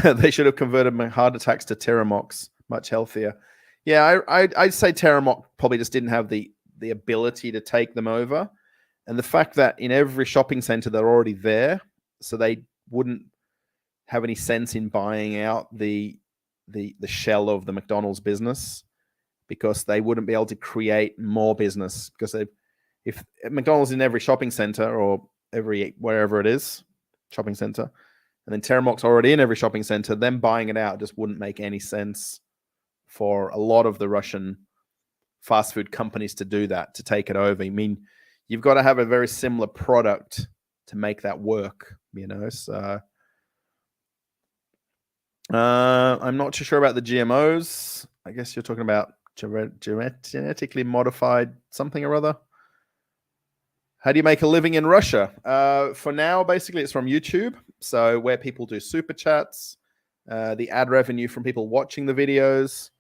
They should have converted my heart attacks to Terramox, much healthier. Yeah, I'd say Terramox probably just didn't have the ability to take them over. And the fact that in every shopping center they're already there, so they wouldn't have any sense in buying out the shell of the McDonald's business, because they wouldn't be able to create more business, because if McDonald's in every shopping center or wherever it is, shopping center, and then Terramox already in every shopping center, them buying it out just wouldn't make any sense for a lot of the Russian fast food companies to do that, to take it over. I mean, you've got to have a very similar product to make that work, you know. So I'm not too sure about the GMOs. I guess you're talking about genetically modified something or other. How do you make a living in Russia? For now, basically, it's from YouTube. So where people do super chats, the ad revenue from people watching the videos.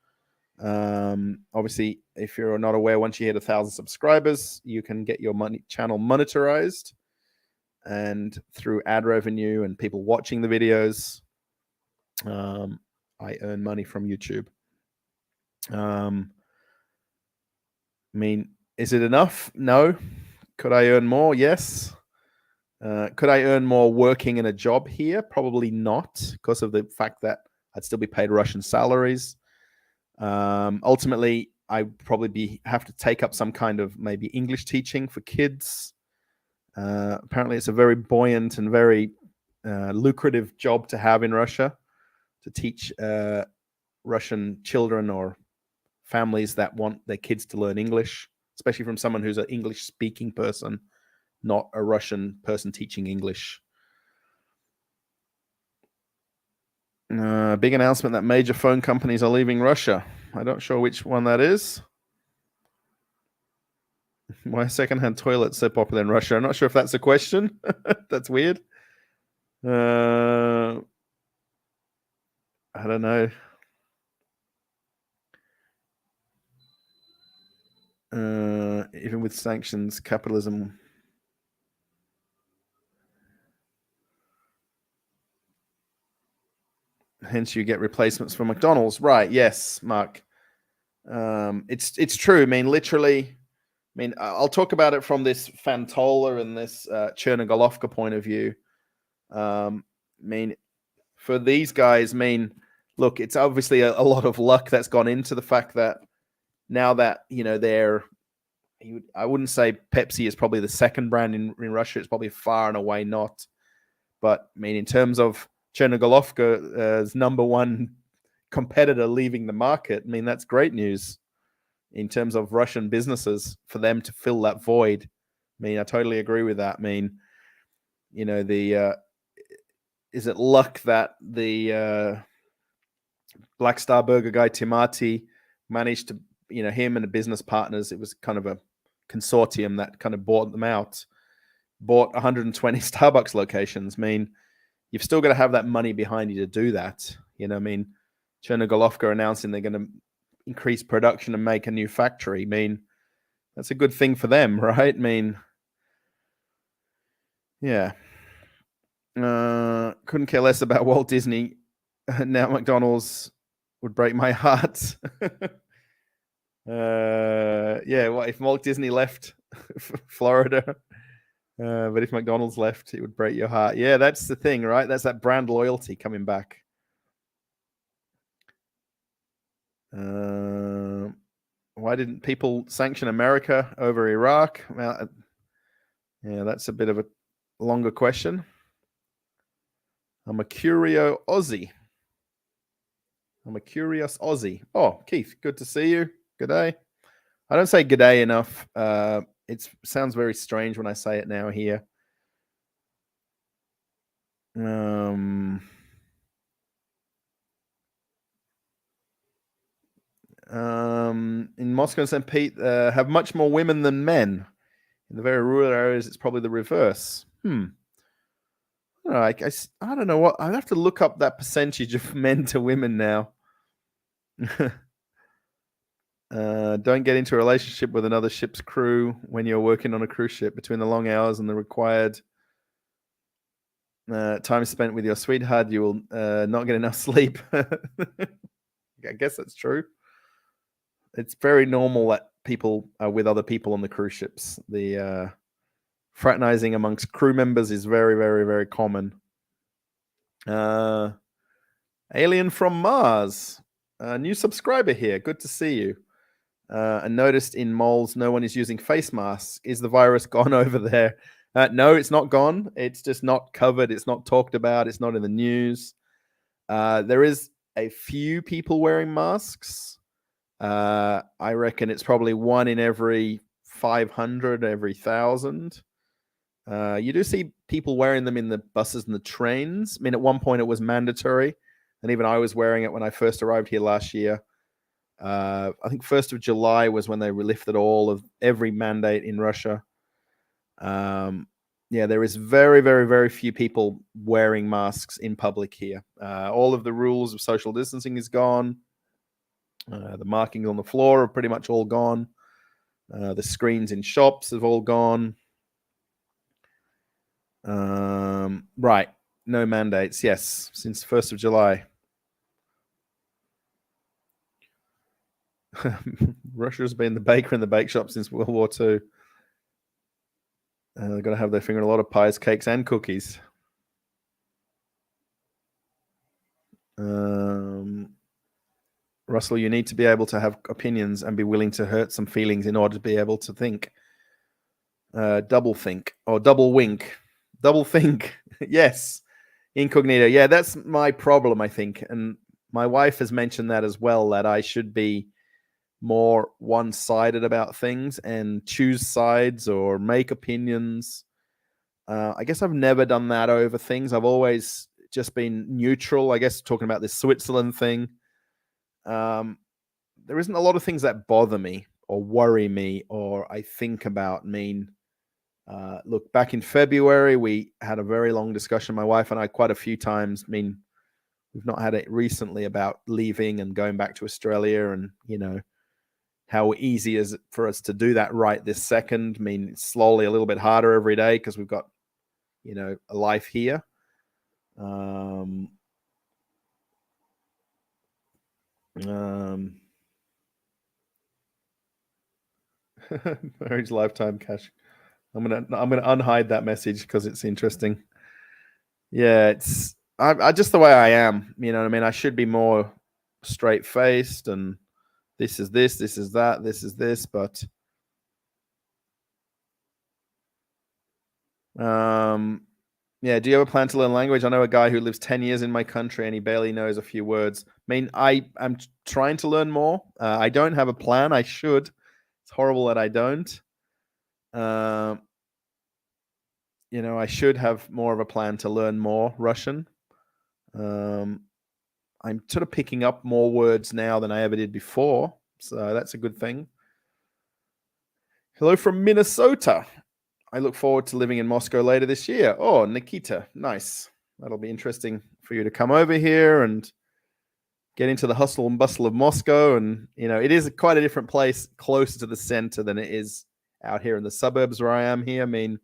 Obviously, if you're not aware, once you hit 1,000 subscribers, you can get your channel monetized, and through ad revenue and people watching the videos, I earn money from YouTube. I mean, is it enough? No. Could I earn more? Yes. Could I earn more working in a job here? Probably not, because of the fact that I'd still be paid Russian salaries. Ultimately, I probably have to take up some kind of maybe English teaching for kids. Apparently, it's a very buoyant and very lucrative job to have in Russia, to teach Russian children or families that want their kids to learn English, especially from someone who's an English-speaking person, not a Russian person teaching English. Big announcement that major phone companies are leaving Russia. I'm not sure which one that is. Why secondhand toilets so popular in Russia? I'm not sure if that's a question. That's weird. I don't know. Even with sanctions, capitalism. Hence, you get replacements for McDonald's, right? Yes, Mark. It's true. I mean, literally. I mean, I'll talk about it from this Fantola and this Chernogolovka point of view. I mean, for these guys, I mean, look, it's obviously a lot of luck that's gone into the fact that now that, you know, I wouldn't say Pepsi is probably the second brand in Russia. It's probably far and away not. But, I mean, in terms of Chernogolovka's number one competitor leaving the market, I mean, that's great news in terms of Russian businesses, for them to fill that void. I mean, I totally agree with that. I mean, you know, is it luck that the Black Star Burger guy Timati managed to, him and the business partners, it was kind of a consortium that kind of bought them out, bought 120 Starbucks locations. I mean, you've still got to have that money behind you to do that. I mean, Chernogolovka announcing they're going to increase production and make a new factory. I mean, that's a good thing for them, right? I mean, yeah. Couldn't care less about Walt Disney. Now McDonald's would break my heart. Yeah, what if Walt Disney left Florida? But if McDonald's left, it would break your heart. Yeah, that's the thing, right? That's that brand loyalty coming back. Why didn't people sanction America over Iraq? Well, yeah, that's a bit of a longer question. I'm a curious Aussie. Oh, Keith, good to see you. Good day. I don't say good day enough. It sounds very strange when I say it now here. In Moscow and St. Pete have much more women than men. In the very rural areas, it's probably the reverse. I don't know what. I'd have to look up that percentage of men to women now. Don't get into a relationship with another ship's crew when you're working on a cruise ship. Between the long hours and the required time spent with your sweetheart, you will not get enough sleep. I guess that's true. It's very normal that people are with other people on the cruise ships. The fraternizing amongst crew members is very, very, very common. Alien from Mars, new subscriber here. Good to see you. And noticed in malls, no one is using face masks. Is the virus gone over there? No, it's not gone. It's just not covered. It's not talked about. It's not in the news. There is a few people wearing masks. I reckon it's probably 1 in every 500, every 1,000. You do see people wearing them in the buses and the trains. I mean, at one point it was mandatory, and even I was wearing it when I first arrived here last year. I think 1st of July was when they lifted every mandate in Russia. Yeah, there is very, very, very few people wearing masks in public here. All of the rules of social distancing is gone. The markings on the floor are pretty much all gone. The screens in shops have all gone. Right. No mandates. Yes, since 1st of July. Russia's been the baker in the bake shop since World War II. They've got to have their finger in a lot of pies, cakes, and cookies. Russell, you need to be able to have opinions and be willing to hurt some feelings in order to be able to think. Double think or double wink. Double think. Yes. Incognito. Yeah, that's my problem, I think. And my wife has mentioned that as well, that I should be more one-sided about things and choose sides or make opinions. I guess I've never done that over things. I've always just been neutral. I guess talking about this Switzerland thing, there isn't a lot of things that bother me or worry me or I think about. I mean, look, back in February, we had a very long discussion, my wife and I, quite a few times. I mean, we've not had it recently about leaving and going back to Australia and, how easy is it for us to do that right this second. I mean, it's slowly a little bit harder every day because we've got, a life here. Marriage lifetime cash. I'm gonna unhide that message because it's interesting. Yeah, it's I just the way I am. You know what I mean? I should be more straight faced and this is this, this is that, this is this, but yeah, do you have a plan to learn language? I know a guy who lives 10 years in my country and he barely knows a few words. I mean, I'm trying to learn more. I don't have a plan. I should. It's horrible that I don't. I should have more of a plan to learn more Russian. I'm sort of picking up more words now than I ever did before, so that's a good thing. Hello from Minnesota. I look forward to living in Moscow later this year. Oh, Nikita, nice. That'll be interesting for you to come over here and get into the hustle and bustle of Moscow. And, it is quite a different place closer to the center than it is out here in the suburbs where I am here. I mean,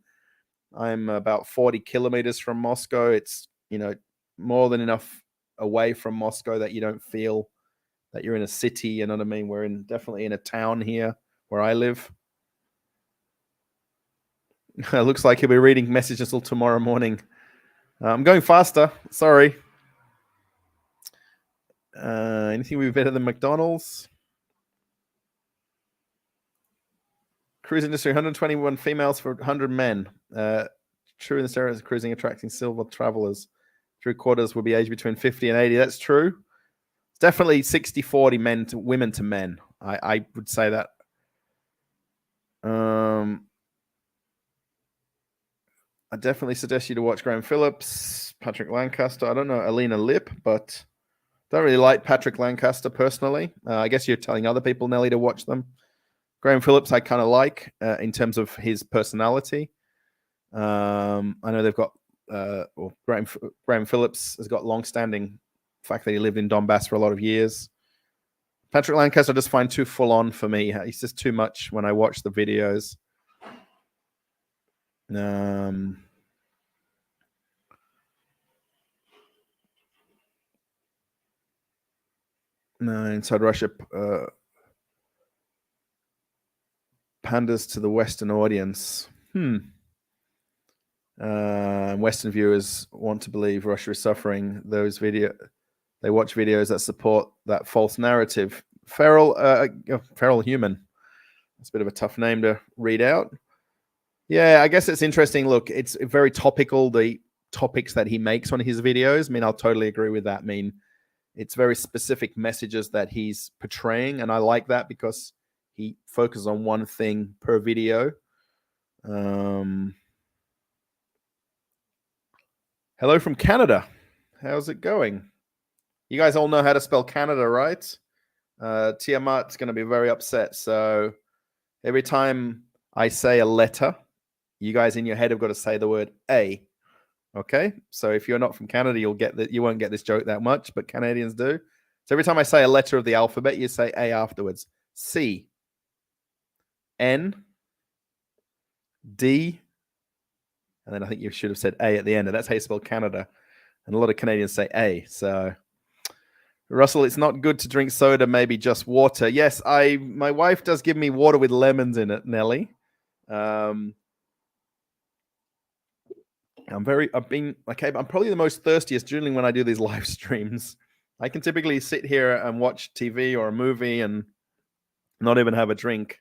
I'm about 40 kilometers from Moscow. It's, more than enough away from Moscow that you don't feel that you're in a city. You know what I mean? We're definitely in a town here where I live. It looks like he'll be reading messages till tomorrow morning. I'm going faster. Sorry. Anything would be better than McDonald's? Cruise industry, 121 females for 100 men. True in the stereotype of cruising attracting silver travelers. 3/4 will be aged between 50 and 80. That's true. It's definitely 60-40 men to women to men. I would say that. I definitely suggest you to watch Graham Phillips, Patrick Lancaster. I don't know Alina Lip, but don't really like Patrick Lancaster personally. I guess you're telling other people, Nelly, to watch them. Graham Phillips, I kind of like in terms of his personality. I know they've got Graham Phillips has got long-standing fact that he lived in Donbass for a lot of years. Patrick Lancaster I just find too full on for me. He's just too much when I watch the videos. No, inside Russia, panders to the Western audience. Western viewers want to believe Russia is suffering. They watch videos that support that false narrative. Feral human. It's a bit of a tough name to read out. Yeah, I guess it's interesting. Look, it's very topical, the topics that he makes on his videos. I mean, I'll totally agree with that. I mean, it's very specific messages that he's portraying, and I like that because he focuses on one thing per video. Hello from Canada. How's it going? You guys all know how to spell Canada, right? Tiamat's going to be very upset. So every time I say a letter, you guys in your head have got to say the word A. Okay? So if you're not from Canada, you won't get this joke that much, but Canadians do. So every time I say a letter of the alphabet, you say A afterwards. C, N, D, and then I think you should have said A at the end. And that's how you spell Canada. And a lot of Canadians say A. So, Russell, it's not good to drink soda, maybe just water. Yes, my wife does give me water with lemons in it, Nelly. I'm probably the most thirstiest during when I do these live streams. I can typically sit here and watch TV or a movie and not even have a drink.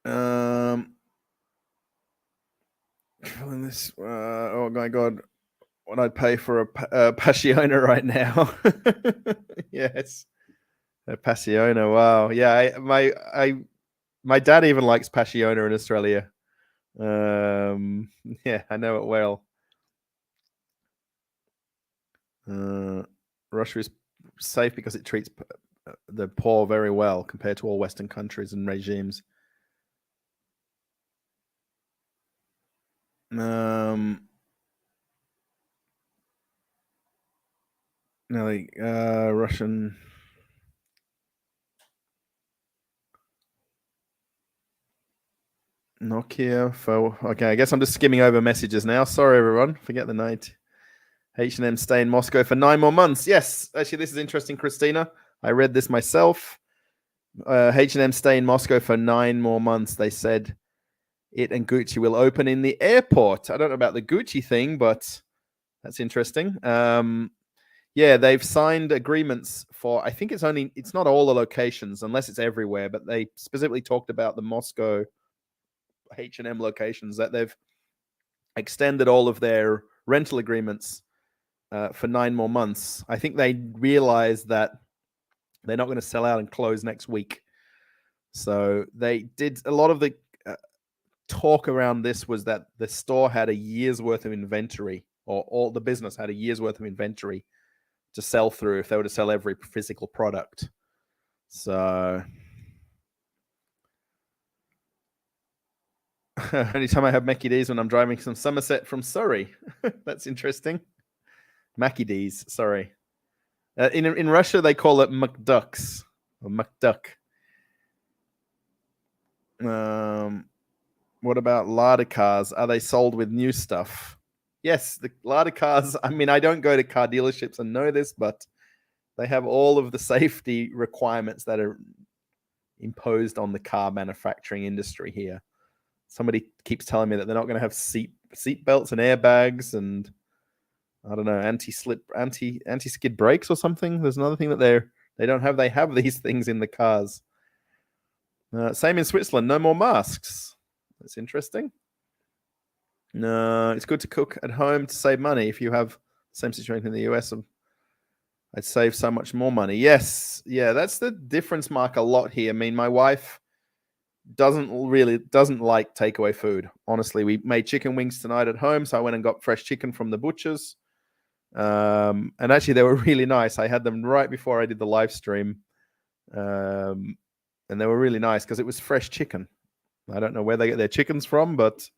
Oh my God, what I'd pay for a Passiona right now. Yes, a Passiona. Wow. Yeah, my dad even likes Passiona in Australia. Yeah, I know it well. Russia is safe because it treats the poor very well compared to all Western countries and regimes. Russian. Nokia. Okay, I guess I'm just skimming over messages now. Sorry, everyone. Forget the night. H&M stay in Moscow for 9 more months. Yes, actually, this is interesting, Christina. I read this myself. H&M stay in Moscow for 9 more months. They said it and Gucci will open in the airport. I don't know about the Gucci thing, but that's interesting. Yeah, they've signed agreements for, I think it's not all the locations, unless it's everywhere, but they specifically talked about the Moscow H&M locations that they've extended all of their rental agreements for 9 more months. I think they realized that they're not going to sell out and close next week. So they did a lot of the talk around this was that the store had a year's worth of inventory, or all the business had a year's worth of inventory to sell through if they were to sell every physical product. So anytime I have Mackie D's when I'm driving from Somerset from Surrey. That's interesting. Mackie D's, sorry. In Russia, they call it McDucks or McDuck. What about Lada cars? Are they sold with new stuff? Yes, the Lada cars. I mean, I don't go to car dealerships and know this, but they have all of the safety requirements that are imposed on the car manufacturing industry here. Somebody keeps telling me that they're not going to have seat belts and airbags and I don't know, anti-skid brakes or something. There's another thing that they don't have. They have these things in the cars. Same in Switzerland. No more masks. That's interesting. No, it's good to cook at home to save money. If you have the same situation in the US, I'd save so much more money. Yes, yeah, that's the difference, Mark, a lot here. I mean, my wife doesn't like takeaway food. Honestly, we made chicken wings tonight at home, so I went and got fresh chicken from the butchers. And actually, they were really nice. I had them right before I did the live stream. And they were really nice because it was fresh chicken. I don't know where they get their chickens from, but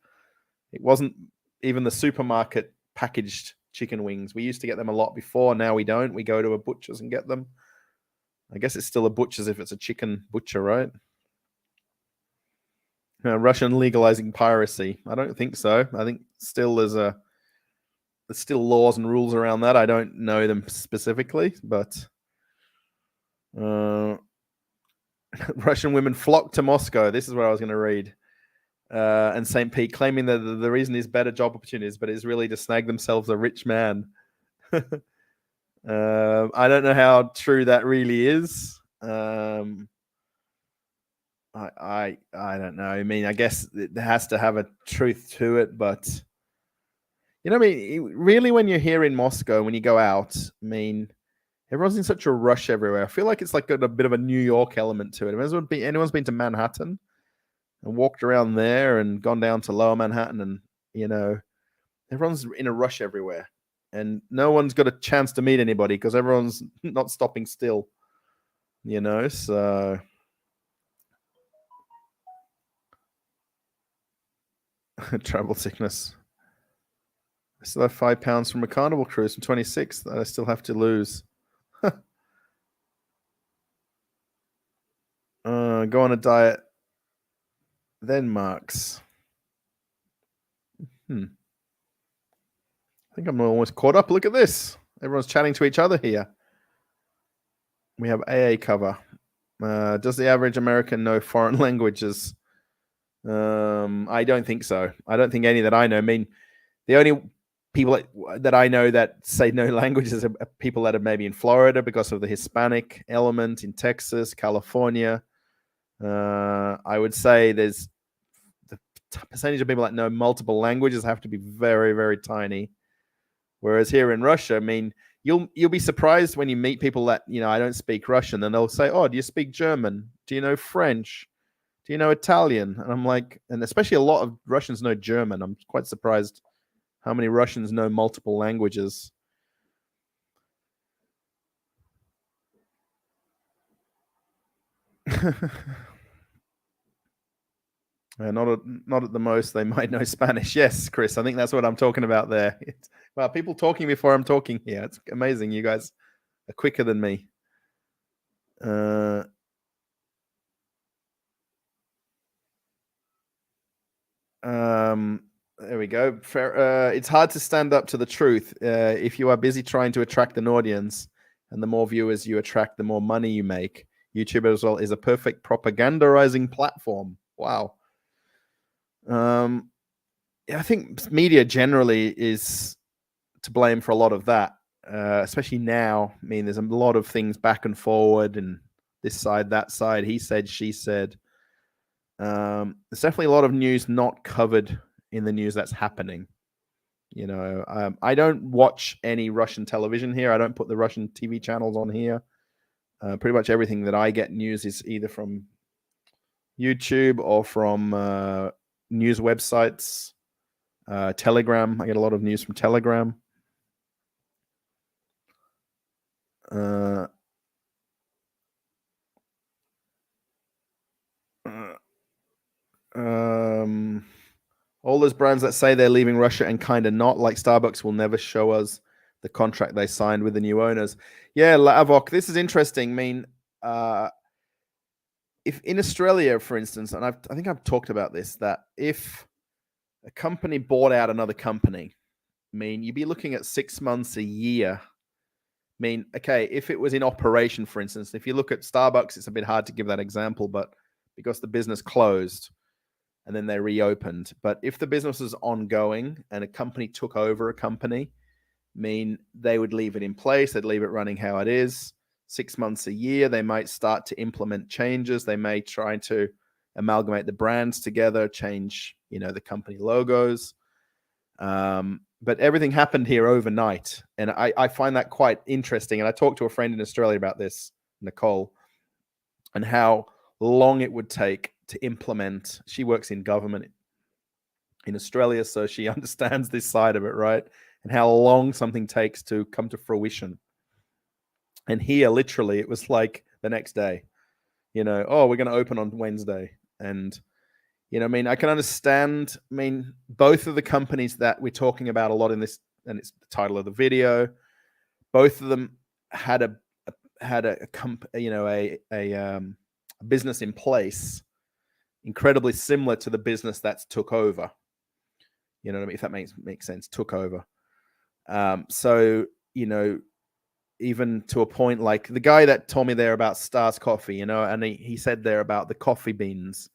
it wasn't even the supermarket packaged chicken wings. We used to get them a lot before. Now we don't. We go to a butcher's and get them. I guess it's still a butcher's if it's a chicken butcher, right? Russian legalizing piracy. I don't think so. I think still there's still laws and rules around that. I don't know them specifically, but Russian women flock to Moscow. This is what I was going to read. And St. Pete claiming that the reason is better job opportunities, but it's really to snag themselves a rich man. I don't know how true that really is. I don't know. I mean, I guess it has to have a truth to it, but you know, I mean, really, when you're here in Moscow, when you go out, I mean, everyone's in such a rush everywhere. I feel like it's like got a bit of a New York element to it. Anyone's been to Manhattan and walked around there and gone down to Lower Manhattan, and you know, everyone's in a rush everywhere, and no one's got a chance to meet anybody because everyone's not stopping still. You know, so. Travel sickness. I still have £5 from a Carnival cruise from 26 that I still have to lose. Go on a diet. Then Marks. I think I'm almost caught up. Look at this. Everyone's chatting to each other here. We have AA cover. Does the average American know foreign languages? I don't think so. I don't think any that I know. I mean, the only people that I know that say no languages are people that are maybe in Florida because of the Hispanic element, in Texas, California. I would say there's the percentage of people that know multiple languages have to be very, very tiny. Whereas here in Russia, I mean, you'll be surprised when you meet people that, you know, I don't speak Russian, and they'll say, "Oh, do you speak German? Do you know French? Do you know Italian?" And I'm like, and especially a lot of Russians know German. I'm quite surprised how many Russians know multiple languages. Not at the most. They might know Spanish. Yes, Chris, I think that's what I'm talking about there. Well, people talking before I'm talking here. It's amazing. You guys are quicker than me. There we go. It's hard to stand up to the truth if you are busy trying to attract an audience, and the more viewers you attract, the more money you make. YouTube as well is a perfect propagandizing platform. Wow. I think media generally is to blame for a lot of that, especially now. I mean, there's a lot of things back and forward, and this side, that side, he said, she said. There's definitely a lot of news not covered in the news that's happening. You know, I don't watch any Russian television here. I don't put the Russian TV channels on here. Pretty much everything that I get news is either from YouTube or from news websites, Telegram. I get a lot of news from Telegram. All those brands that say they're leaving Russia and kind of not, like Starbucks, will never show us the contract they signed with the new owners. Yeah, Lavok, this is interesting. I mean, if in Australia, for instance, and I think I've talked about this, that if a company bought out another company, I mean, you'd be looking at 6 months, a year. I mean, okay, if it was in operation, for instance, if you look at Starbucks, it's a bit hard to give that example, but because the business closed and then they reopened. But if the business was ongoing and a company took over a company, I mean, they would leave it in place. They'd leave it running how it is. 6 months, a year, they might start to implement changes. They may try to amalgamate the brands together, change, the company logos. But everything happened here overnight. And I find that quite interesting. And I talked to a friend in Australia about this, Nicole, and how long it would take to implement. She works in government in Australia, so she understands this side of it, right? And how long something takes to come to fruition. And here, literally, it was like the next day, oh, we're going to open on Wednesday. And, I can understand, both of the companies that we're talking about a lot in this, and it's the title of the video, both of them had a business in place incredibly similar to the business that's took over. You know what I mean? If that makes sense, took over. So, even to a point, like the guy that told me there about Stars Coffee, and he said there about the coffee beans.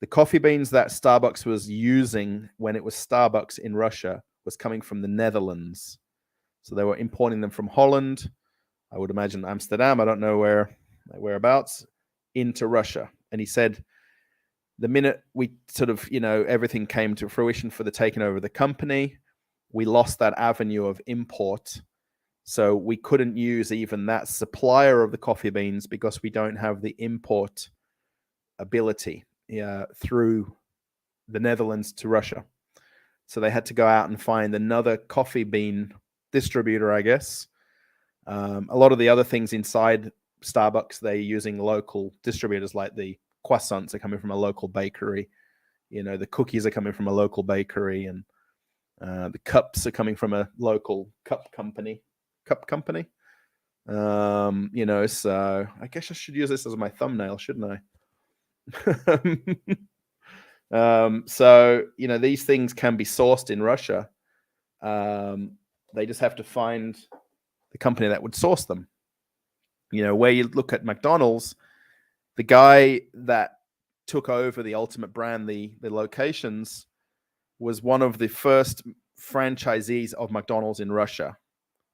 The coffee beans that Starbucks was using when it was Starbucks in Russia was coming from the Netherlands. So they were importing them from Holland, I would imagine Amsterdam, I don't know whereabouts, into Russia. And he said the minute we sort of, everything came to fruition for the taking over of the company, we lost that avenue of import. So we couldn't use even that supplier of the coffee beans because we don't have the import ability through the Netherlands to Russia. So they had to go out and find another coffee bean distributor, I guess. A lot of the other things inside Starbucks, they're using local distributors, like the croissants are coming from a local bakery. The cookies are coming from a local bakery, and the cups are coming from a local cup company. So I guess I should use this as my thumbnail, shouldn't I? So, these things can be sourced in Russia. They just have to find the company that would source them. Where you look at McDonald's, the guy that took over the Ultimate brand, the locations, was one of the first franchisees of McDonald's in Russia.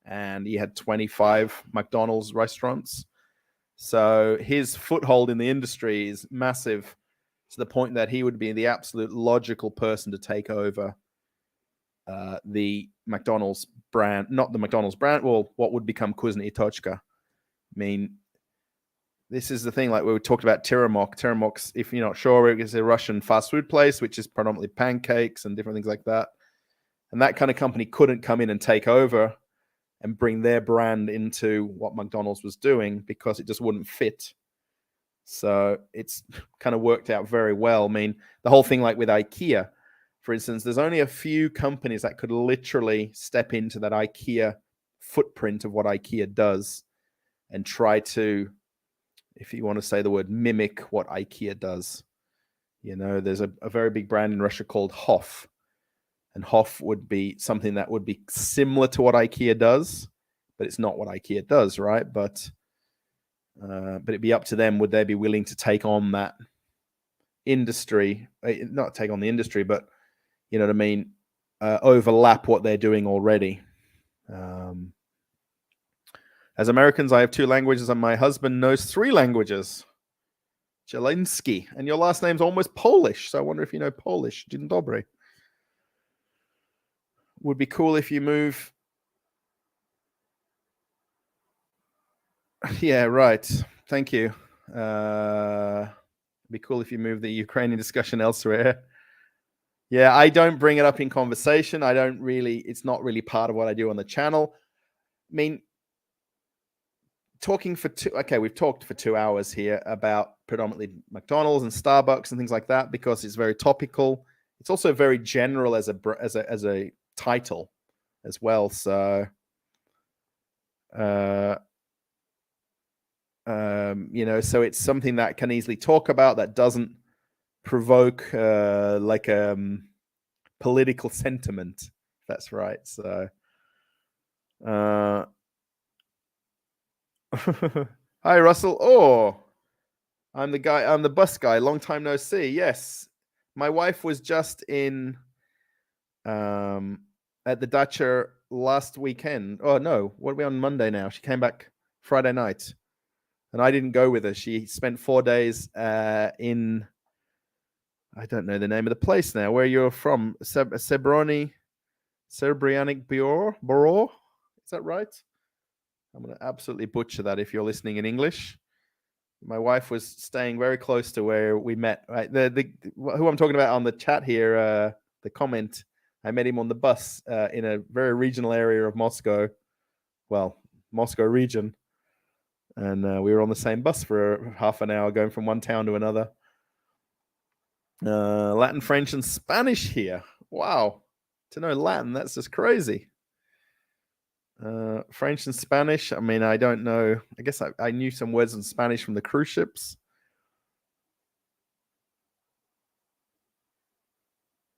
And he had 25 McDonald's restaurants. So his foothold in the industry is massive, to the point that he would be the absolute logical person to take over the McDonald's brand, not the McDonald's brand, well, what would become Kuznetsy Tochka. This is the thing, like we talked about Tiramok. Tiramok's, if you're not sure, it's a Russian fast food place, which is predominantly pancakes and different things like that. And that kind of company couldn't come in and take over and bring their brand into what McDonald's was doing because it just wouldn't fit. So it's kind of worked out very well. The whole thing, like with IKEA, for instance, there's only a few companies that could literally step into that IKEA footprint of what IKEA does and try to, if you want to say the word, mimic what IKEA does. There's a very big brand in Russia called Hof. And Hof would be something that would be similar to what IKEA does, but it's not what IKEA does, right? But it'd be up to them. Would they be willing to take on that industry? Not take on the industry, but overlap what they're doing already. As Americans, I have 2 languages, and my husband knows 3 languages. Jelinski, and your last name's almost Polish, so I wonder if you know Polish. Dzień dobry. Would be cool if you move. Yeah, right. Thank you. It'd be cool if you move the Ukrainian discussion elsewhere. Yeah, I don't bring it up in conversation. It's not really part of what I do on the channel. I mean, we've talked for 2 hours here about predominantly McDonald's and Starbucks and things like that because it's very topical. It's also very general as a title as well. So, so it's something that can easily talk about that doesn't provoke political sentiment. That's right. So, hi Russell. Oh, I'm the bus guy. Long time no see. Yes, my wife was just in at the Dutcher last weekend. Oh no, what are we on Monday now? She came back Friday night, and I didn't go with her. She spent 4 days in. I don't know the name of the place now. Where you're from? Serbrianic Bureau. Is that right? I'm going to absolutely butcher that if you're listening in English. My wife was staying very close to where we met. Right, who I'm talking about on the chat here, the comment. I met him on the bus in a very regional area of Moscow. Well, Moscow region, and we were on the same bus for half an hour, going from one town to another. Latin, French, and Spanish here. Wow, to know Latin, that's just crazy. French and Spanish. I mean, I don't know. I guess I knew some words in Spanish from the cruise ships.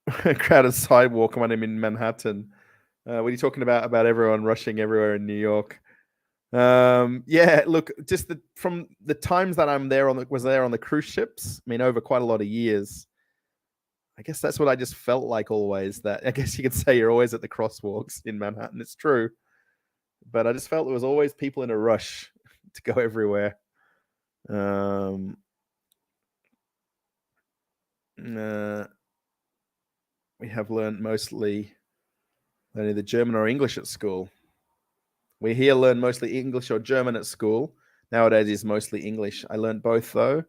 Crowded sidewalk when I'm in Manhattan. What are you talking about? About everyone rushing everywhere in New York? Yeah, look, just from the times that I'm there was there on the cruise ships. I mean, over quite a lot of years. I guess that's what I just felt like always. That I guess you could say you're always at the crosswalks in Manhattan. It's true. But I just felt there was always people in a rush to go everywhere. We have learned mostly only the German or English at school. We here learn mostly English or German at school. Nowadays it's mostly English. I learned both though.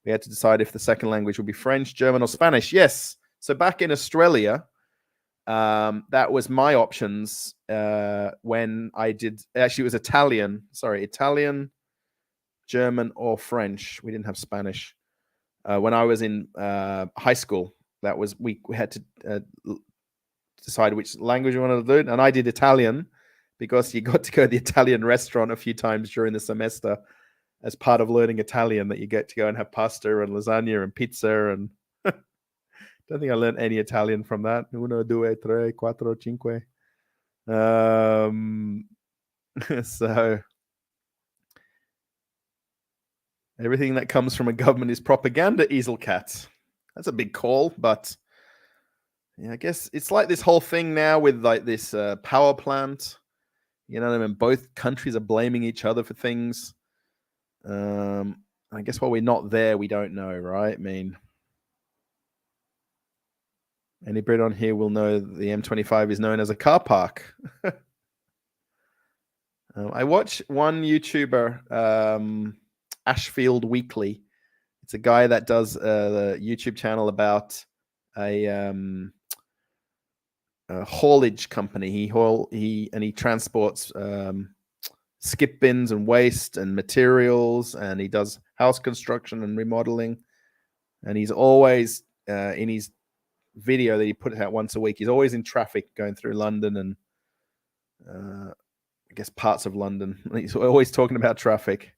We had to decide if the second language would be French, German, or Spanish. Yes. So back in Australia, that was my options when I did. Actually, it was Italian. Sorry, Italian, German, or French. We didn't have Spanish. When I was in high school, that was we had to decide which language we wanted to do, and I did Italian because you got to go to the Italian restaurant a few times during the semester as part of learning Italian. That you get to go and have pasta and lasagna and pizza and. Don't think I learned any Italian from that. Uno, due, tre, quattro, cinque. So everything that comes from a government is propaganda, Easel Cat. That's a big call, but yeah, I guess it's like this whole thing now with like this power plant. You know what I mean? Both countries are blaming each other for things. I guess while we're not there, we don't know, right? I mean, any Brit on here will know the M25 is known as a car park. I watch one YouTuber, Ashfield Weekly. It's a guy that does the YouTube channel about a haulage company. He transports skip bins and waste and materials, and he does house construction and remodeling. And he's always in his video that he puts out once a week. He's always in traffic going through London and I guess parts of London. He's always talking about traffic.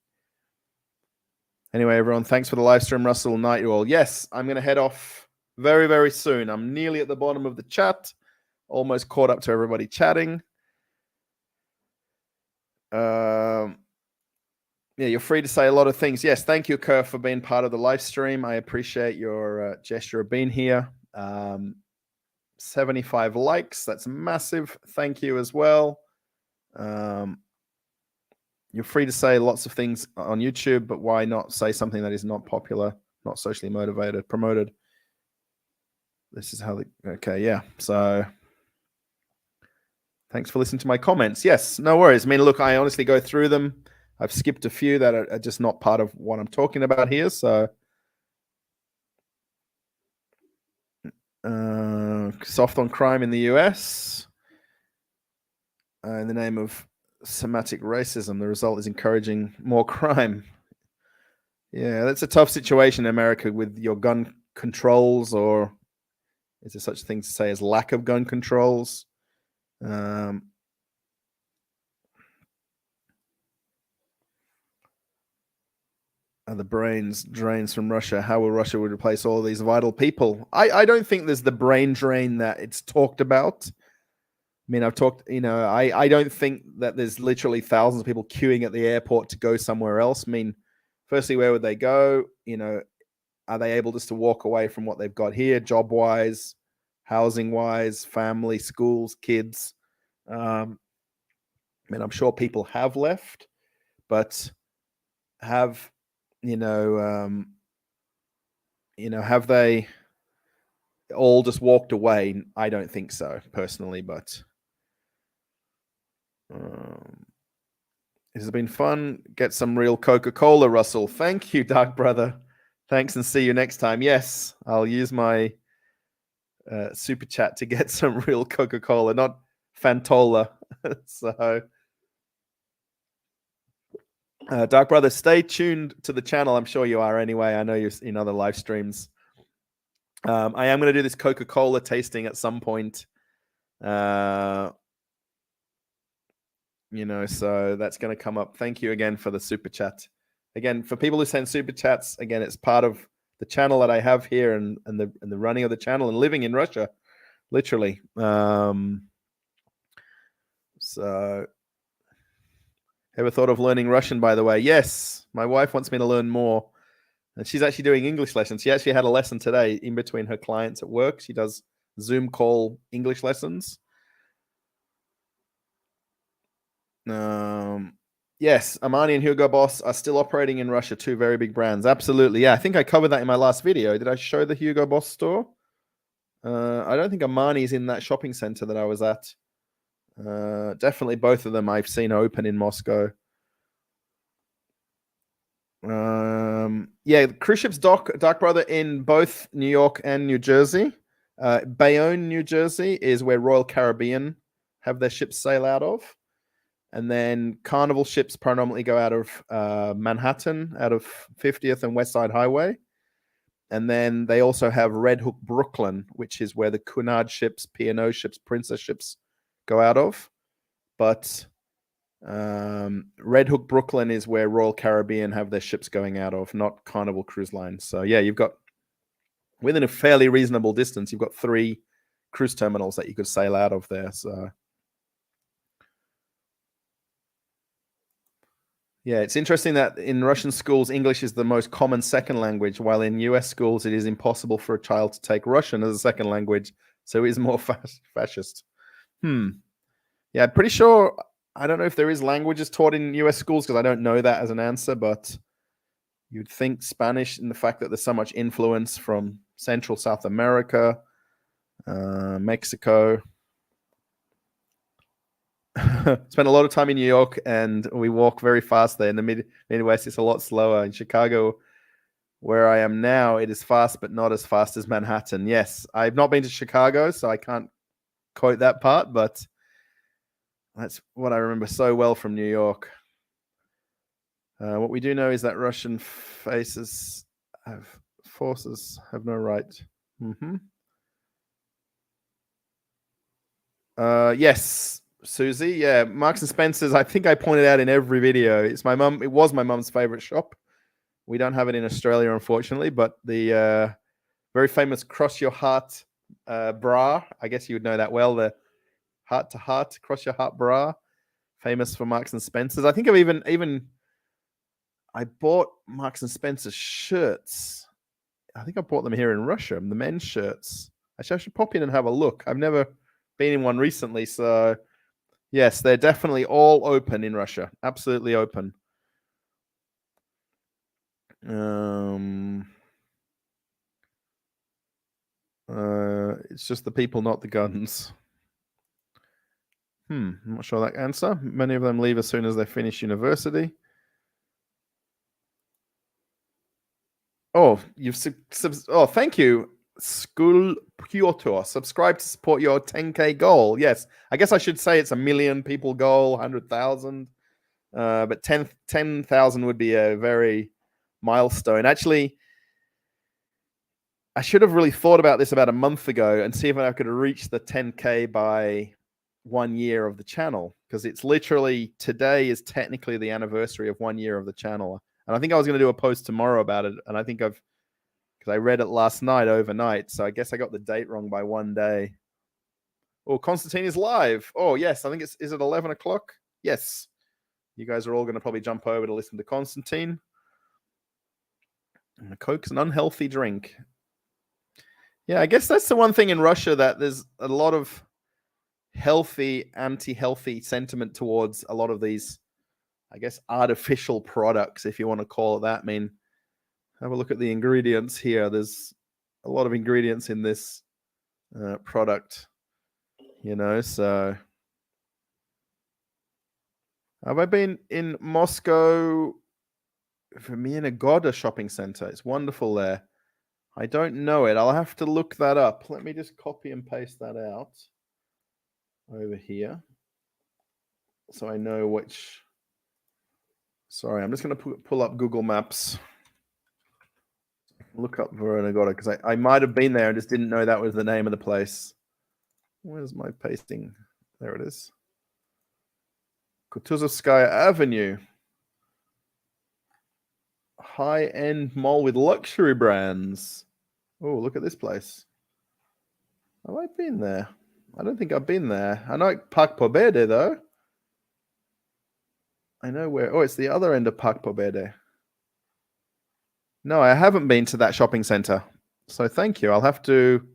Anyway, everyone, thanks for the live stream. Russell, night you all. Yes, I'm going to head off very, very soon. I'm nearly at the bottom of the chat. Almost caught up to everybody chatting. Yeah, you're free to say a lot of things. Yes, thank you, Kerr, for being part of the live stream. I appreciate your gesture of being here. 75 likes. That's massive. Thank you as well. You're free to say lots of things on YouTube, but why not say something that is not popular, not socially motivated, promoted? This is how okay, yeah. So thanks for listening to my comments. Yes, no worries. I mean, look, I honestly go through them. I've skipped a few that are just not part of what I'm talking about here. So Soft on crime in the US. In the name of semantic racism, the result is encouraging more crime. Yeah, that's a tough situation in America with your gun controls, or is there such a thing to say as lack of gun controls? The brains drains from Russia. How will Russia would replace all these vital people? I don't think there's the brain drain that it's talked about. I mean, I've talked, I don't think that there's literally thousands of people queuing at the airport to go somewhere else. I mean, firstly, where would they go? Are they able just to walk away from what they've got here, job-wise, housing-wise, family, schools, kids? I mean, I'm sure people have left, but have have they all just walked away? I don't think so, personally, but this has been fun. Get some real Coca-Cola, Russell. Thank you, Dark Brother. Thanks, and see you next time. Yes, I'll use my super chat to get some real Coca-Cola, not Fantola. So, Dark Brother, stay tuned to the channel. I'm sure you are anyway. I know you're in other live streams. I am going to do this Coca-Cola tasting at some point. So that's going to come up. Thank you again for the super chat. Again, for people who send super chats, again, it's part of the channel that I have here and the running of the channel and living in Russia, literally. So, ever thought of learning Russian, by the way? Yes, my wife wants me to learn more. And she's actually doing English lessons. She actually had a lesson today in between her clients at work. She does Zoom call English lessons. Yes, Armani and Hugo Boss are still operating in Russia, two very big brands. Absolutely. Yeah, I think I covered that in my last video. Did I show the Hugo Boss store? I don't think Armani's in that shopping center that I was at. Definitely both of them I've seen open in Moscow. Yeah, cruise ships Dark Brother in both New York and New Jersey. Bayonne, New Jersey is where Royal Caribbean have their ships sail out of. And then Carnival ships predominantly go out of Manhattan, out of 50th and West Side Highway. And then they also have Red Hook, Brooklyn, which is where the Cunard ships, P&O ships, Princess ships go out of. But Red Hook, Brooklyn is where Royal Caribbean have their ships going out of, not Carnival Cruise Line. So, yeah, you've got, within a fairly reasonable distance, you've got 3 cruise terminals that you could sail out of there. So, yeah, it's interesting that in Russian schools, English is the most common second language, while in US schools, it is impossible for a child to take Russian as a second language. So it is more fascist. Yeah, I'm pretty sure, I don't know if there is languages taught in US schools because I don't know that as an answer, but you'd think Spanish, in the fact that there's so much influence from Central South America, Mexico. Spent a lot of time in New York, and we walk very fast there. In the Midwest, it's a lot slower. In Chicago, where I am now, it is fast, but not as fast as Manhattan. Yes, I've not been to Chicago, so I can't quote that part, but that's what I remember so well from New York. What we do know is that Russian forces have no right. Yes, Susie. Yeah, Marks and Spencer's. I think I pointed out in every video. It was my mum's favorite shop. We don't have it in Australia, unfortunately, but the very famous Cross Your Heart bra. I guess you would know that well. The Heart to Heart, Cross Your Heart bra, famous for Marks and Spencer's. I think I've even I bought Marks and Spencer's shirts. I think I bought them here in Russia, the men's shirts. Actually, I should pop in and have a look. I've never been in one recently, so yes, they're definitely all open in Russia. Absolutely open. It's just the people, not the guns. I'm not sure that answer. Many of them leave as soon as they finish university. Oh, thank you, School Piotr, subscribe to support your 10K goal. Yes, I guess I should say it's a million people goal, 100,000. But 10,000 would be a very milestone. Actually, I should have really thought about this about a month ago and see if I could reach the 10K by 1 year of the channel, because it's literally today is technically the anniversary of 1 year of the channel. And I think I was going to do a post tomorrow about it. And I think because I read it last night overnight. So I guess I got the date wrong by 1 day. Oh, Constantine is live. Oh, yes. I think is it 11 o'clock? Yes. You guys are all going to probably jump over to listen to Constantine. And Coke's an unhealthy drink. Yeah, I guess that's the one thing in Russia, that there's a lot of healthy, anti-healthy sentiment towards a lot of these, I guess, artificial products, if you want to call it that. I mean, have a look at the ingredients here. There's a lot of ingredients in this product, so... Have I been in Moscow for Goda shopping center? It's wonderful there. I don't know it. I'll have to look that up. Let me just copy and paste that out over here so I know which. Sorry, I'm just going to pull up Google Maps. Look up Goda, because I might have been there and just didn't know that was the name of the place. Where's my pasting? There it is. Kutuzovskaya Avenue. High-end mall with luxury brands. Oh, look at this place. Have I been there? I don't think I've been there. I know Park Pobede, though. I know where. Oh, it's the other end of Park Pobede. No, I haven't been to that shopping center. So thank you. I'll have to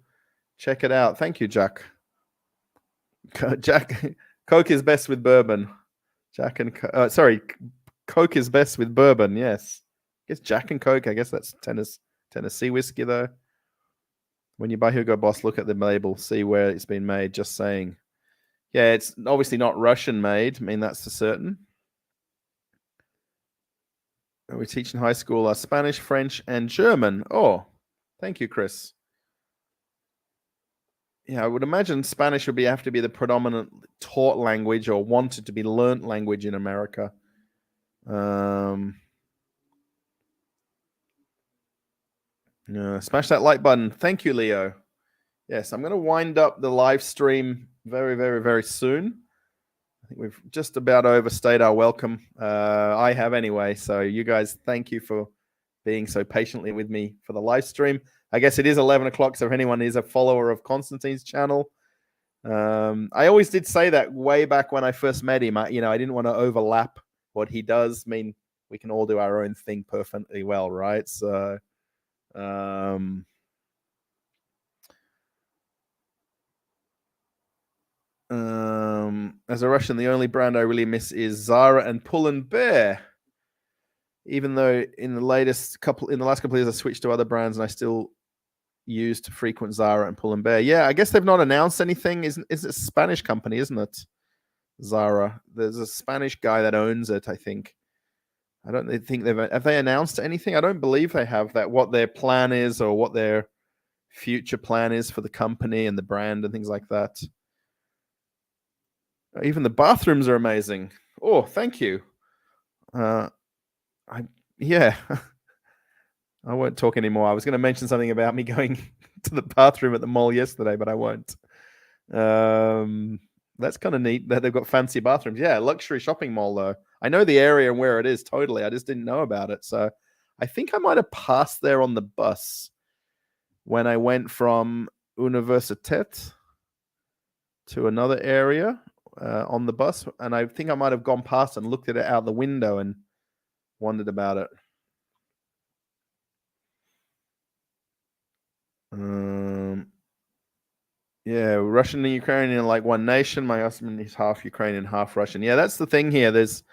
check it out. Thank you, Jack. Jack, Coke is best with bourbon. Coke is best with bourbon. Yes, I guess Jack and Coke. I guess that's Tennessee whiskey, though. When you buy Hugo Boss, look at the label, see where it's been made. Just saying. Yeah, it's obviously not Russian made. I mean, that's for certain. We teach in high school Spanish, French, and German. Oh, thank you, Chris. Yeah, I would imagine Spanish would have to be the predominant taught language or wanted to be learnt language in America. Smash that like button. Thank you, Leo. Yes, I'm going to wind up the live stream very, very, very soon. I think we've just about overstayed our welcome. I have anyway. So you guys, thank you for being so patiently with me for the live stream. I guess it is 11 o'clock, so if anyone is a follower of Constantine's channel, I always did say that way back when I first met him. I didn't want to overlap what he does. I mean, we can all do our own thing perfectly well, right? So, as a Russian, the only brand I really miss is Zara and Pull & Bear. Even though in the last couple of years I switched to other brands, and I still use to frequent Zara and Pull & Bear. Yeah, I guess they've not announced anything. Is it a Spanish company, isn't it? Zara. There's a Spanish guy that owns it, I think. I don't think have they announced anything? I don't believe they have that, what their plan is or what their future plan is for the company and the brand and things like that. Even the bathrooms are amazing. Oh, thank you. Yeah. I won't talk anymore. I was going to mention something about me going to the bathroom at the mall yesterday, but I won't. That's kind of neat that they've got fancy bathrooms. Yeah, luxury shopping mall, though. I know the area and where it is totally. I just didn't know about it. So I think I might have passed there on the bus when I went from Universitet to another area on the bus. And I think I might have gone past and looked at it out the window and wondered about it. Yeah, Russian and Ukrainian are like one nation. My husband is half Ukrainian, half Russian. Yeah, that's the thing here. There's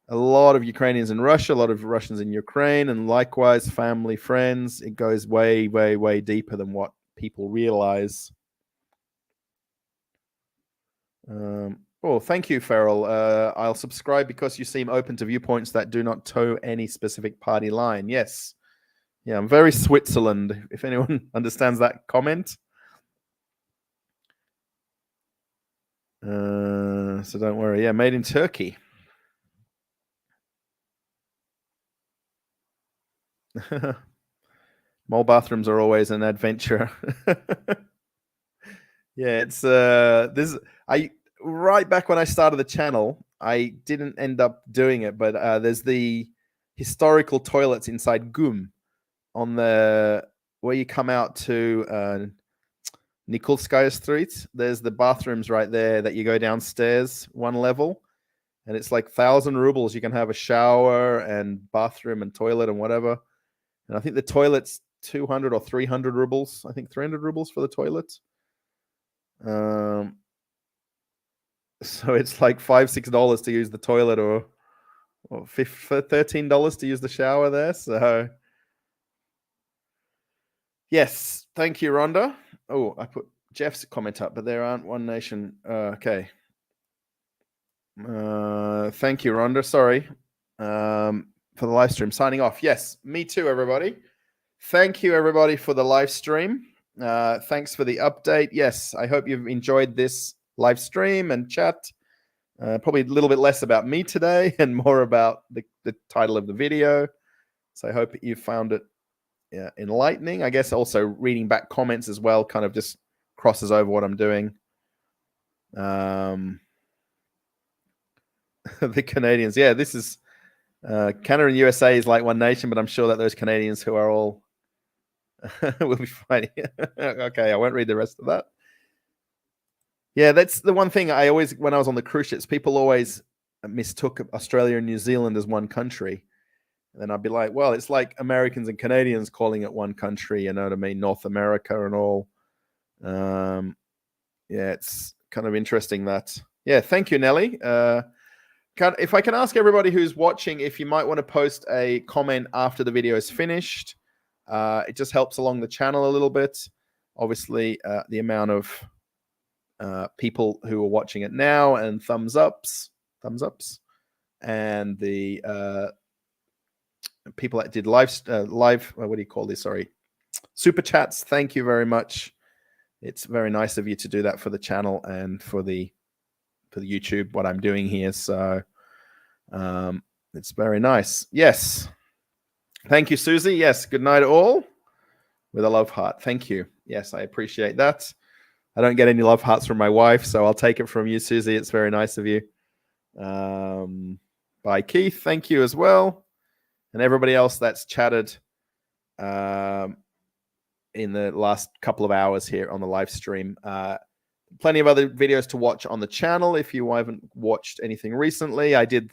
a lot of Ukrainians in Russia, a lot of Russians in Ukraine, and likewise family, friends. It goes way, way, way deeper than what people realize. Oh, thank you, Farrell. I'll subscribe because you seem open to viewpoints that do not toe any specific party line. Yes. Yeah, I'm very Switzerland, if anyone understands that comment. So don't worry. Yeah, made in Turkey. Mall bathrooms are always an adventure. Yeah, it's this I right back when I started the channel, I didn't end up doing it, but there's the historical toilets inside Gum on the where you come out to Nikolskaya Street. There's the bathrooms right there that you go downstairs one level, and it's like 1,000 rubles. You can have a shower and bathroom and toilet and whatever. And I think the toilet's 200 or 300 rubles. I think 300 rubles for the toilet. So it's like $5-6 to use the toilet, or $13 to use the shower there. So yes, thank you, Rhonda. Oh, I put Jeff's comment up, but there aren't One Nation. Okay. Thank you, Rhonda. Sorry for the live stream. Signing off. Yes, me too, everybody. Thank you, everybody, for the live stream. Thanks for the update. Yes, I hope you've enjoyed this live stream and chat. Probably a little bit less about me today and more about the title of the video. So I hope you found it enlightening. I guess also reading back comments as well kind of just crosses over what I'm doing. The Canadians. Yeah, this is Canada and USA is like one nation, but I'm sure that those Canadians who are all will be fighting. Okay, I won't read the rest of that. Yeah, that's the one thing I always, when I was on the cruise ships, people always mistook Australia and New Zealand as one country. And then I'd be like, well, it's like Americans and Canadians calling it one country, you know what I mean? North America and all. Yeah, it's kind of interesting that. Yeah, thank you, Nelly. If I can ask everybody who's watching, if you might want to post a comment after the video is finished. It just helps along the channel a little bit. Obviously, the amount of people who are watching it now and thumbs ups, and the people that did live, what do you call this? Sorry, super chats. Thank you very much. It's very nice of you to do that for the channel and for the YouTube, what I'm doing here. So it's very nice. Yes. Thank you, Susie. Yes. Good night, all. With a love heart. Thank you. Yes, I appreciate that. I don't get any love hearts from my wife, so I'll take it from you, Susie. It's very nice of you. Bye, Keith. Thank you as well. And everybody else that's chatted in the last couple of hours here on the live stream. Plenty of other videos to watch on the channel if you haven't watched anything recently. I did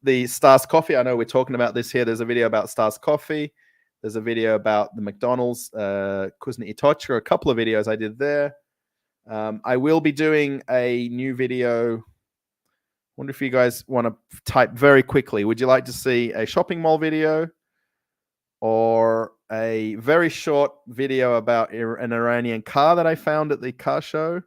the Stars Coffee. I know we're talking about this here. There's a video about Stars Coffee. There's a video about the McDonald's Kuznetsy Tochka, a couple of videos I did there. I will be doing a new video. Wonder if you guys want to type very quickly. Would you like to see a shopping mall video or a very short video about an Iranian car that I found at the car show?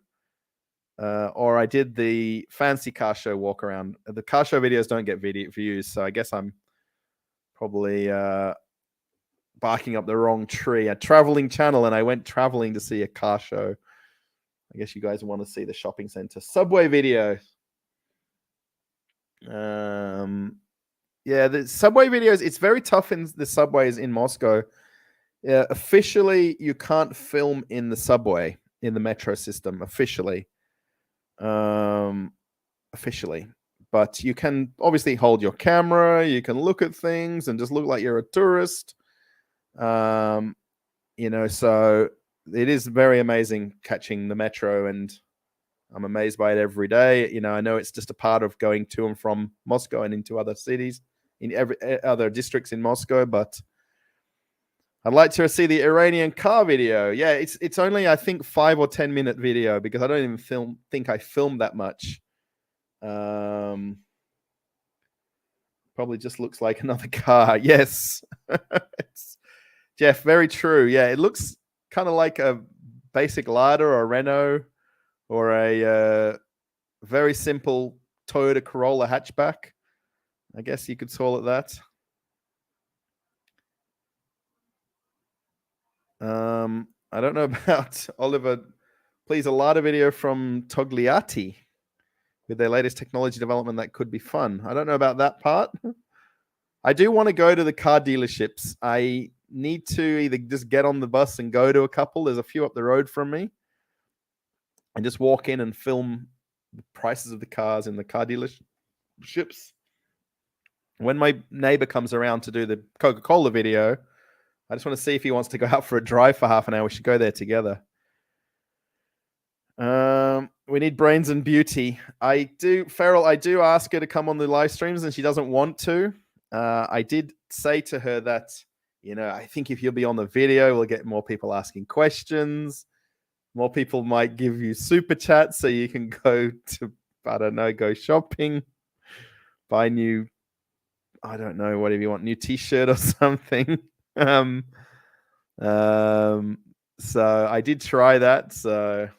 Or I did the fancy car show walk around. The car show videos don't get video views, so I guess I'm probably barking up the wrong tree. A traveling channel, and I went traveling to see a car show. I guess you guys want to see the shopping center subway video. Yeah, the subway videos, it's very tough in the subways in Moscow. Officially, you can't film in the subway, in the metro system, officially. But you can obviously hold your camera, you can look at things and just look like you're a tourist. So it is very amazing catching the metro, and I'm amazed by it every day. I know it's just a part of going to and from Moscow and into other cities, in every other districts in Moscow. But I'd like to see the Iranian car video. Yeah, it's only, I think, 5 or 10 minute video because I don't even think I filmed that much. Probably just looks like another car. Yes. Jeff, very true. Yeah, it looks kind of like a basic Lada or a Renault or a very simple Toyota Corolla hatchback. I guess you could call it that. I don't know about Oliver. Please, a lot of video from Togliatti with their latest technology development that could be fun. I don't know about that part. I do want to go to the car dealerships. I need to either just get on the bus and go to a couple. There's a few up the road from me. And just walk in and film the prices of the cars in the car dealerships. When my neighbor comes around to do the Coca-Cola video, I just want to see if he wants to go out for a drive for half an hour. We should go there together. We need brains and beauty. Farrell, I do ask her to come on the live streams and she doesn't want to. I did say to her that, I think if you'll be on the video, we'll get more people asking questions. More people might give you super chats so you can go to, go shopping, buy new, whatever you want, new t-shirt or something. So I did try that. So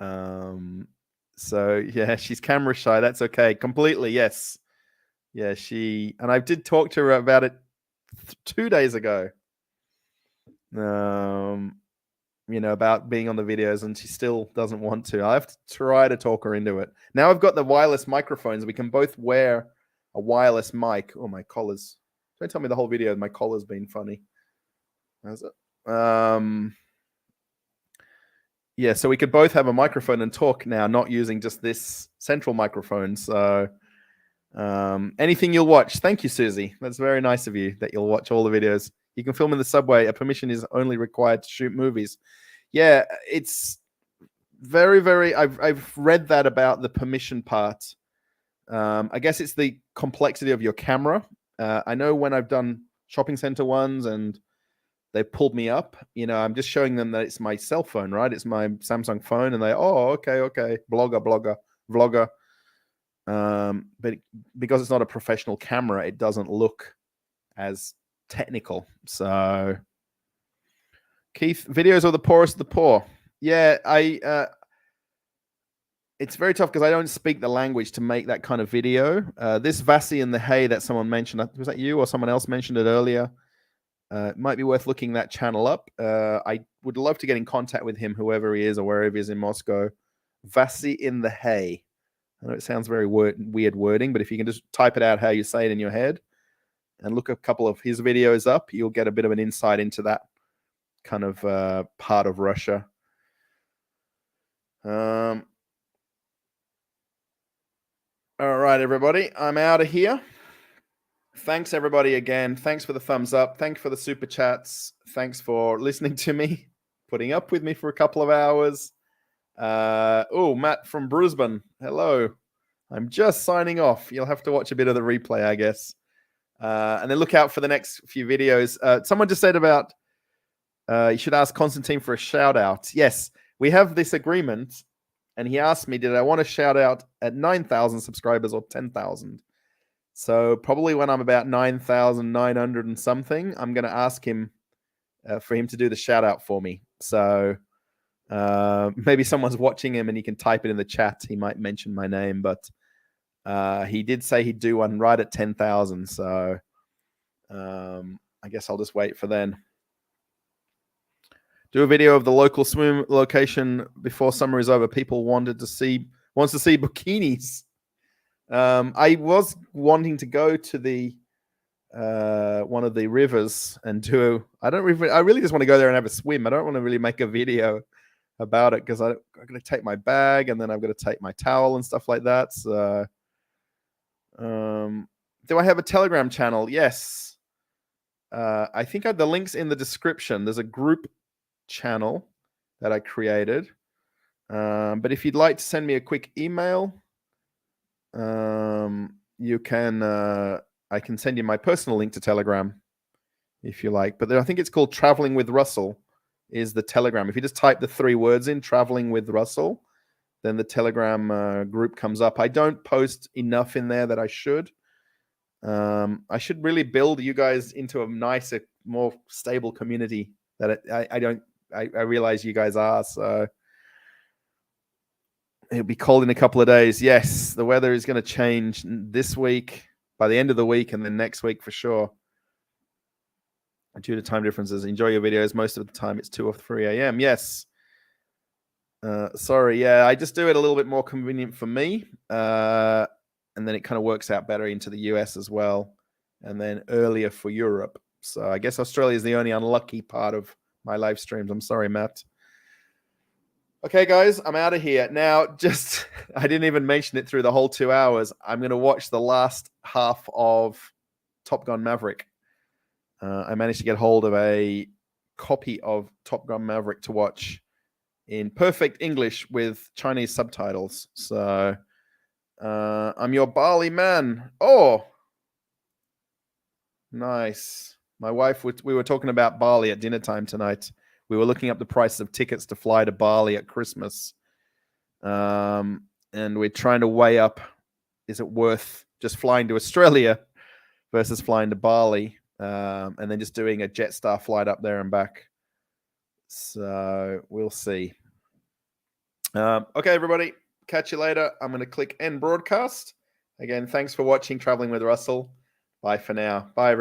yeah, she's camera shy. That's okay. Completely. Yes. Yeah. And I did talk to her about it 2 days ago. About being on the videos, and she still doesn't want to. I have to try to talk her into it. Now I've got the wireless microphones. We can both wear a wireless mic. Oh, my collar's. Don't tell me the whole video my collar's been funny. How's it? Yeah, so we could both have a microphone and talk now, not using just this central microphone. So anything you'll watch. Thank you, Susie. That's very nice of you that you'll watch all the videos. You can film in the subway. A permission is only required to shoot movies. Yeah, it's very, very... I've read that about the permission part. I guess it's the complexity of your camera. I know when I've done shopping center ones and they pulled me up, I'm just showing them that it's my cell phone, right? It's my Samsung phone. And they, okay. Vlogger. But because it's not a professional camera, it doesn't look as technical. So Keith, videos are the poorest of the poor. Yeah, it's very tough because I don't speak the language to make that kind of video. This Vasi in the Hay that someone mentioned, was that you or someone else mentioned it earlier? It might be worth looking that channel up. I would love to get in contact with him, whoever he is or wherever he is in Moscow. Vasi in the Hay. I know it sounds very weird wording, but if you can just type it out how you say it in your head and look a couple of his videos up, you'll get a bit of an insight into that kind of part of Russia. All right, everybody, I'm out of here. Thanks, everybody, again. Thanks for the thumbs up. Thanks for the super chats. Thanks for listening to me, putting up with me for a couple of hours. Matt from Brisbane. Hello. I'm just signing off. You'll have to watch a bit of the replay, I guess. And then look out for the next few videos. Someone just said about you should ask Constantine for a shout out. Yes, we have this agreement. And he asked me, did I want to shout out at 9,000 subscribers or 10,000? So probably when I'm about 9,900 and something, I'm going to ask him for him to do the shout out for me. So maybe someone's watching him and he can type it in the chat. He might mention my name, but he did say he'd do one right at 10,000. So I guess I'll just wait for then. Do a video of the local swim location before summer is over. People wants to see bikinis. I was wanting to go to the one of the rivers and do. I really just want to go there and have a swim. I don't want to really make a video about it because I'm going to take my bag and then I've got to take my towel and stuff like that. So, do I have a Telegram channel? Yes. I think the link's in the description. There's a group channel that I created. But if you'd like to send me a quick email, you can. I can send you my personal link to Telegram if you like. But I think it's called Traveling with Russell is the Telegram. If you just type the 3 words in, Traveling with Russell, then the Telegram group comes up. I don't post enough in there that I should. I should really build you guys into a nicer, more stable community that I realize you guys are. So it'll be cold in a couple of days. Yes, the weather is going to change this week, by the end of the week, and then next week for sure. due to time differences. Enjoy your videos. Most of the time it's 2 or 3 a.m. Yes. Sorry. Yeah, I just do it a little bit more convenient for me. And then it kind of works out better into the US as well. And then earlier for Europe. So I guess Australia is the only unlucky part of my live streams. I'm sorry, Matt. Okay, guys, I'm out of here. Now, just, I didn't even mention it through the whole 2 hours. I'm going to watch the last half of Top Gun Maverick. I managed to get hold of a copy of Top Gun Maverick to watch in perfect English with Chinese subtitles. So I'm your Bali man. Oh, nice. My wife, we were talking about Bali at dinner time tonight. We were looking up the prices of tickets to fly to Bali at Christmas. And we're trying to weigh up, is it worth just flying to Australia versus flying to Bali, and then just doing a Jetstar flight up there and back. So we'll see. Okay, everybody. Catch you later. I'm going to click end broadcast. Again, thanks for watching Traveling with Russell. Bye for now. Bye, everybody.